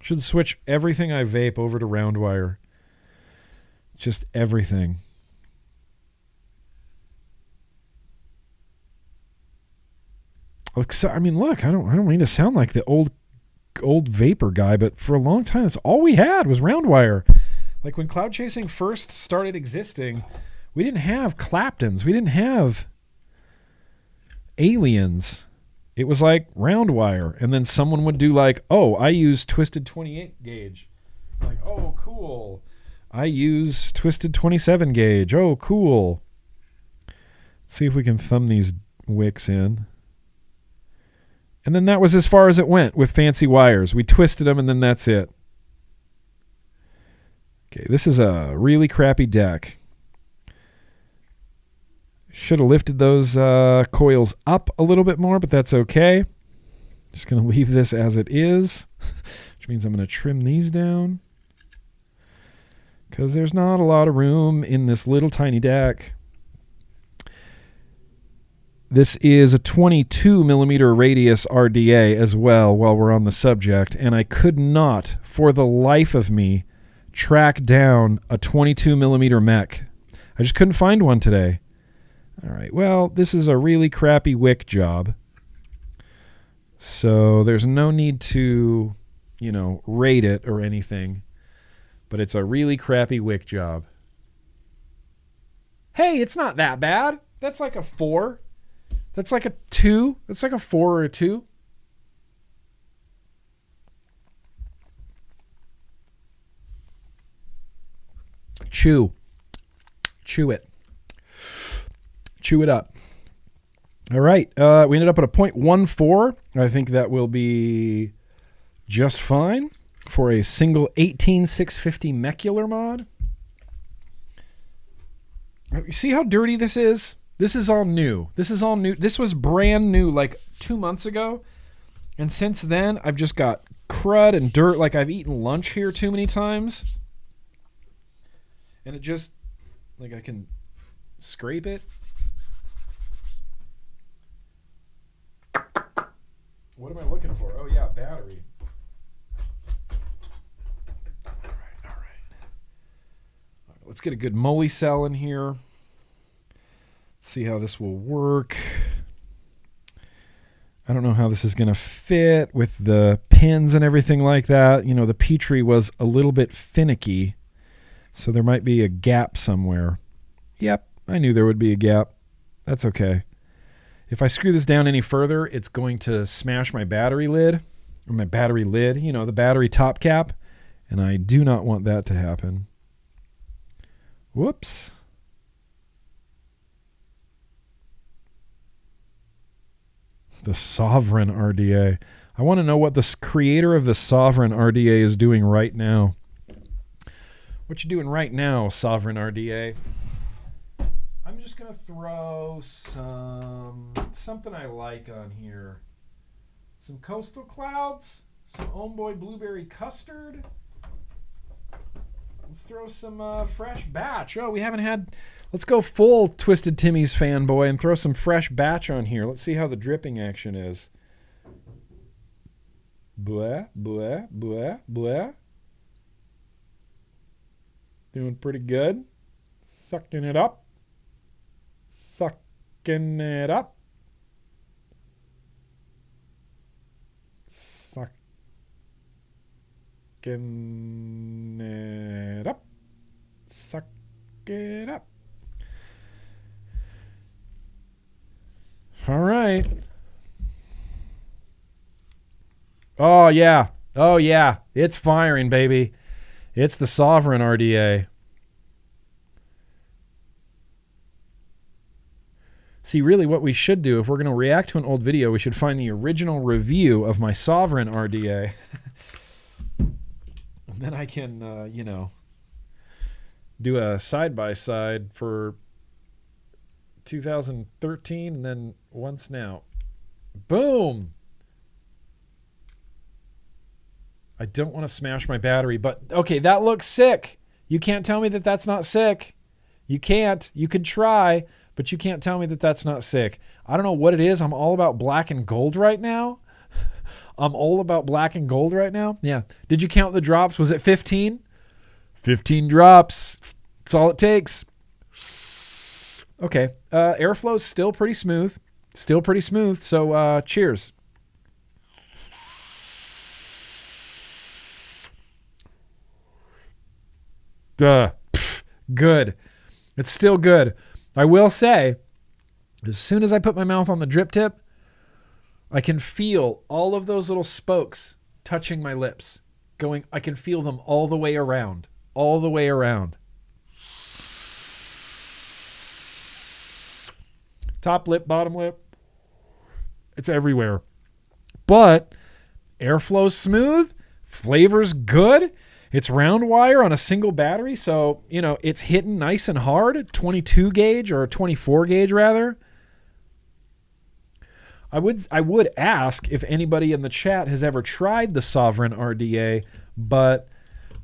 Should switch everything I vape over to Roundwire. Just everything. I mean, look, I don't mean to sound like the old vapor guy, but for a long time, that's all we had was Roundwire. Like when cloud chasing first started existing, we didn't have Claptons. We didn't have Aliens. It was like Roundwire. And then someone would do like, oh, I use Twisted 28 gauge. Like, oh, cool. I use Twisted 27 gauge. Oh, cool. Let's see if we can thumb these wicks in. And then that was as far as it went with fancy wires. We twisted them and then that's it. Okay, this is a really crappy deck. Should have lifted those coils up a little bit more, but that's okay. Just going to leave this as it is, which means I'm going to trim these down because there's not a lot of room in this little tiny deck. This is a 22 millimeter radius RDA as well while we're on the subject, and I could not, for the life of me, track down a 22 millimeter mech. I just couldn't find one today. All right, well, this is a really crappy wick job, so there's no need to, rate it or anything, but it's a really crappy wick job. Hey, it's not that bad. That's like a 4. That's like a 2. That's like a 4 or a 2. Chew it. Chew it up. All right. We ended up at a 0.14. I think that will be just fine for a single 18650 Mecular mod. You see how dirty this is? This is all new. This is all new. This was brand new like 2 months ago. And since then, I've just got crud and dirt. Like I've eaten lunch here too many times. And it just, like I can scrape it. What am I looking for? Oh yeah, battery. All right. Let's get a good moly cell in here. See how this will work. I don't know how this is going to fit with the pins and everything like that. The Petri was a little bit finicky, so there might be a gap somewhere. Yep, I knew there would be a gap. That's okay. If I screw this down any further, it's going to smash my battery lid, or my battery lid, the battery top cap, and I do not want that to happen. Whoops. The Sovereign RDA. I want to know what the creator of the Sovereign RDA is doing right now. What you doing right now, Sovereign RDA? I'm just going to throw something I like on here. Some Coastal Clouds, some Homeboy Blueberry Custard. Let's throw some fresh batch. Oh, we haven't had... Let's go full Twisted Timmy's fanboy and throw some fresh batch on here. Let's see how the dripping action is. Blah, blah, blah, blah. Doing pretty good. Sucking it up. Sucking it up. Sucking it up. Suck it up. All right. Oh, yeah. Oh, yeah. It's firing, baby. It's the Sovereign RDA. See, really what we should do, if we're going to react to an old video, we should find the original review of my Sovereign RDA. And then I can, do a side-by-side for 2013 and then once now. Boom! I don't want to smash my battery, but okay, that looks sick. You can't tell me that that's not sick. You can't. You could try, but you can't tell me that that's not sick. I don't know what it is. I'm all about black and gold right now. I'm all about black and gold right now. Yeah. Did you count the drops? Was it 15? 15 drops. That's all it takes. Okay. Airflow's still pretty smooth. Still pretty smooth. So cheers. Good. It's still good. I will say, as soon as I put my mouth on the drip tip, I can feel all of those little spokes touching my lips. I can feel them all the way around. All the way around. Top lip, bottom lip. It's everywhere. But airflow's smooth. Flavor's good. It's round wire on a single battery, so, you know, it's hitting nice and hard. 22 gauge or 24 gauge rather. I would ask if anybody in the chat has ever tried the Sovereign RDA, but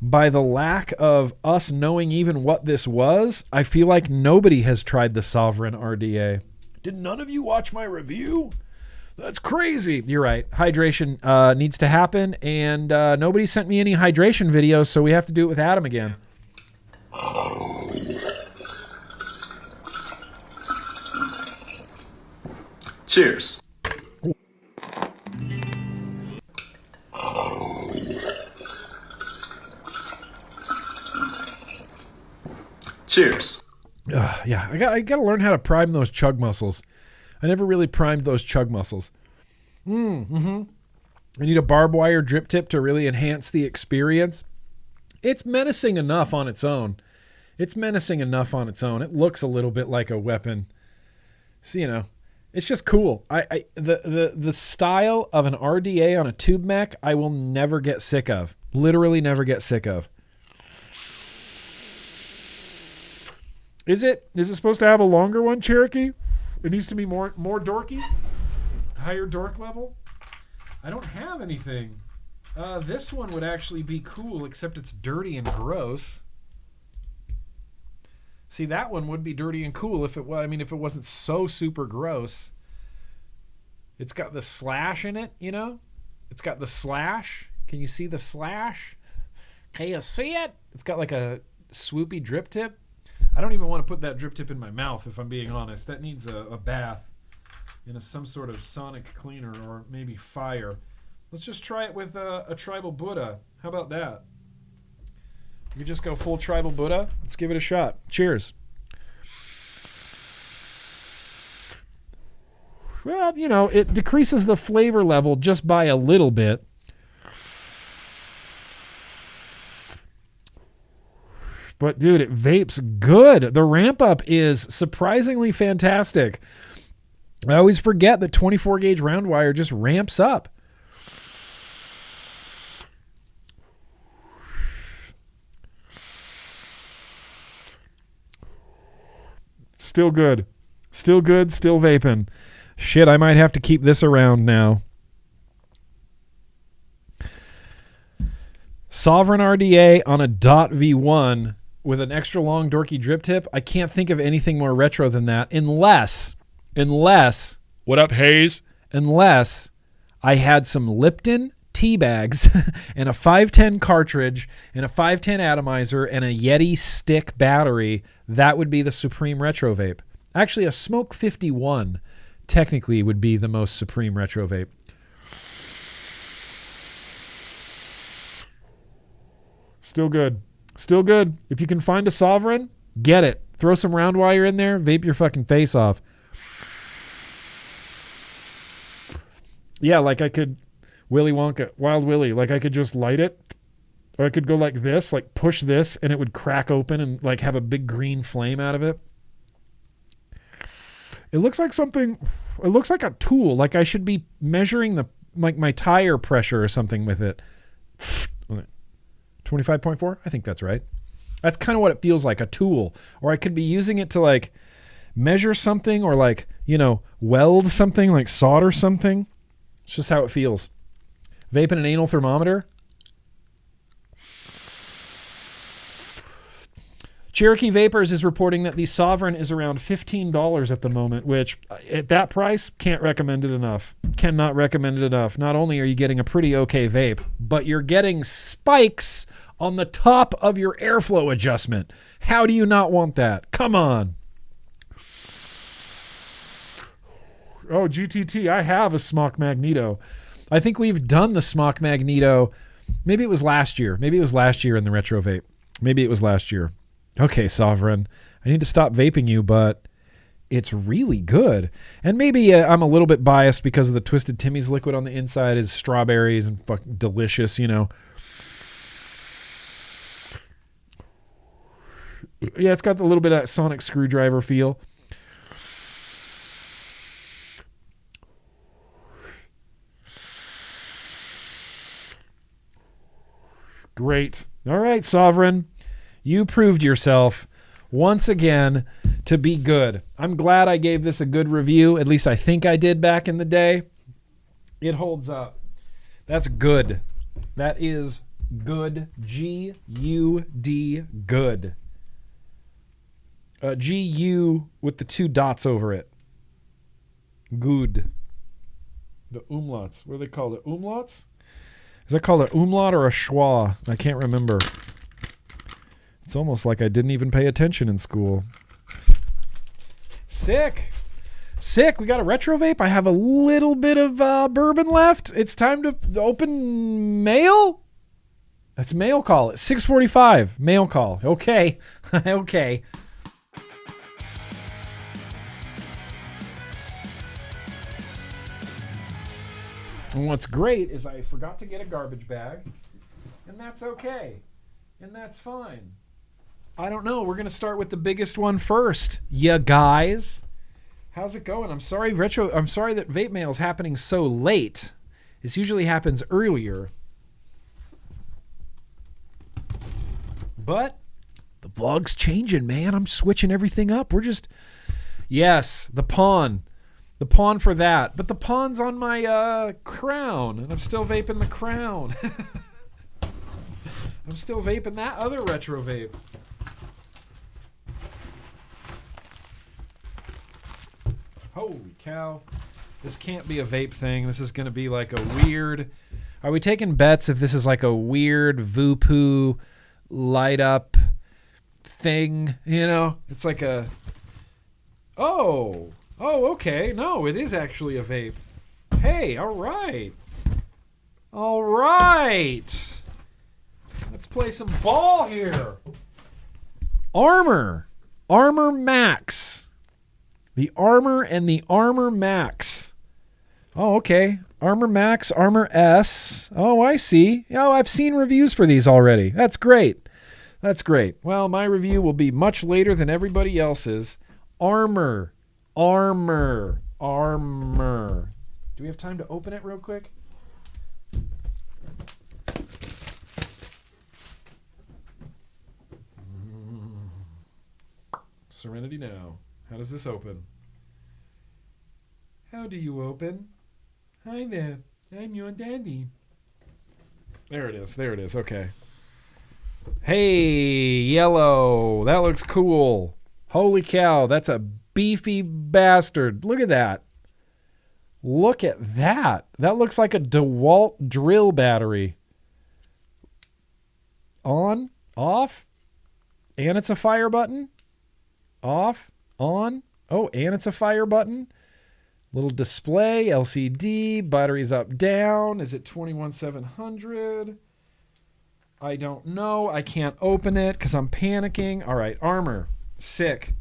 by the lack of us knowing even what this was, I feel like nobody has tried the Sovereign RDA. Did none of you watch my review? That's crazy. You're right. Hydration needs to happen, and nobody sent me any hydration videos, so we have to do it with Adam again. Cheers. Cheers. Yeah, I got to learn how to prime those chug muscles. I never really primed those chug muscles. I need a barbed wire drip tip to really enhance the experience. It's menacing enough on its own. It looks a little bit like a weapon. So, you know, it's just cool. The style of an RDA on a tube mech, I will never get sick of. Literally never get sick of. Is it supposed to have a longer one, Cherokee? It needs to be more dorky? Higher dork level? I don't have anything. This one would actually be cool, except it's dirty and gross. See, that one would be dirty and cool if it wasn't so super gross. It's got the slash in it, you know? It's got the slash. Can you see the slash? Can you see it? It's got like a swoopy drip tip. I don't even want to put that drip tip in my mouth, if I'm being honest. That needs a bath in some sort of sonic cleaner or maybe fire. Let's just try it with a tribal Buddha. How about that? You just go full tribal Buddha. Let's give it a shot. Cheers. Well, you know, it decreases the flavor level just by a little bit. But, dude, it vapes good. The ramp up is surprisingly fantastic. I always forget that 24 gauge round wire just ramps up. Still good. Still good, still vaping. Shit, I might have to keep this around now. Sovereign RDA on a .V1 with an extra long dorky drip tip. I can't think of anything more retro than that unless, what up, Hayes? Unless I had some Lipton Teabags and a 510 cartridge and a 510 atomizer and a Yeti stick battery. That would be the supreme retro vape. Actually, a Smoke 51 technically would be the most supreme retro vape. Still good. Still good. If you can find a Sovereign, get it. Throw some round wire in there, vape your fucking face off. Yeah, like I could Willy Wonka, Wild Willy, like I could just light it. Or I could go like this, like push this, and it would crack open and like have a big green flame out of it. It looks like something, it looks like a tool. Like I should be measuring my tire pressure or something with it. 25.4? I think that's right. That's kind of what it feels like, a tool. Or I could be using it to like measure something or like, weld something, like solder something. It's just how it feels. Vaping an anal thermometer. Cherokee Vapors is reporting that the Sovereign is around $15 at the moment, which at that price, can't recommend it enough. Cannot recommend it enough. Not only are you getting a pretty okay vape, but you're getting spikes on the top of your airflow adjustment. How do you not want that? Come on. Oh, GTT, I have a Smock Magneto. I think we've done the Smock Magneto. Maybe it was last year. Maybe it was last year in the Retro Vape. Maybe it was last year. Okay, Sovereign, I need to stop vaping you, but it's really good. And maybe I'm a little bit biased because of the Twisted Timmy's liquid on the inside is strawberries and fucking delicious, Yeah, it's got a little bit of that sonic screwdriver feel. Great. All right, Sovereign. You proved yourself once again to be good. I'm glad I gave this a good review. At least I think I did back in the day. It holds up. That's good. That is good. G-U-D, good. G-U with the 2 dots over it. Good. The umlauts. What are they called? The umlauts? Is that called an umlaut or a schwa? I can't remember. It's almost like I didn't even pay attention in school. Sick. We got a retro vape. I have a little bit of bourbon left. It's time to open mail. That's mail call. It's 6:45. Mail call. Okay. Okay. And what's great is I forgot to get a garbage bag. And that's okay. And that's fine. I don't know. We're going to start with the biggest one first. Ya guys. How's it going? I'm sorry that Vape Mail is happening so late. This usually happens earlier. But the vlog's changing, man. I'm switching everything up. Yes, the pawn. The pawn for that. But the pawn's on my crown. And I'm still vaping the crown. I'm still vaping that other retro vape. Holy cow. This can't be a vape thing. This is going to be like a weird... Are we taking bets if this is like a weird Voopoo light up thing? It's like a... Oh, okay. No, it is actually a vape. Hey, all right. All right. Let's play some ball here. Armor Max. The Armor and the Armor Max. Oh, okay. Armor Max, Armor S. Oh, I see. Oh, I've seen reviews for these already. That's great. Well, my review will be much later than everybody else's. Armor. Do we have time to open it real quick? Serenity now. How does this open? How do you open? Hi there. I'm your daddy. There it is. Okay. Hey, yellow. That looks cool. Holy cow. That's a beefy bastard. Look at that. That looks like a DeWalt drill battery. On, off, and it's a fire button. Off, on. Oh, and it's a fire button. Little display, LCD, batteries up, down. Is it 21700? I don't know. I can't open it because I'm panicking. All right, Armor. Sick.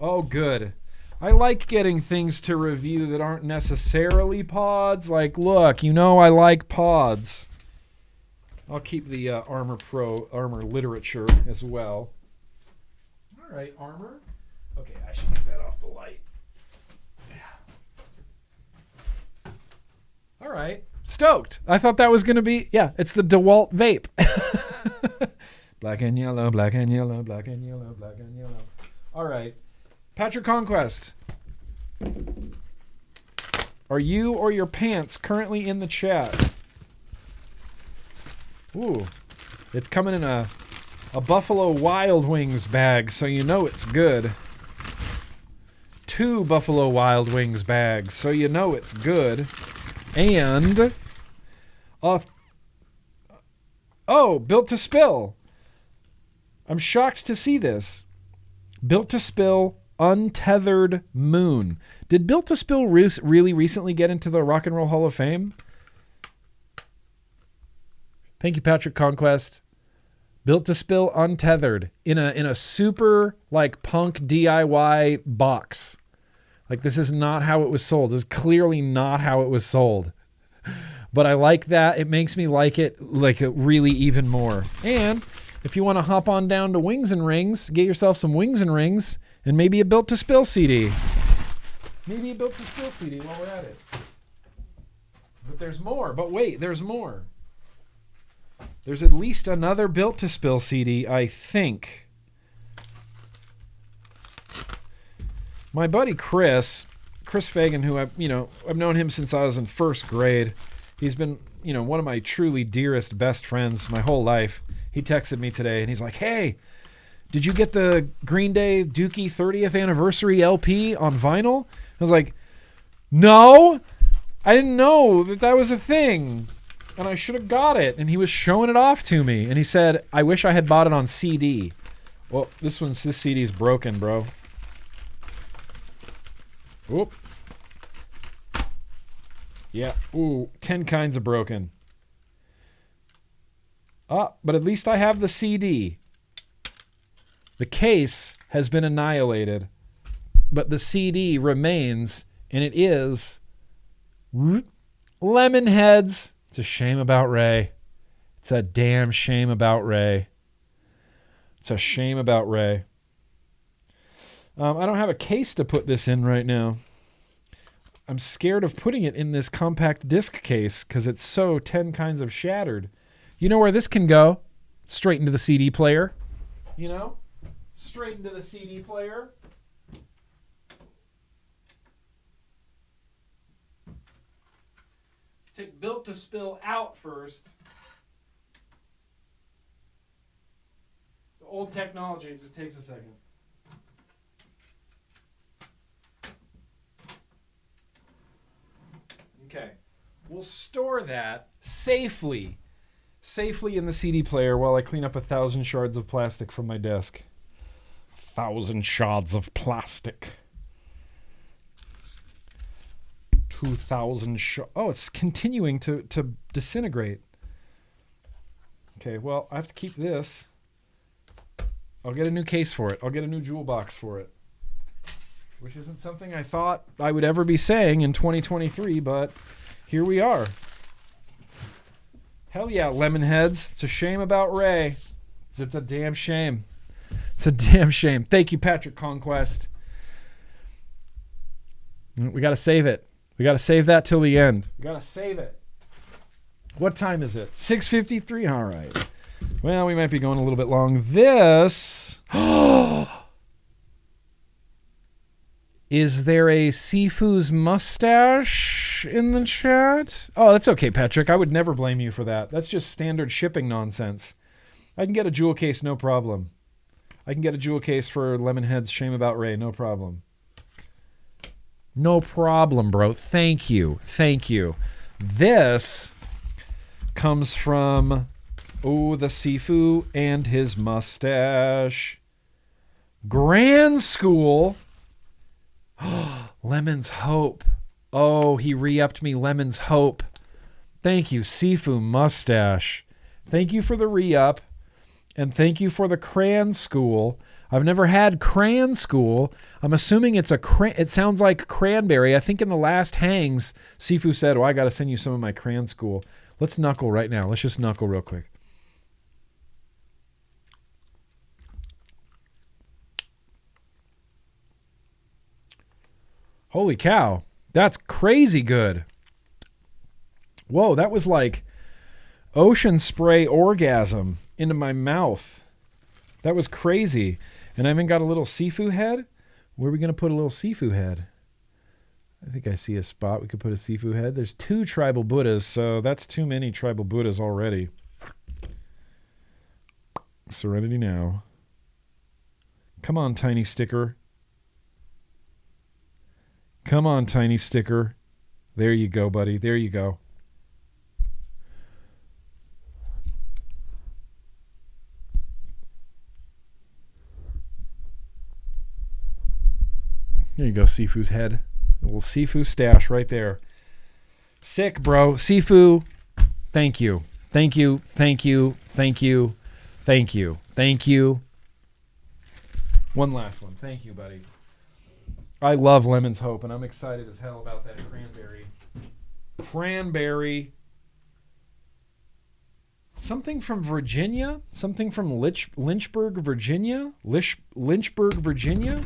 Oh, good. I like getting things to review that aren't necessarily pods. Like, look, I like pods. I'll keep the Armor literature as well. All right, Armor. Okay, I should get that off the light. Yeah. All right. Stoked. I thought that was going to be, it's the DeWalt vape. Black and yellow, black and yellow, black and yellow, black and yellow. All right. Patrick Conquest. Are you or your pants currently in the chat? Ooh. It's coming in a Buffalo Wild Wings bag, so you know it's good. 2 Buffalo Wild Wings bags, so you know it's good. And Built to Spill. I'm shocked to see this. Built to Spill Untethered Moon. Did Built to Spill really recently get into the Rock and Roll Hall of Fame? Thank you, Patrick Conquest. Built to Spill Untethered in a super like punk DIY box. Like, this is not how it was sold. This is clearly not how it was sold. But I like that. It makes me like it really even more. And if you want to hop on down to Wings and Rings, get yourself some Wings and Rings and maybe a Built to Spill CD. Maybe a Built to Spill CD while we're at it. But there's more. But wait, there's more. There's at least another Built to Spill CD, I think. My buddy Chris Fagan, who I've known him since I was in first grade. He's been, one of my truly dearest, best friends my whole life. He texted me today and he's like, "Hey, did you get the Green Day Dookie 30th anniversary LP on vinyl?" I was like, "No, I didn't know that was a thing. And I should have got it." And he was showing it off to me. And he said, "I wish I had bought it on CD." Well, this CD's broken, bro. Whoop. Yeah. Ooh, 10 kinds of broken. But at least I have the CD. The case has been annihilated, but the CD remains, and it is Lemonheads. It's a shame about Ray. It's a damn shame about Ray. It's a shame about Ray. I don't have a case to put this in right now. I'm scared of putting it in this compact disc case because it's so 10 kinds of shattered. You know where this can go? Straight into the CD player. Straight into the CD player. Take Built to Spill out first. The old technology, it just takes a second. Okay. We'll store that safely in the CD player while I clean up 1,000 shards of plastic from my desk. 1,000 shards of plastic. 2,000 shards. Oh, it's continuing to disintegrate. Okay, well, I have to keep this. I'll get a new case for it. I'll get a new jewel box for it. Which isn't something I thought I would ever be saying in 2023, but here we are. Hell yeah, Lemonheads. It's a shame about Ray. It's a damn shame. It's a damn shame. Thank you, Patrick Conquest. We got to save it. We got to save that till the end. We got to save it. What time is it? 6:53. All right. Well, we might be going a little bit long. This... Is there a Sifu's mustache in the chat? Oh, that's okay, Patrick. I would never blame you for that. That's just standard shipping nonsense. I can get a jewel case, no problem. I can get a jewel case for Lemonhead's Shame About Ray, no problem. No problem, bro. Thank you. Thank you. This comes from, the Sifu and his mustache. Grand School. Lemon's Hope. Oh, he re-upped me Lemon's Hope. Thank you, Sifu Mustache. Thank you for the re-up. And thank you for the Crayon School. I've never had Crayon School. I'm assuming it sounds like cranberry. I think in the last hangs, Sifu said, I got to send you some of my Crayon School. Let's knuckle right now. Let's just knuckle real quick. Holy cow. That's crazy good. Whoa, that was like ocean spray orgasm into my mouth. That was crazy. And I even got a little Sifu head. Where are we going to put a little Sifu head? I think I see a spot we could put a Sifu head. There's 2 tribal Buddhas, so that's too many tribal Buddhas already. Serenity now. Come on, tiny sticker. Come on, tiny sticker. There you go, buddy. There you go. There you go, Sifu's head. A little Sifu stash right there. Sick, bro. Sifu, thank you. Thank you. Thank you. Thank you. Thank you. Thank you. One last one. Thank you, buddy. I love Lemon's Hope, and I'm excited as hell about that cranberry. Cranberry. Something from Virginia? Something from Lynchburg, Virginia? Lynchburg, Virginia?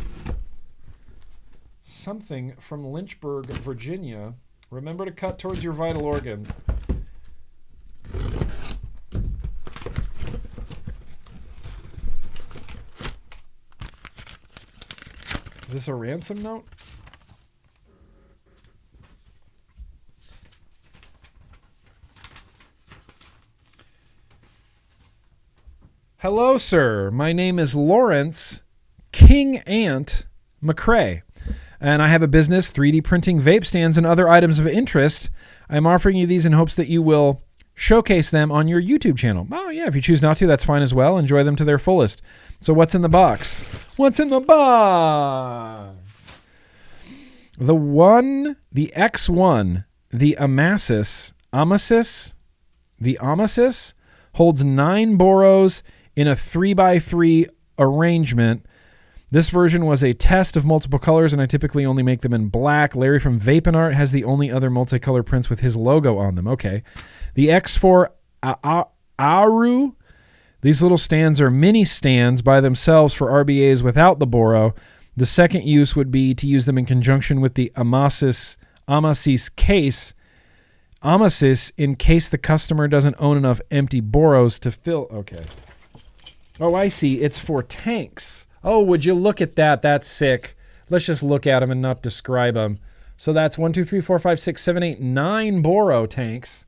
Something from Lynchburg, Virginia. Remember to cut towards your vital organs. Is this a ransom note? Hello, sir. My name is Lawrence King Ant McCrae, and I have a business 3D printing vape stands and other items of interest. I'm offering you these in hopes that you will showcase them on your YouTube channel. Oh, yeah, if you choose not to, that's fine as well. Enjoy them to their fullest. So what's in the box? What's in the box? The X1, the Amasis, holds 9 boros in a 3x3 arrangement. This version was a test of multiple colors, and I typically only make them in black. Larry from Vaping Art has the only other multicolor prints with his logo on them. Okay. The X4 Aru, these little stands are mini stands by themselves for RBAs without the boro. The second use would be to use them in conjunction with the Amasis case. Amasis, in case the customer doesn't own enough empty boros to fill. Okay. Oh, I see. It's for tanks. Oh, would you look at that? That's sick. Let's just look at them and not describe them. So that's 1, 2, 3, 4, 5, 6, 7, 8, 9 boro tanks.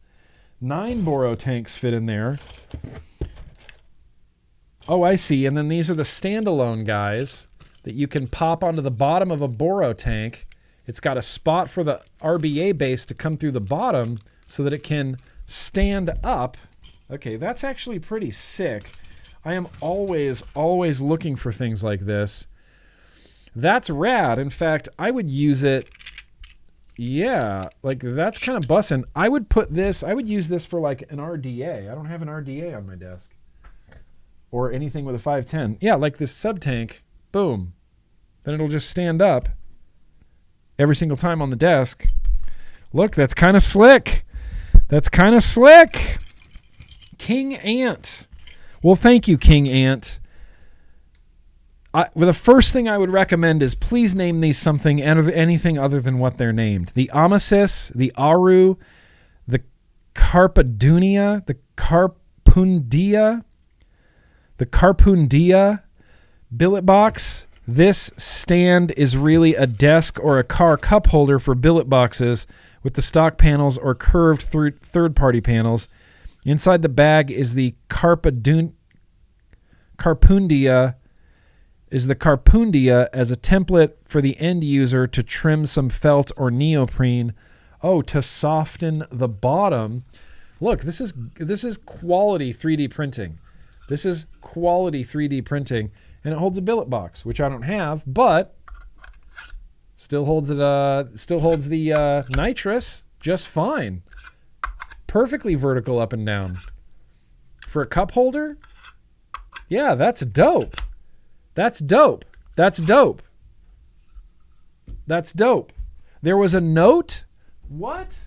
9 boro tanks fit in there. Oh, I see. And then these are the standalone guys that you can pop onto the bottom of a boro tank. It's got a spot for the RBA base to come through the bottom so that it can stand up. Okay, that's actually pretty sick. I am always looking for things like this. That's rad. In fact, I would use it. Yeah, like that's kind of bussin'. I would use this for like an RDA. I don't have an RDA on my desk. Or anything with a 510. Yeah, like this sub tank. Boom. Then it'll just stand up every single time on the desk. Look, that's kind of slick. That's kind of slick. King Ant. Well, thank you, King Ant. Well, the first thing I would recommend is please name these something anything other than what they're named. The Amasis, the Aru, the Carpadunia, the Carpundia billet box. This stand is really a desk or a car cup holder for billet boxes with the stock panels or curved third-party panels. Inside the bag is the Carpundia as a template for the end user to trim some felt or neoprene. Oh, to soften the bottom. Look, this is quality 3D printing. This is quality 3D printing, and it holds a billet box, which I don't have, but still holds the nitrous just fine. Perfectly vertical up and down. For a cup holder? Yeah, that's dope. That's dope. That's dope. That's dope. There was a note? What?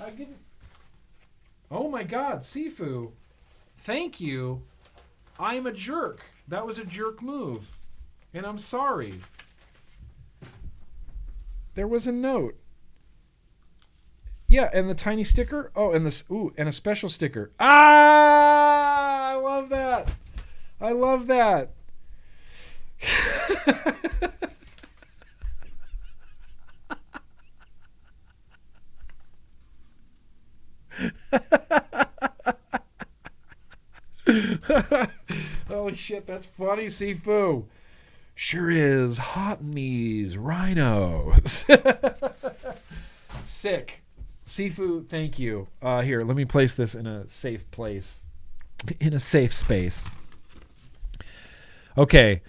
I didn't. Oh my God, Sifu. Thank you. I'm a jerk. That was a jerk move. And I'm sorry. There was a note. Yeah, and the tiny sticker. Oh, and this. Ooh, and a special sticker. Ah, I love that. I love that. Holy shit, that's funny, Sifu. Sure is. Hot knees, rhinos. Sick. Sifu, thank you. Here, let me place this in a safe place. In a safe space. Okay.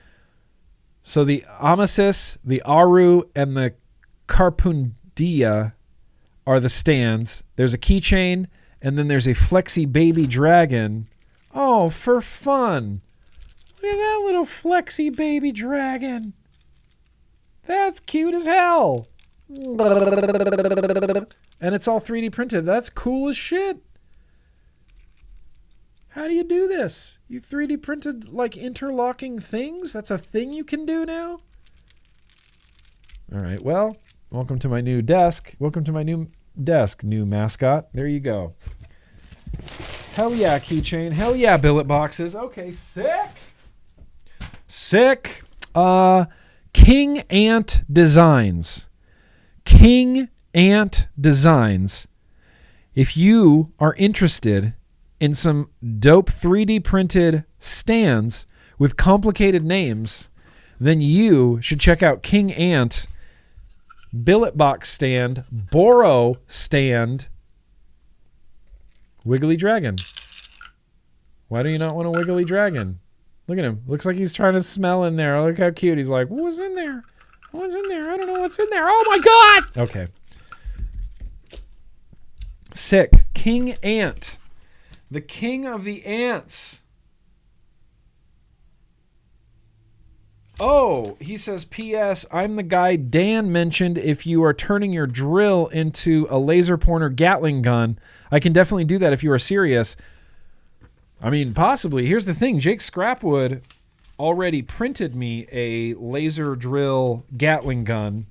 So the Amasis, the Aru, and the Carpundia are the stands. There's a keychain, and then there's a Flexi Baby Dragon. Oh, for fun. Look at that little Flexi Baby Dragon. That's cute as hell. And it's all 3D printed. That's cool as shit. How do you do this? You 3D printed like interlocking things? That's a thing you can do now? All right, well, welcome to my new desk. Welcome to my new desk, new mascot. There you go. Hell yeah, keychain. Hell yeah, billet boxes. Okay, sick. Sick. King Ant Designs. King Ant Designs. If you are interested in some dope 3D printed stands with complicated names, then you should check out King Ant billet box stand, Boro stand, Wiggly Dragon. Why do you not want a Wiggly Dragon? Look at him. Looks like he's trying to smell in there. Look how cute. He's like, what's in there? What's in there? I don't know what's in there. Oh my God! Okay. Sick. King Ant. The king of the ants. Oh, he says, P.S. I'm the guy Dan mentioned. If you are turning your drill into a laser pointer Gatling gun, I can definitely do that if you are serious. I mean, possibly. Here's the thing. Jake Scrapwood already printed me a laser drill Gatling gun,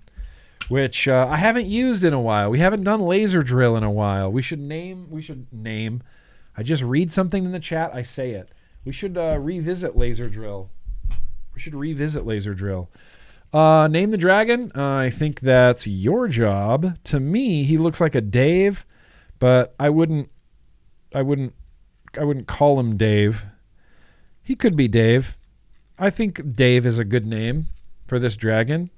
which I haven't used in a while. We haven't done laser drill in a while. We should name. I just read something in the chat. I say it. We should revisit laser drill. Name the dragon. I think that's your job. To me, he looks like a Dave, but I wouldn't call him Dave. He could be Dave. I think Dave is a good name for this dragon.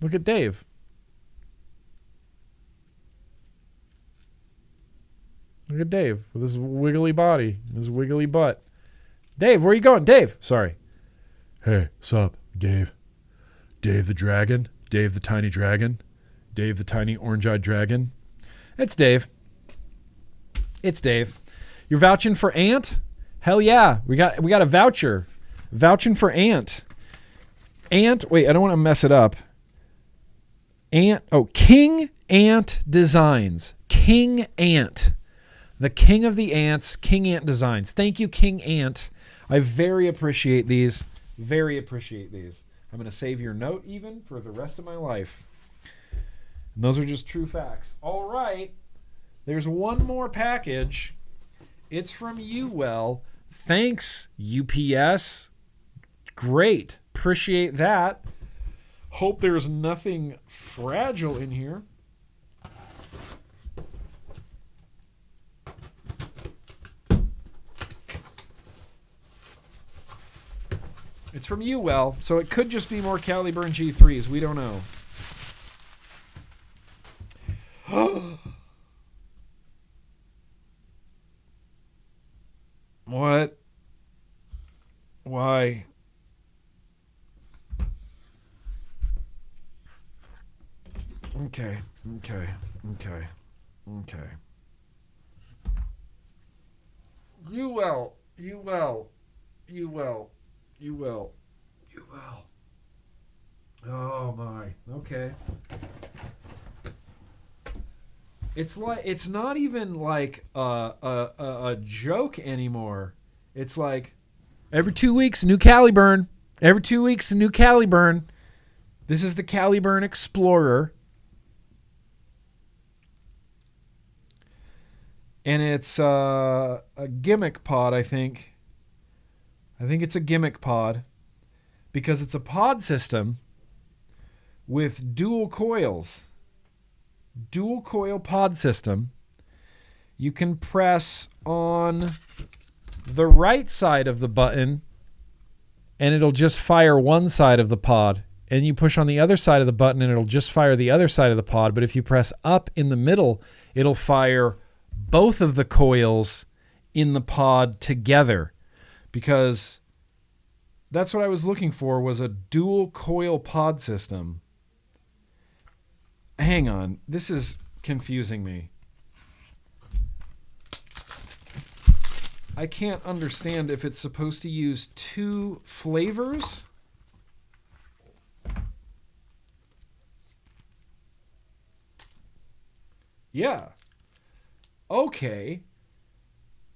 Look at Dave. Look at Dave with his wiggly body, his wiggly butt. Dave, where are you going? Dave. Sorry. Hey, sup, Dave? Dave the dragon? Dave the tiny dragon? Dave the tiny orange-eyed dragon? It's Dave. It's Dave. You're vouching for Ant? Hell yeah. We got a voucher. Vouching for Ant. Ant, wait, I don't want to mess it up. King Ant Designs. King Ant. The king of the ants, King Ant Designs. Thank you, King Ant. I very appreciate these. Very appreciate these. I'm going to save your note even for the rest of my life. And those are just true facts. All right. There's one more package. It's from YOYOY. Thanks, UPS. Great. Appreciate that. Hope there's nothing fragile in here. It's from YOYOY, so it could just be more Caliburn G3s. We don't know. What? Why? Okay. You will. Oh my. Okay. It's like it's not even like a joke anymore. It's like every 2 weeks a new Caliburn. Every 2 weeks a new Caliburn. This is the Caliburn Explorer. And it's a gimmick pod, I think. I think it's a gimmick pod because it's a pod system with dual coils. Dual coil pod system. You can press on the right side of the button and it'll just fire one side of the pod. And you push on the other side of the button and it'll just fire the other side of the pod. But if you press up in the middle, it'll fire both of the coils in the pod together. Because that's what I was looking for, was a dual coil pod system. Hang on, this is confusing me. I can't understand if it's supposed to use 2 flavors. Yeah. Okay.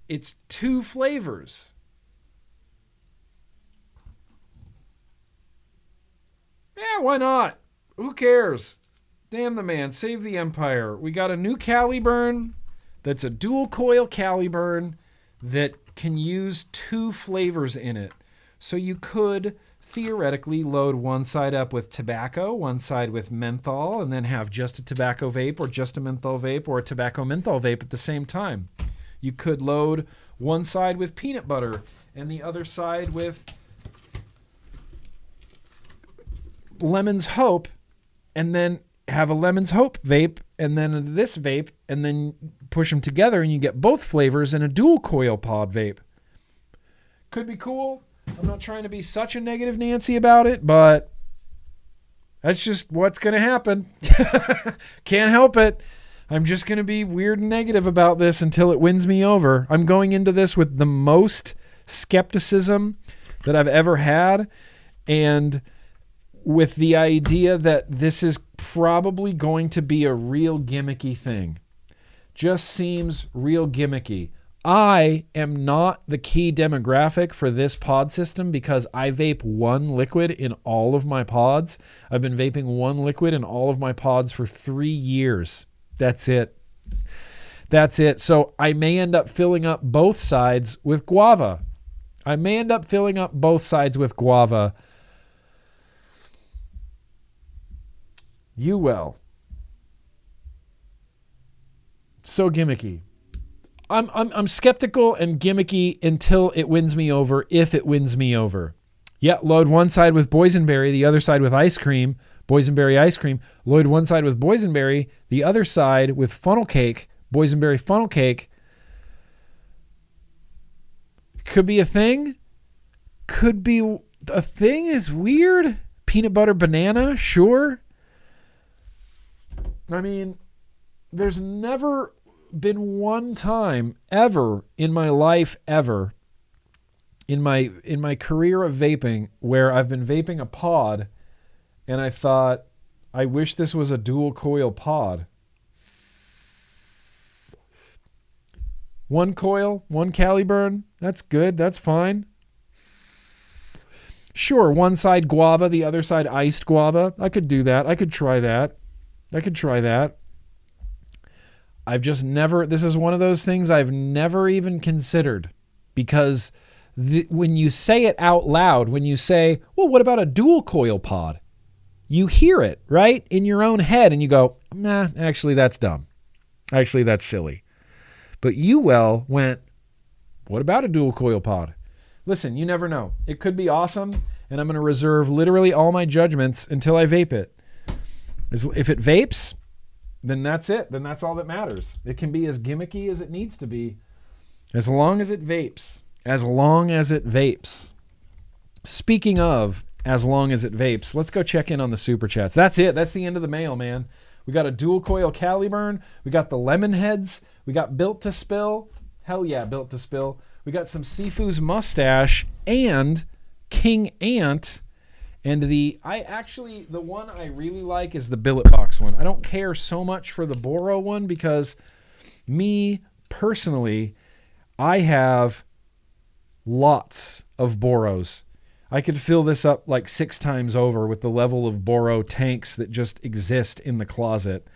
It's 2 flavors. Yeah, why not? Who cares? Damn the man. Save the empire. We got a new Caliburn that's a dual coil Caliburn that can use 2 flavors in it. So you could theoretically load one side up with tobacco, one side with menthol, and then have just a tobacco vape or just a menthol vape or a tobacco menthol vape at the same time. You could load one side with peanut butter and the other side with Lemon's Hope, and then have a Lemon's Hope vape and then this vape, and then push them together and you get both flavors in a dual coil pod vape. Could be cool. I'm not trying to be such a negative Nancy about it, but that's just what's going to happen. Can't help it. I'm just going to be weird and negative about this until it wins me over. I'm going into this with the most skepticism that I've ever had, and with the idea that this is probably going to be a real gimmicky thing. Just seems real gimmicky. I am not the key demographic for this pod system because I vape one liquid in all of my pods. I've been vaping one liquid in all of my pods for 3 years. That's it. That's it. So I may end up filling up both sides with guava. You will. So gimmicky. I'm skeptical and gimmicky until it wins me over, if it wins me over. Yeah, load one side with boysenberry, the other side with ice cream, boysenberry ice cream. Load one side with boysenberry, the other side with funnel cake, boysenberry funnel cake. Could be a thing. Could be a thing. Is weird. Peanut butter banana, sure. I mean, there's never been one time ever in my life, ever in my career of vaping, where I've been vaping a pod and I thought, I wish this was a dual coil pod. One coil, one Caliburn, that's good, that's fine. Sure, one side guava, the other side iced guava. I could do that. I could try that. I've just never, this is one of those things I've never even considered, because when you say it out loud, when you say, well, what about a dual coil pod? You hear it, right? In your own head, and you go, nah, actually that's dumb. Actually that's silly. But you went, what about a dual coil pod? Listen, you never know. It could be awesome, and I'm going to reserve literally all my judgments until I vape it. If it vapes, then that's it. Then that's all that matters. It can be as gimmicky as it needs to be, as long as it vapes. As long as it vapes. Speaking of as long as it vapes, let's go check in on the super chats. That's it. That's the end of the mail, man. We got a dual coil Caliburn. We got the lemon heads. We got Built to Spill. Hell yeah, Built to Spill. We got some Sifu's mustache and King Ant. And the one I really like is the billet box one. I don't care so much for the Boro one because me personally, I have lots of Boros. I could fill this up like 6 times over with the level of Boro tanks that just exist in the closet.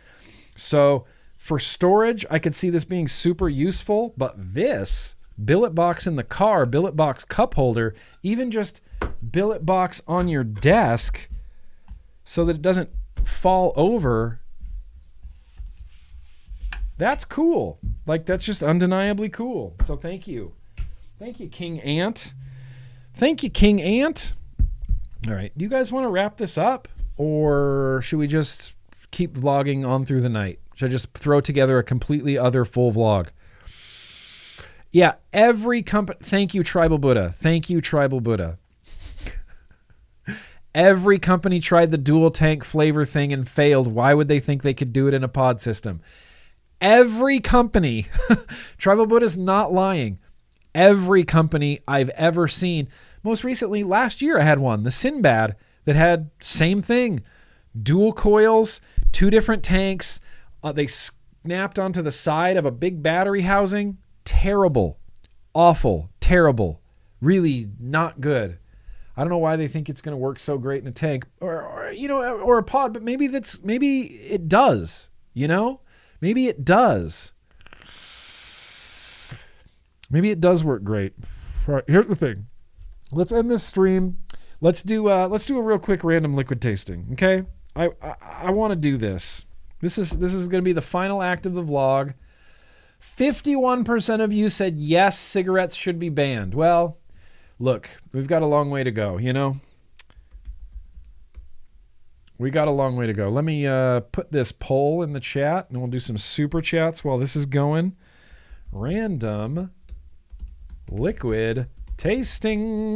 So for storage, I could see this being super useful, but this billet box in the car, billet box cup holder, even just billet box on your desk so that it doesn't fall over. That's cool. Like, that's just undeniably cool. So thank you. Thank you, King Ant. Thank you, King Ant. All right. Do you guys want to wrap this up, or should we just keep vlogging on through the night? Should I just throw together a completely other full vlog? Yeah, every company. Thank you, Tribal Buddha. Thank you, Tribal Buddha. Every company tried the dual tank flavor thing and failed. Why would they think they could do it in a pod system? Every company, Tribal Buddha's not lying. Every company I've ever seen. Most recently, last year I had one, the Sinbad, that had same thing. Dual coils, 2 different tanks. They snapped onto the side of a big battery housing. Terrible. Awful. Terrible. Really not good. I don't know why they think it's going to work so great in a tank or a pod, but maybe it does, Maybe it does. Maybe it does work great. All right, here's the thing. Let's end this stream. Let's do a real quick random liquid tasting. Okay. I want to do this. This is going to be the final act of the vlog. 51% of you said yes, cigarettes should be banned. Well, look, we've got a long way to go. We got a long way to go. Let me put this poll in the chat, and we'll do some super chats while this is going. Random liquid tasting.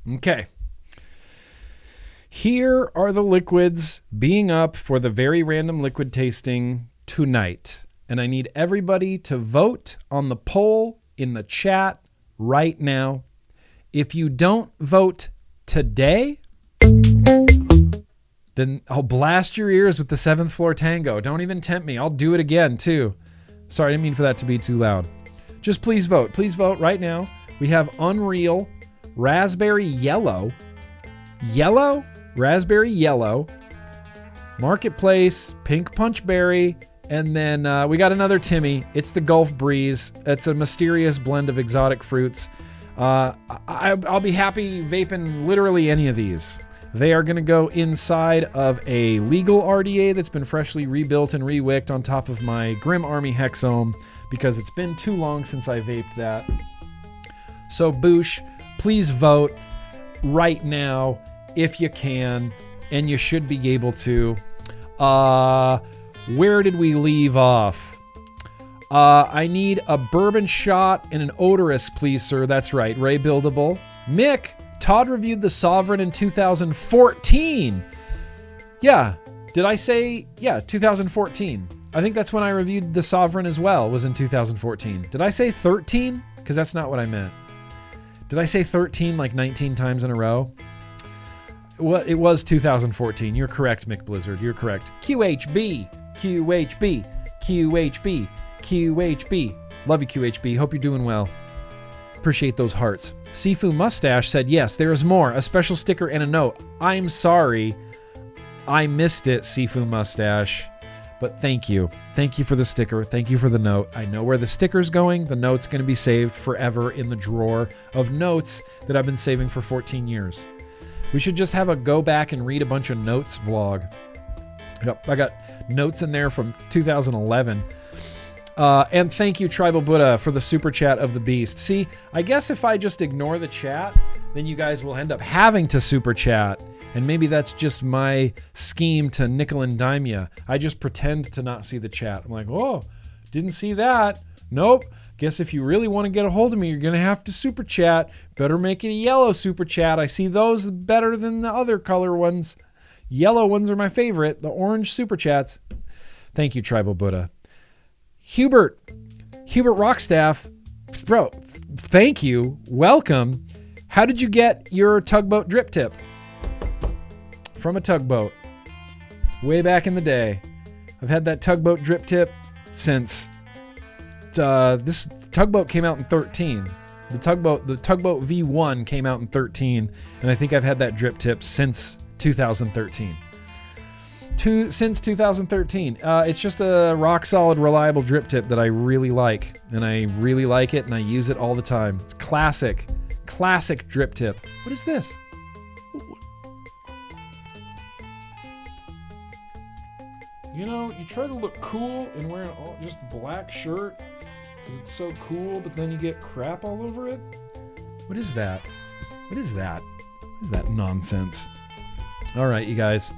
Okay. Here are the liquids being up for the very random liquid tasting tonight. And I need everybody to vote on the poll in the chat right now. If you don't vote today, then I'll blast your ears with the 7th Floor Tango. Don't even tempt me. I'll do it again too. Sorry, I didn't mean for that to be too loud. Just please vote. Please vote right now. We have Unreal, Raspberry Yellow, Raspberry Yellow, Marketplace, Pink Punch Berry, and then we got another Timmy. It's the Gulf Breeze. It's a mysterious blend of exotic fruits. I'll be happy vaping literally any of these. They are going to go inside of a legal RDA that's been freshly rebuilt and rewicked on top of my Grimm Army Hexome because it's been too long since I vaped that. So Boosh, please vote right now if you can, and you should be able to. Where did we leave off? I need a bourbon shot and an odorous, please, sir. That's right, Ray Buildable. Mick, Todd reviewed the Sovereign in 2014. Yeah, did I say, 2014. I think that's when I reviewed the Sovereign as well, was in 2014. Did I say 13? Because that's not what I meant. Did I say 13 like 19 times in a row? Well, it was 2014. You're correct, Mick Blizzard. You're correct. QHB, QHB, QHB, QHB. Love you, QHB. Hope you're doing well. Appreciate those hearts. Sifu Mustache said, yes, there is more. A special sticker and a note. I'm sorry. I missed it, Sifu Mustache. But thank you. Thank you for the sticker. Thank you for the note. I know where the sticker's going. The note's going to be saved forever in the drawer of notes that I've been saving for 14 years. We should just have a go back and read a bunch of notes vlog. Yep, I got notes in there from 2011. And thank you, Tribal Buddha, for the super chat of the beast. See, I guess if I just ignore the chat, then you guys will end up having to super chat. And maybe that's just my scheme to nickel and dime you. I just pretend to not see the chat. I'm like, oh, didn't see that. Nope. Guess if you really want to get a hold of me, you're going to have to super chat. Better make it a yellow super chat. I see those better than the other color ones. Yellow ones are my favorite. The orange super chats. Thank you, Tribal Buddha. Hubert Rockstaff. Bro, thank you. Welcome. How did you get your tugboat drip tip? From a tugboat. way back in the day. I've had that Tugboat drip tip since this Tugboat came out in 13. The Tugboat V1 came out in 13, and I think I've had that drip tip since 2013. Since 2013. It's just a rock solid, reliable drip tip that I really like, and I really like it, and I use it all the time. It's classic drip tip. What is this? You know, you try to look cool and wear just black shirt because it's so cool, but then you get crap all over it. What is that? What is that? What is that nonsense? All right, you guys.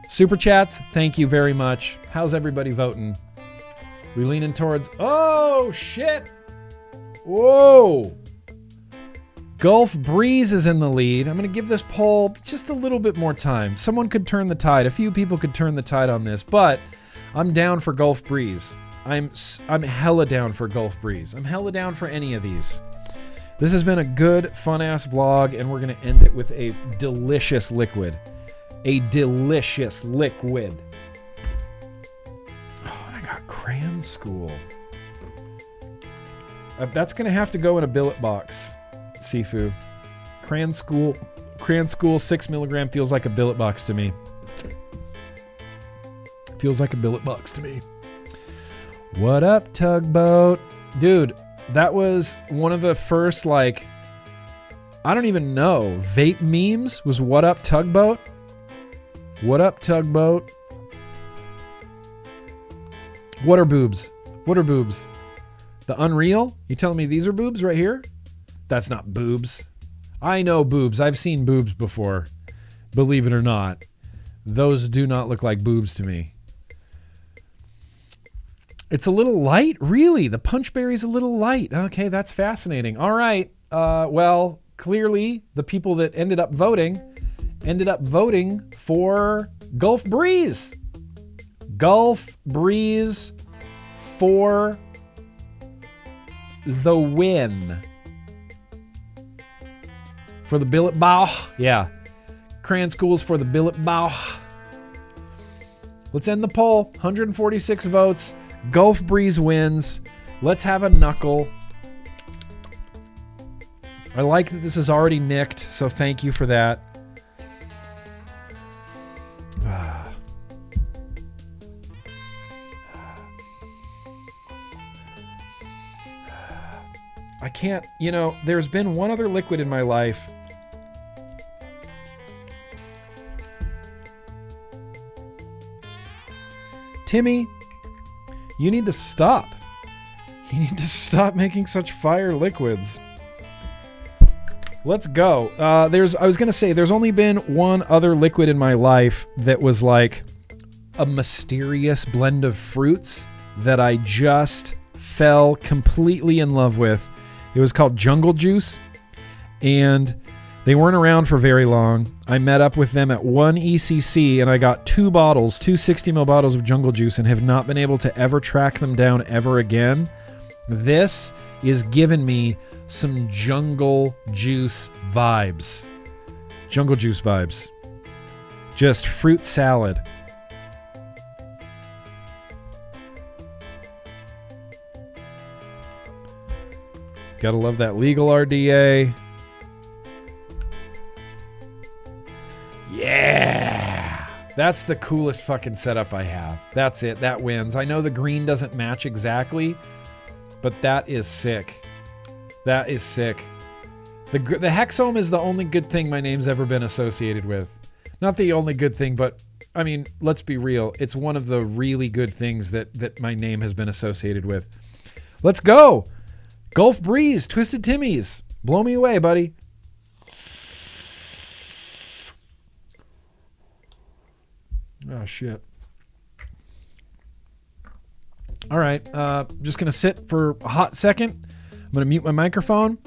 Super chats, thank you very much. How's everybody voting? We leaning towards... Oh, shit! Whoa! Gulf Breeze is in the lead. I'm going to give this poll just a little bit more time. Someone could turn the tide. A few people could turn the tide on this, but I'm down for Gulf Breeze. I'm hella down for Gulf Breeze. I'm hella down for any of these. This has been a good, fun-ass vlog, and we're going to end it with a delicious liquid. A delicious liquid. Oh, and I got Crayon School. That's going to have to go in a billet box. Sifu. Crayon School 6 milligram feels like a billet box to me. Feels like a billet box to me. What up, Tugboat? Dude, that was one of the first, like, I don't even know. Vape memes was what up, Tugboat? What up, Tugboat? What are boobs? What are boobs? The Unreal? You telling me these are boobs right here? That's not boobs. I know boobs. I've seen boobs before. Believe it or not. Those do not look like boobs to me. It's a little light? Really? The punchberry's a little light. Okay, that's fascinating. All right. Well, clearly the people that ended up voting for Gulf Breeze. Gulf Breeze for the win. For the billet bow. Yeah. Crayon Schools for the billet bow. Let's end the poll. 146 votes. Gulf Breeze wins. Let's have a knuckle. I like that this is already nicked, so thank you for that. I can't, you know, there's been one other liquid in my life. Timmy, you need to stop. You need to stop making such fire liquids. Let's go. I was going to say, there's only been one other liquid in my life that was like a mysterious blend of fruits that I just fell completely in love with. It was called Jungle Juice, and they weren't around for very long. I met up with them at one ECC, and I got two 60 ml bottles of Jungle Juice, and have not been able to ever track them down ever again. This is giving me some Jungle Juice vibes. Jungle Juice vibes. Just fruit salad. Gotta love that legal RDA. Yeah! That's the coolest fucking setup I have. That's it. That wins. I know the green doesn't match exactly, but that is sick. That is sick. The hexome is the only good thing my name's ever been associated with. Not the only good thing, but I mean, let's be real. It's one of the really good things that my name has been associated with. Let's go! Gulf Breeze, Twisted Timmy's. Blow me away, buddy. Oh, shit. All right. Just going to sit for a hot second. I'm going to mute my microphone.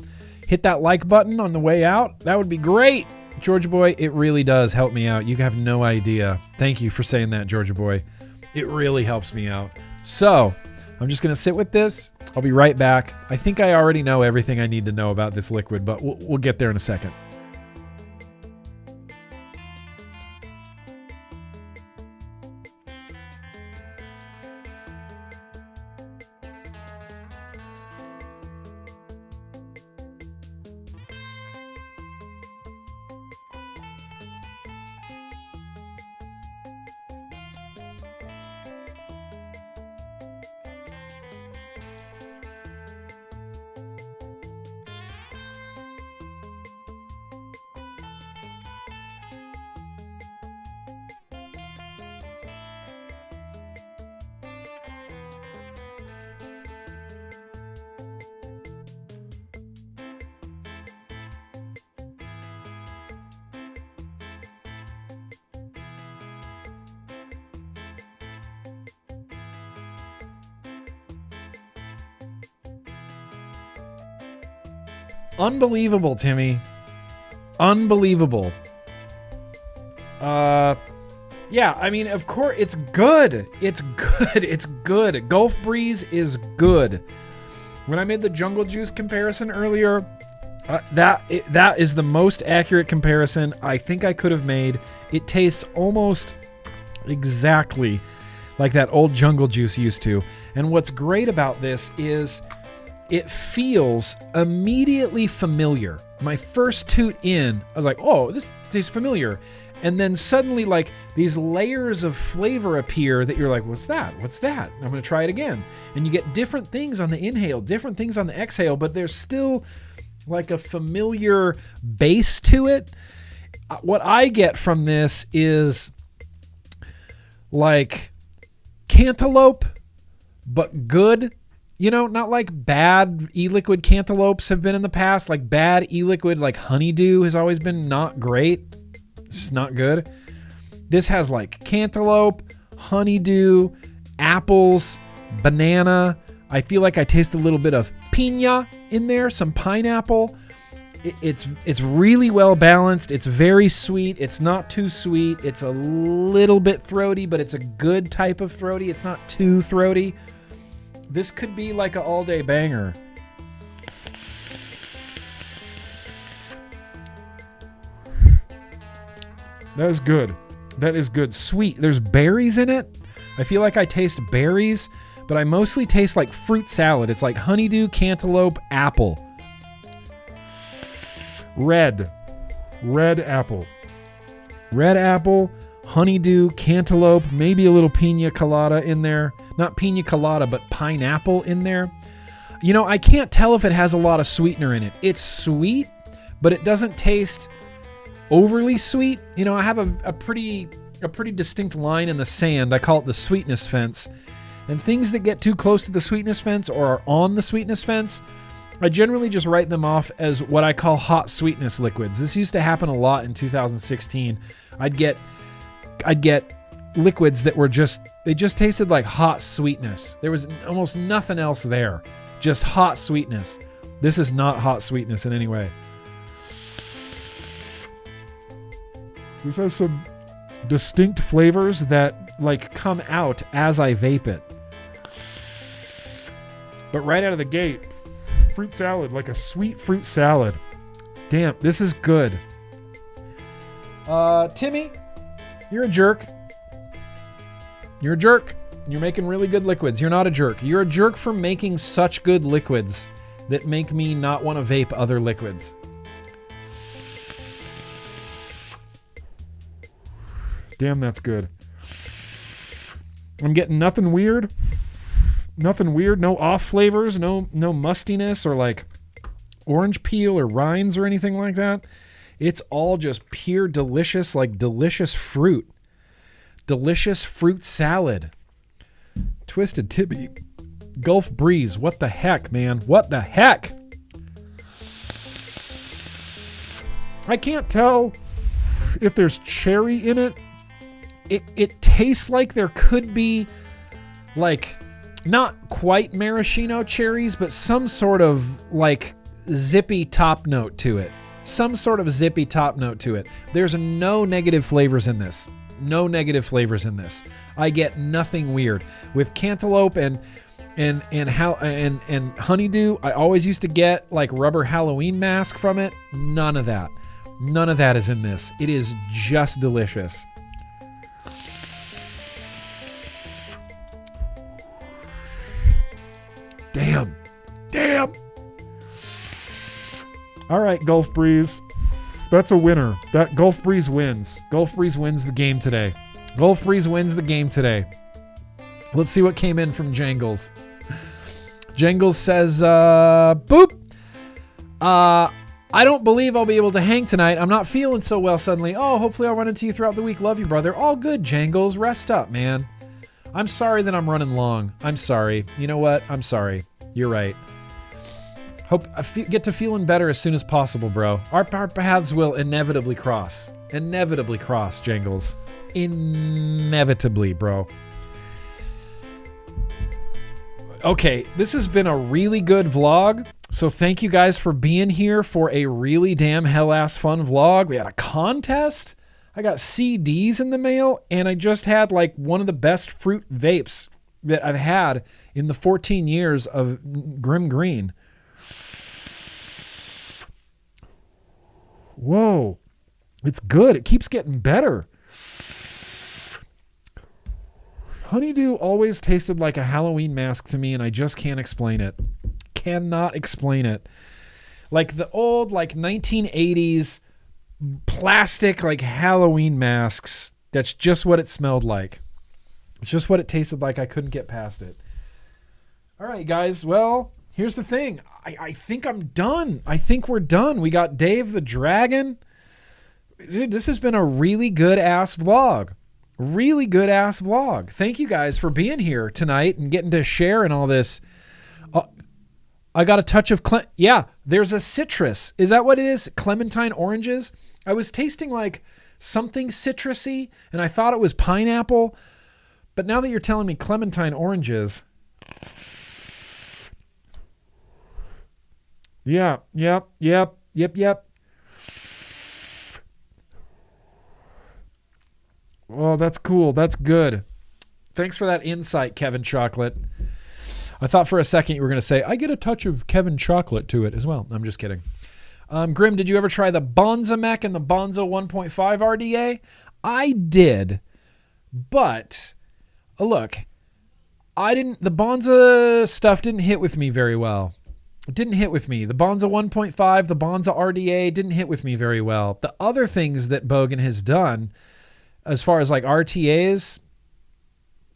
Hit that like button on the way out. That would be great. Georgia Boy, it really does help me out. You have no idea. Thank you for saying that, Georgia Boy. It really helps me out. So, I'm just going to sit with this. I'll be right back. I think I already know everything I need to know about this liquid, but we'll get there in a second. Unbelievable, Timmy. Unbelievable. Yeah, I mean, of course, it's good. It's good. It's good. Gulf Breeze is good. When I made the Jungle Juice comparison earlier, that is the most accurate comparison I think I could have made. It tastes almost exactly like that old Jungle Juice used to. And what's great about this is it feels immediately familiar. My first toot in, I was like, oh, this tastes familiar. And then suddenly, like, these layers of flavor appear that you're like, what's that? What's that? I'm going to try it again. And you get different things on the inhale, different things on the exhale, but there's still like a familiar base to it. What I get from this is like cantaloupe, but good. You know, not like bad e-liquid cantaloupes have been in the past. Like bad e-liquid, like honeydew has always been not great. It's not good. This has like cantaloupe, honeydew, apples, banana. I feel like I taste a little bit of piña in there, some pineapple. It's really well balanced. It's very sweet. It's not too sweet. It's a little bit throaty, but it's a good type of throaty. It's not too throaty. This could be like an all-day banger. That is good. That is good. Sweet. There's berries in it. I feel like I taste berries, but I mostly taste like fruit salad. It's like honeydew, cantaloupe, apple. Red apple. Red apple, honeydew, cantaloupe, maybe a little piña colada in there. Not piña colada, but pineapple in there. You know, I can't tell if it has a lot of sweetener in it. It's sweet, but it doesn't taste overly sweet. You know, I have a pretty distinct line in the sand. I call it the sweetness fence. And things that get too close to the sweetness fence or are on the sweetness fence, I generally just write them off as what I call hot sweetness liquids. This used to happen a lot in 2016. I'd get liquids that were they just tasted like hot sweetness. There was almost nothing else there. Just hot sweetness. This is not hot sweetness in any way. This has some distinct flavors that like come out as I vape it. But right out of the gate, fruit salad, like a sweet fruit salad. Damn, this is good. Timmy, you're a jerk. You're a jerk. You're making really good liquids. You're not a jerk. You're a jerk for making such good liquids that make me not want to vape other liquids. Damn, that's good. I'm getting nothing weird. Nothing weird. No off flavors. No mustiness or like orange peel or rinds or anything like that. It's all just pure delicious, like delicious fruit. Delicious fruit salad. Twisted Tibby. Gulf Breeze. What the heck, man? What the heck? I can't tell if there's cherry in it. It tastes like there could be like not quite maraschino cherries, but some sort of like zippy top note to it. Some sort of zippy top note to it. There's no negative flavors in this. No negative flavors in this. I get nothing weird with cantaloupe and honeydew. I always used to get like rubber Halloween mask from it. None of that. None of that is in this. It is just delicious. Damn. All right, Gulf Breeze. That's a winner. That Gulf Breeze wins. Gulf Breeze wins the game today. Gulf Breeze wins the game today. Let's see what came in from Jangles. Jangles says, boop. I don't believe I'll be able to hang tonight. I'm not feeling so well suddenly. Oh, hopefully I'll run into you throughout the week. Love you, brother. All good, Jangles. Rest up, man. I'm sorry that I'm running long. I'm sorry. You know what? I'm sorry. You're right. Hope I get to feeling better as soon as possible, bro. Our paths will inevitably cross. Inevitably cross, Jangles. Inevitably, bro. Okay, this has been a really good vlog. So thank you guys for being here for a really damn hell-ass fun vlog. We had a contest. I got CDs in the mail, and I just had like one of the best fruit vapes that I've had in the 14 years of GrimmGreen. Whoa. It's good. It keeps getting better. Honeydew always tasted like a Halloween mask to me, and I just can't explain it. Cannot explain it. Like the old, like 1980s plastic, like Halloween masks. That's just what it smelled like. It's just what it tasted like. I couldn't get past it. All right, guys. Well, here's the thing. I think I'm done. I think we're done. We got Dave the Dragon. Dude, this has been a really good ass vlog. Really good ass vlog. Thank you guys for being here tonight and getting to share and all this. I got a touch of yeah, there's a citrus. Is that what it is? Clementine oranges? I was tasting like something citrusy and I thought it was pineapple. But now that you're telling me clementine oranges. Yeah, yep. Oh, that's cool. That's good. Thanks for that insight, Kevin Chocolate. I thought for a second you were going to say, I get a touch of Kevin Chocolate to it as well. I'm just kidding. Grimm, did you ever try the Bonza Mech and the Bonza 1.5 RDA? I did, but look, the Bonza stuff didn't hit with me very well. It didn't hit with me. The Bonza 1.5, the Bonza RDA didn't hit with me very well. The other things that Bogan has done, as far as like RTAs,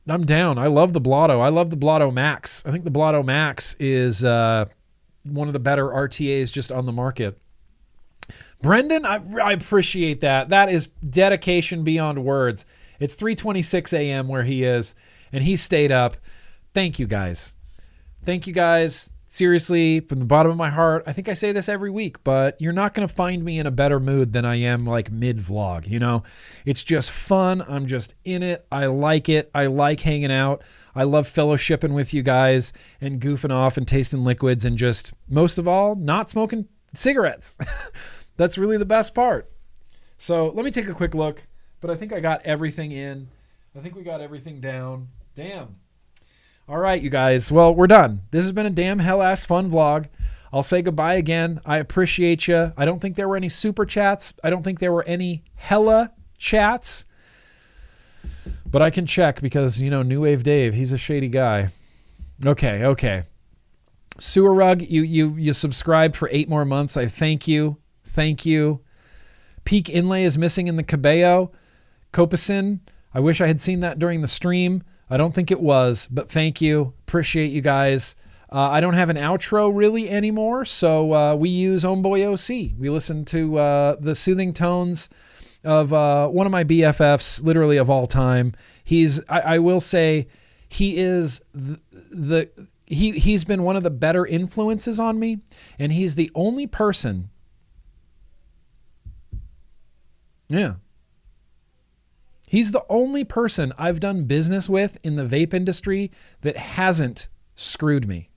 I'm down. I love the Blotto. I love the Blotto Max. I think the Blotto Max is one of the better RTAs just on the market. Brendan, I appreciate that. That is dedication beyond words. It's 3:26 a.m. where he is, and he stayed up. Thank you, guys. Thank you, guys. Seriously, from the bottom of my heart, I think I say this every week, but you're not going to find me in a better mood than I am like mid-vlog, you know? It's just fun. I'm just in it. I like it. I like hanging out. I love fellowshipping with you guys and goofing off and tasting liquids and just, most of all, not smoking cigarettes. That's really the best part. So let me take a quick look, but I think I got everything in. I think we got everything down. Damn. All right, you guys. Well, we're done. This has been a damn hell-ass fun vlog. I'll say goodbye again. I appreciate you. I don't think there were any super chats. I don't think there were any hella chats. But I can check because, you know, New Wave Dave, he's a shady guy. Okay. Sewer Rug, you subscribed for 8 more months. I thank you. Thank you. Peak Inlay is missing in the Cabello. Copasin, I wish I had seen that during the stream. I don't think it was, but thank you. Appreciate you guys. I don't have an outro really anymore, so we use Homeboy OC. We listen to the soothing tones of one of my BFFs, literally of all time. I will say, he is he's been one of the better influences on me, and he's the only person. Yeah. He's the only person I've done business with in the vape industry that hasn't screwed me.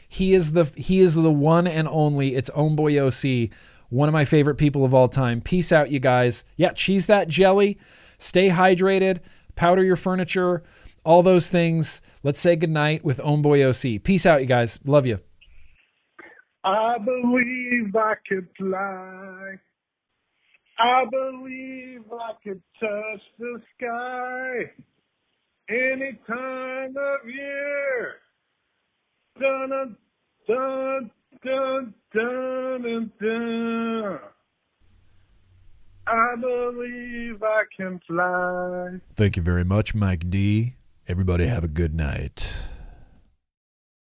He is the one and only. It's Homeboy OC, one of my favorite people of all time. Peace out, you guys. Yeah, cheese that jelly. Stay hydrated. Powder your furniture. All those things. Let's say goodnight with Homeboy OC. Peace out, you guys. Love you. I believe I could fly. I believe I could touch the sky any time of year. Dun dun dun dun dun dun. I believe I can fly. Thank you very much, Mike D. Everybody have a good night.